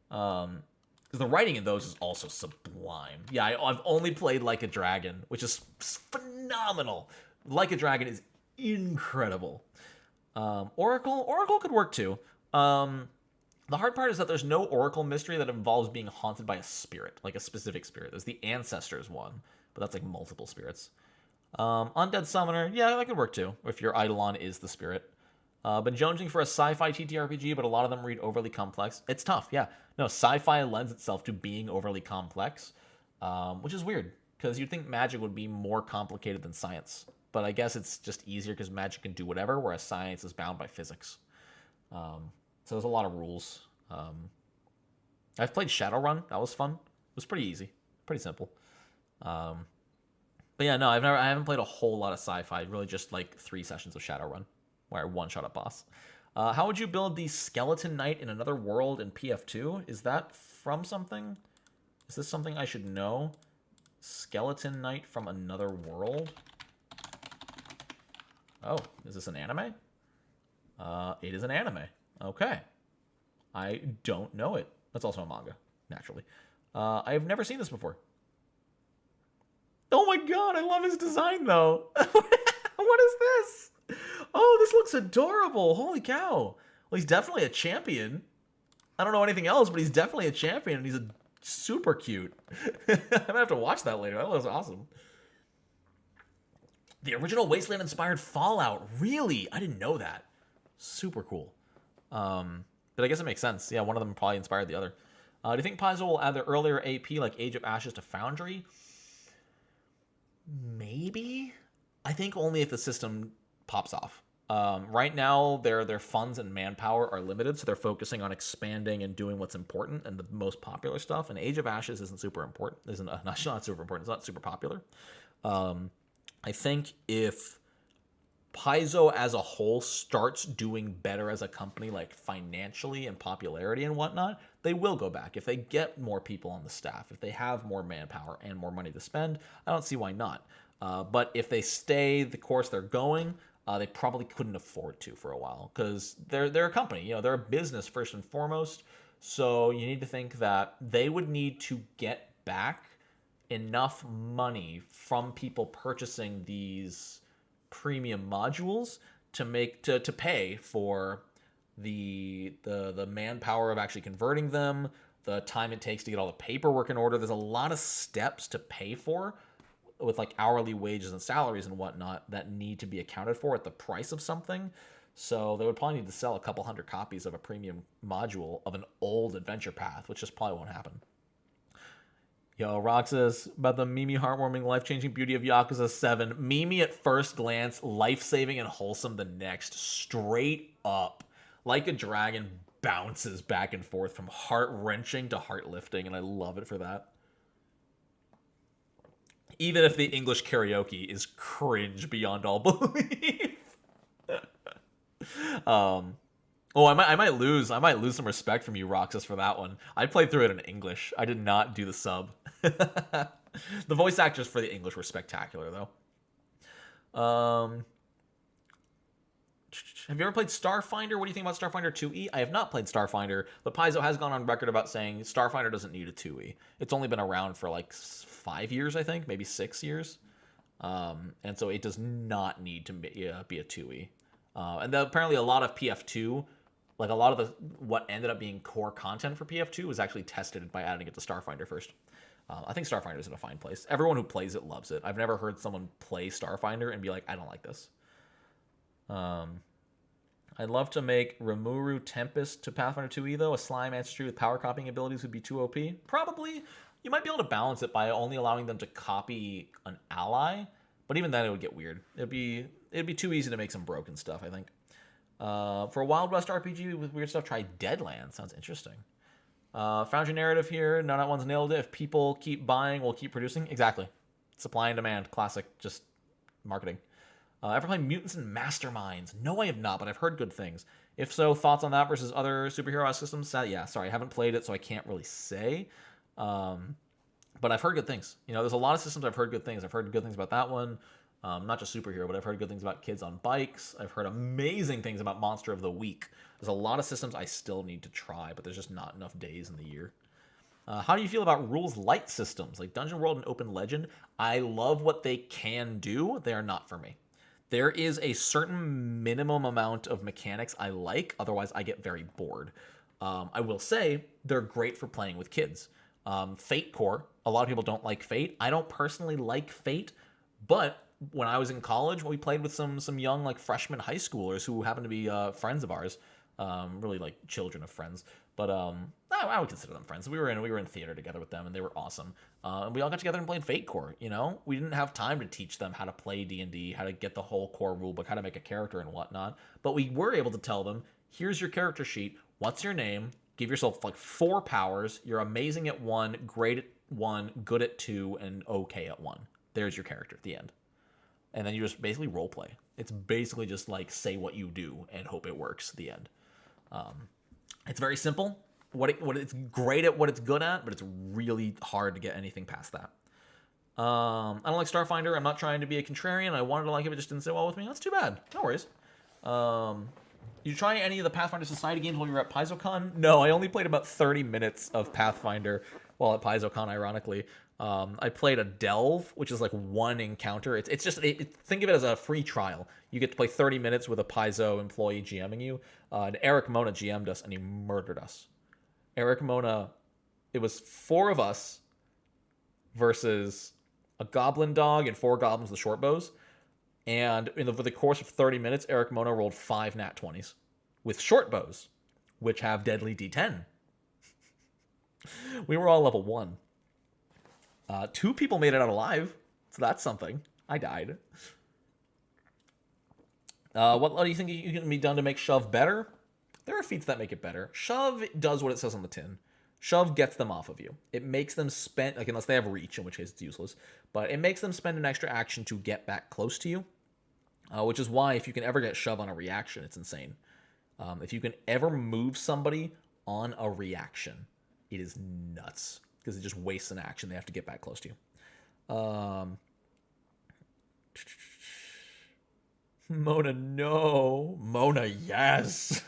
Because the writing in those is also sublime. Yeah, I've only played Like a Dragon, which is phenomenal. Like a Dragon is incredible. Oracle could work too. The hard part is that there's no Oracle mystery that involves being haunted by a spirit, like a specific spirit. There's the Ancestors one, but that's like multiple spirits. Undead Summoner, yeah, that could work too, if your Eidolon is the spirit. Been jonesing for a sci-fi TTRPG, but a lot of them read overly complex. It's tough, yeah. No, sci-fi lends itself to being overly complex, which is weird, because you'd think magic would be more complicated than science. But I guess it's just easier because magic can do whatever, whereas science is bound by physics. So there's a lot of rules. I've played Shadowrun. That was fun. It was pretty easy. Pretty simple. But yeah, no, I haven't played a whole lot of sci-fi. Really just like 3 sessions of Shadowrun where I one-shot a boss. How would you build the Skeleton Knight in Another World in PF2? Is that from something? Is this something I should know? Skeleton Knight from Another World? Oh, is this an anime? It is an anime. Okay. I don't know it. That's also a manga, naturally. I have never seen this before. Oh my god, I love his design, though. What is this? Oh, this looks adorable. Holy cow. Well, he's definitely a champion. I don't know anything else, but he's definitely a champion, and he's a super cute. I'm gonna have to watch that later. That looks awesome. The original Wasteland-inspired Fallout. Really? I didn't know that. Super cool. But I guess it makes sense. Yeah, one of them probably inspired the other. Do you think Paizo will add their earlier AP, like Age of Ashes, to Foundry? Maybe. I think only if the system pops off. Right now, their funds and manpower are limited, so they're focusing on expanding and doing what's important and the most popular stuff. And Age of Ashes isn't super important. Not super important. It's not super popular. I think if Paizo as a whole starts doing better as a company, like financially and popularity and whatnot, they will go back. If they get more people on the staff, if they have more manpower and more money to spend, I don't see why not. But if they stay the course they're going, they probably couldn't afford to for a while, because they're a company. You know, they're a business first and foremost. So you need to think that they would need to get back enough money from people purchasing these premium modules to pay for the manpower of actually converting them, the time it takes to get all the paperwork in order. There's a lot of steps to pay for with like hourly wages and salaries and whatnot that need to be accounted for at the price of something. So they would probably need to sell a couple hundred copies of a premium module of an old adventure path, which just probably won't happen. Yo, Rock says, about the Mimi heartwarming, life-changing beauty of Yakuza 7. Mimi at first glance, life-saving and wholesome the next. Straight up. Like a dragon bounces back and forth from heart-wrenching to heart-lifting, and I love it for that. Even if the English karaoke is cringe beyond all belief. I might lose some respect from you, Roxas, for that one. I played through it in English. I did not do the sub. The voice actors for the English were spectacular, though. Have you ever played Starfinder? What do you think about Starfinder 2E? I have not played Starfinder, but Paizo has gone on record about saying Starfinder doesn't need a 2E. It's only been around for like 5 years, I think, maybe 6 years. And so it does not need to be a 2E. And apparently a lot of PF2, like a lot of what ended up being core content for PF2 was actually tested by adding it to Starfinder first. I think Starfinder is in a fine place. Everyone who plays it loves it. I've never heard someone play Starfinder and be like, I don't like this. I'd love to make Rimuru Tempest to Pathfinder 2E, though. A slime Ancestry with power copying abilities would be too OP. Probably. You might be able to balance it by only allowing them to copy an ally, but even then it would get weird. It'd be too easy to make some broken stuff, I think. For a Wild West RPG with weird stuff, try Deadlands. Sounds interesting. Found your narrative here. Nonat one's nailed it. If people keep buying, we'll keep producing. Exactly. Supply and demand. Classic. Just marketing. Ever play Mutants and Masterminds? No, I have not, but I've heard good things. If so, thoughts on that versus other superhero systems? Yeah, sorry, I haven't played it, so I can't really say. But I've heard good things. You know, there's a lot of systems I've heard good things. I've heard good things about that one. Not just superhero, but I've heard good things about kids on bikes. I've heard amazing things about Monster of the Week. There's a lot of systems I still need to try, but there's just not enough days in the year. How do you feel about rules light systems like Dungeon World and Open Legend? I love what they can do. They are not for me. There is a certain minimum amount of mechanics I like, otherwise I get very bored. I will say they're great for playing with kids. Fate Core, a lot of people don't like Fate. I don't personally like Fate, but when I was in college, we played with some young like freshman high schoolers who happened to be friends of ours, really like children of friends. But I would consider them friends. We were in theater together with them, and they were awesome. And we all got together and played Fate Core. You know, we didn't have time to teach them how to play D&D, how to get the whole core rulebook, how to make a character and whatnot. But we were able to tell them, here's your character sheet. What's your name? Give yourself like 4 powers. You're amazing at 1, great at 1, good at 2, and okay at 1. There's your character at the end. And then you just basically role play. It's basically just like say what you do and hope it works at the end. It's very simple. It's great at what it's good at, but it's really hard to get anything past that. I don't like Starfinder. I'm not trying to be a contrarian. I wanted to like it, but it just didn't sit well with me. That's too bad. No worries. You try any of the Pathfinder Society games while you were at PaizoCon? No, I only played about 30 minutes of Pathfinder while at PaizoCon, ironically. I played a Delve, which is like one encounter. It's just, think of it as a free trial. You get to play 30 minutes with a Paizo employee GMing you. And Eric Mona GM'd us, and he murdered us. Eric Mona, it was 4 of us versus a goblin dog and 4 goblins with short bows. And over the course of 30 minutes, Eric Mona rolled 5 nat 20s with short bows, which have deadly D10. We were all level 1. 2 people made it out alive, so that's something. I died. What do you think you can be done to make Shove better? There are feats that make it better. Shove does what it says on the tin. Shove gets them off of you. It makes them spend, like, unless they have reach, in which case it's useless, but it makes them spend an extra action to get back close to you, which is why if you can ever get Shove on a reaction, it's insane. If you can ever move somebody on a reaction, it is nuts, because it just wastes an action. They have to get back close to you. Mona, no. Mona, yes.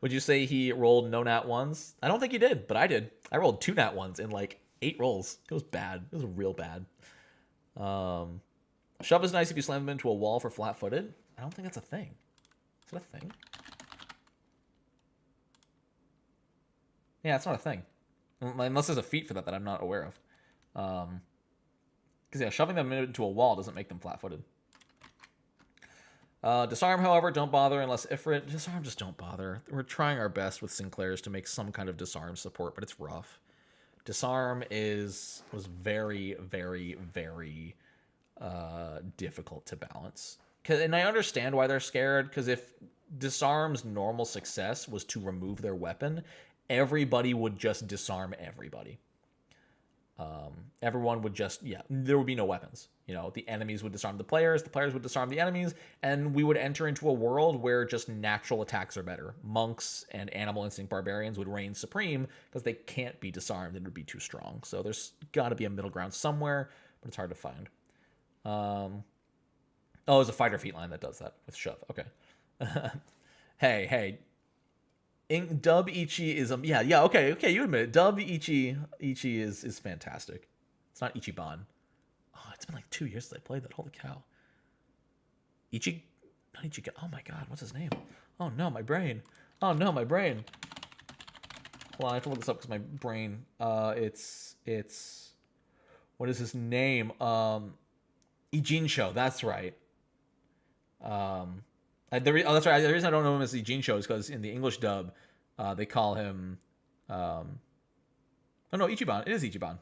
Would you say he rolled no nat ones? I don't think he did, but I did. I rolled 2 nat ones in like 8 rolls. It was bad. It was real bad. Shove is nice if you slam them into a wall for flat-footed. I don't think that's a thing. Is that a thing? Yeah, it's not a thing. Unless there's a feat for that I'm not aware of. Because, yeah, shoving them into a wall doesn't make them flat-footed. Disarm, however, don't bother unless Ifrit. Disarm, just don't bother. We're trying our best with Sinclair's to make some kind of disarm support, but it's rough. Disarm was very, very, very difficult to balance. And I understand why they're scared, because if Disarm's normal success was to remove their weapon, everybody would just disarm everybody. Everyone would just, there would be no weapons. You know, the enemies would disarm the players would disarm the enemies, and we would enter into a world where just natural attacks are better. Monks and animal instinct barbarians would reign supreme because they can't be disarmed. It would be too strong. So there's got to be a middle ground somewhere, but it's hard to find. There's a fighter feat line that does that with Shove. Okay. Hey. Dub Ichi is okay, you admit it. Dub Ichi is fantastic. It's not Ichiban. Oh, it's been like 2 years since I played that. Holy cow. Not Ichigo. Oh my god, what's his name? Oh no, my brain. Hold on, I have to look this up because my brain. It's what is his name? Ijincho, that's right. That's right. The reason I don't know him as Ijincho is because in the English dub, they call him. Oh no, Ichiban. It is Ichiban.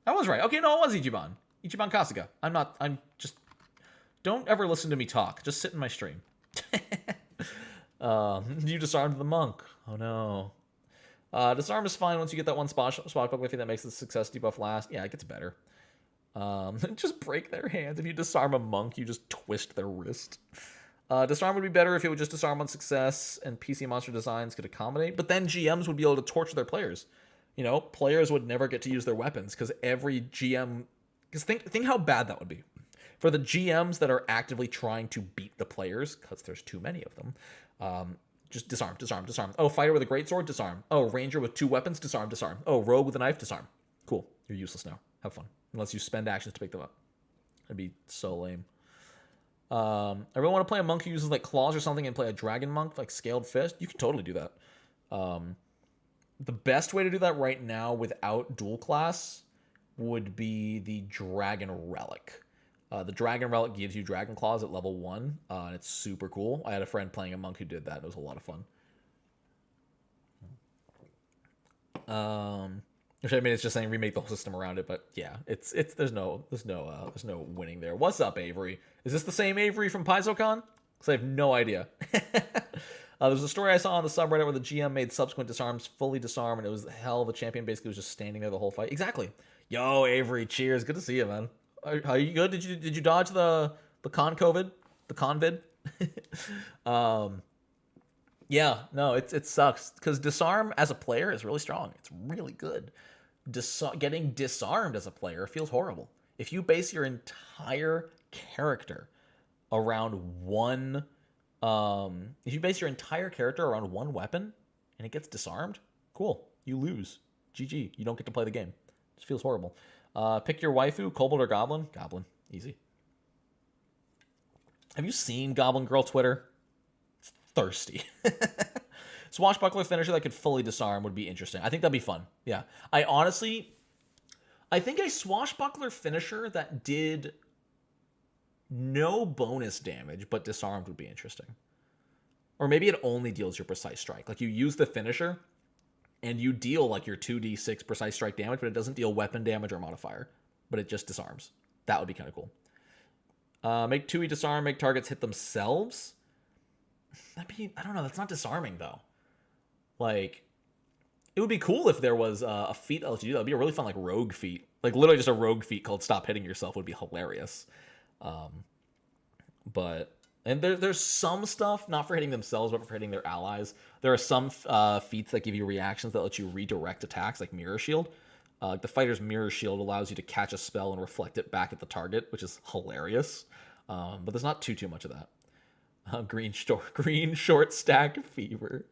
I was right. Okay, no, it was Ichiban. Ichiban Kasuga. I'm just. Don't ever listen to me talk. Just sit in my stream. You disarmed the monk. Oh no. Disarm is fine once you get that one swashbuckler feat that makes the success debuff last. Yeah, it gets better. Just break their hands. If you disarm a monk, you just twist their wrist. Disarm would be better if it would just disarm on success and PC monster designs could accommodate, but then GMs would be able to torture their players. You know, players would never get to use their weapons because every GM... Because think how bad that would be. For the GMs that are actively trying to beat the players, because there's too many of them, just disarm. Oh, fighter with a greatsword, disarm. Oh, ranger with 2 weapons, disarm. Oh, rogue with a knife, disarm. Cool. You're useless now. Have fun. Unless you spend actions to pick them up. That'd be so lame. I really want to play a monk who uses like claws or something and play a dragon monk, like scaled fist. You can totally do that. The best way to do that right now without dual class would be the Dragon Relic. The Dragon Relic gives you Dragon Claws at level 1, and it's super cool. I had a friend playing a monk who did that. It was a lot of fun. Which I mean, it's just saying remake the whole system around it, but yeah, it's there's no winning there. What's up, Avery? Is this the same Avery from PaizoCon? Because I have no idea. There's a story I saw on the subreddit where the GM made subsequent disarms fully disarm, and it was hell. The champion basically was just standing there the whole fight. Exactly. Yo, Avery, cheers. Good to see you, man. Are you good? Did you dodge the con COVID? The convid? Yeah, no, it sucks because disarm as a player is really strong. It's really good. Getting disarmed as a player feels horrible. If you base your entire character around one If you base your entire character around one weapon and it gets disarmed, cool. You lose. GG. You don't get to play the game. It just feels horrible. Pick your waifu, kobold or goblin. Goblin. Easy. Have you seen Goblin Girl Twitter? It's thirsty. Swashbuckler finisher that could fully disarm would be interesting. I think that'd be fun. Yeah. I think a swashbuckler finisher that did no bonus damage but disarmed would be interesting. Or maybe it only deals your precise strike. Like you use the finisher and you deal like your 2d6 precise strike damage, but it doesn't deal weapon damage or modifier, but it just disarms. That would be kind of cool. Make 2e disarm, make targets hit themselves. That'd be, I don't know, that's not disarming though. Like, it would be cool if there was a feat that lets you do that. It'd be a really fun, like, rogue feat. Like, literally just a rogue feat called Stop Hitting Yourself would be hilarious. And there's some stuff, not for hitting themselves, but for hitting their allies. There are some feats that give you reactions that let you redirect attacks, like Mirror Shield. The Fighter's Mirror Shield allows you to catch a spell and reflect it back at the target, which is hilarious. But there's not too much of that. Green short stack fever.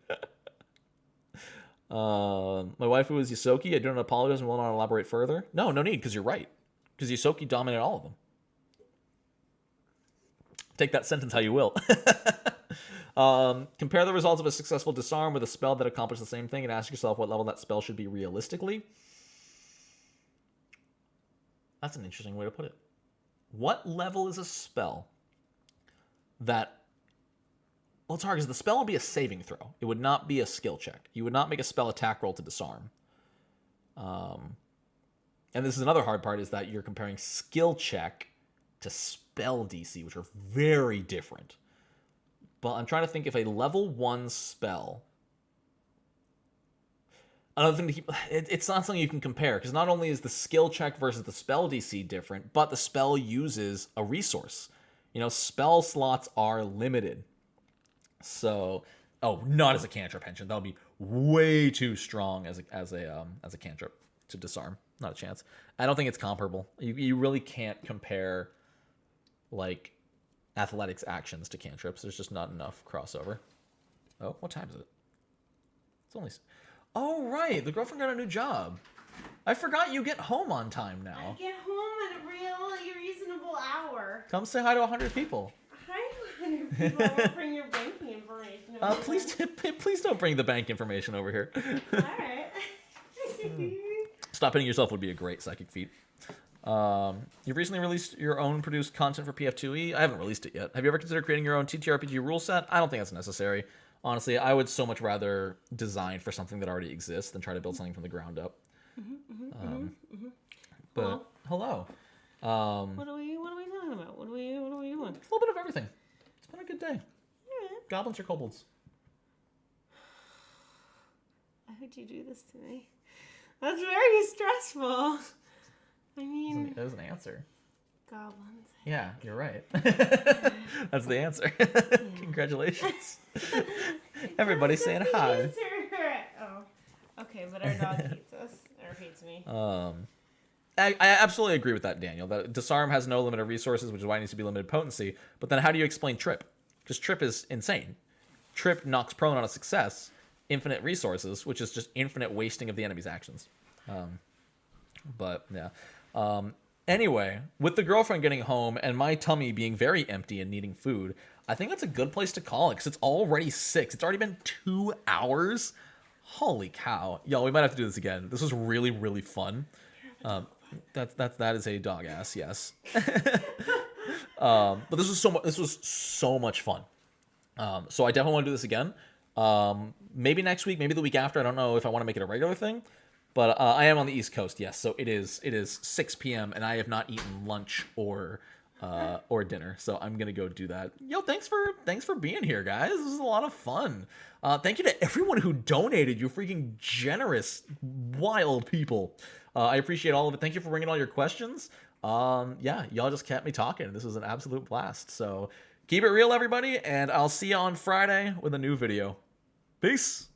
My waifu is Yosoki. I do not apologize and will not elaborate further. No need, because you're right. Because Yosoki dominated all of them. Take that sentence how you will. Compare the results of a successful disarm with a spell that accomplished the same thing and ask yourself what level that spell should be realistically. That's an interesting way to put it. What level is a spell that... Well, it's hard because the spell would be a saving throw. It would not be a skill check. You would not make a spell attack roll to disarm. And this is another hard part, is that you're comparing skill check to spell DC, which are very different. But I'm trying to think if a level 1 spell... Another thing to keep... It's not something you can compare, because not only is the skill check versus the spell DC different, but the spell uses a resource. You know, spell slots are limited. So, not as a cantrip pension. That would be way too strong as a cantrip to disarm. Not a chance. I don't think it's comparable. You really can't compare like athletics actions to cantrips. There's just not enough crossover. Oh, what time is it? It's only... Oh, right. The girlfriend got a new job. I forgot you get home on time now. I get home at a real reasonable hour. Come say hi to 100 people. Hi, 100 people. I won't bring your banking information over. Please don't bring the bank information over here. All right. Stop hitting yourself would be a great psychic feat. You've recently released your own produced content for PF2E. I haven't released it yet. Have you ever considered creating your own TTRPG rule set? I don't think that's necessary. Honestly, I would so much rather design for something that already exists than try to build something from the ground up. But well, hello. What are we talking about? What are we doing? A little bit of everything. It's been a good day. Yeah. Goblins or kobolds? I heard you do this to me. That's very stressful. I mean, that was an answer. Goblins. Yeah, you're right. That's the answer. Congratulations. Everybody's saying hi. Oh, okay, but our dog hates us or hates me. I absolutely agree with that, Daniel. That disarm has no limited resources, which is why it needs to be limited potency. But then how do you explain trip? Because trip is insane. Trip knocks prone on a success, infinite resources, which is just infinite wasting of the enemy's actions. But yeah. Anyway, with the girlfriend getting home and my tummy being very empty and needing food, I think that's a good place to call it because it's already 6. It's already been 2 hours. Holy cow. Y'all, we might have to do this again. This was really, really fun. That is a dog ass, yes. But this was so much fun. So I definitely want to do this again. Maybe next week, maybe the week after. I don't know if I want to make it a regular thing. But I am on the East Coast, yes. So it is 6 p.m. and I have not eaten lunch or dinner. So I'm gonna go do that. Yo, thanks for being here, guys. This was a lot of fun. Thank you to everyone who donated. You freaking generous, wild people. I appreciate all of it. Thank you for bringing all your questions. Yeah, y'all just kept me talking. This was an absolute blast. So keep it real, everybody, and I'll see you on Friday with a new video. Peace.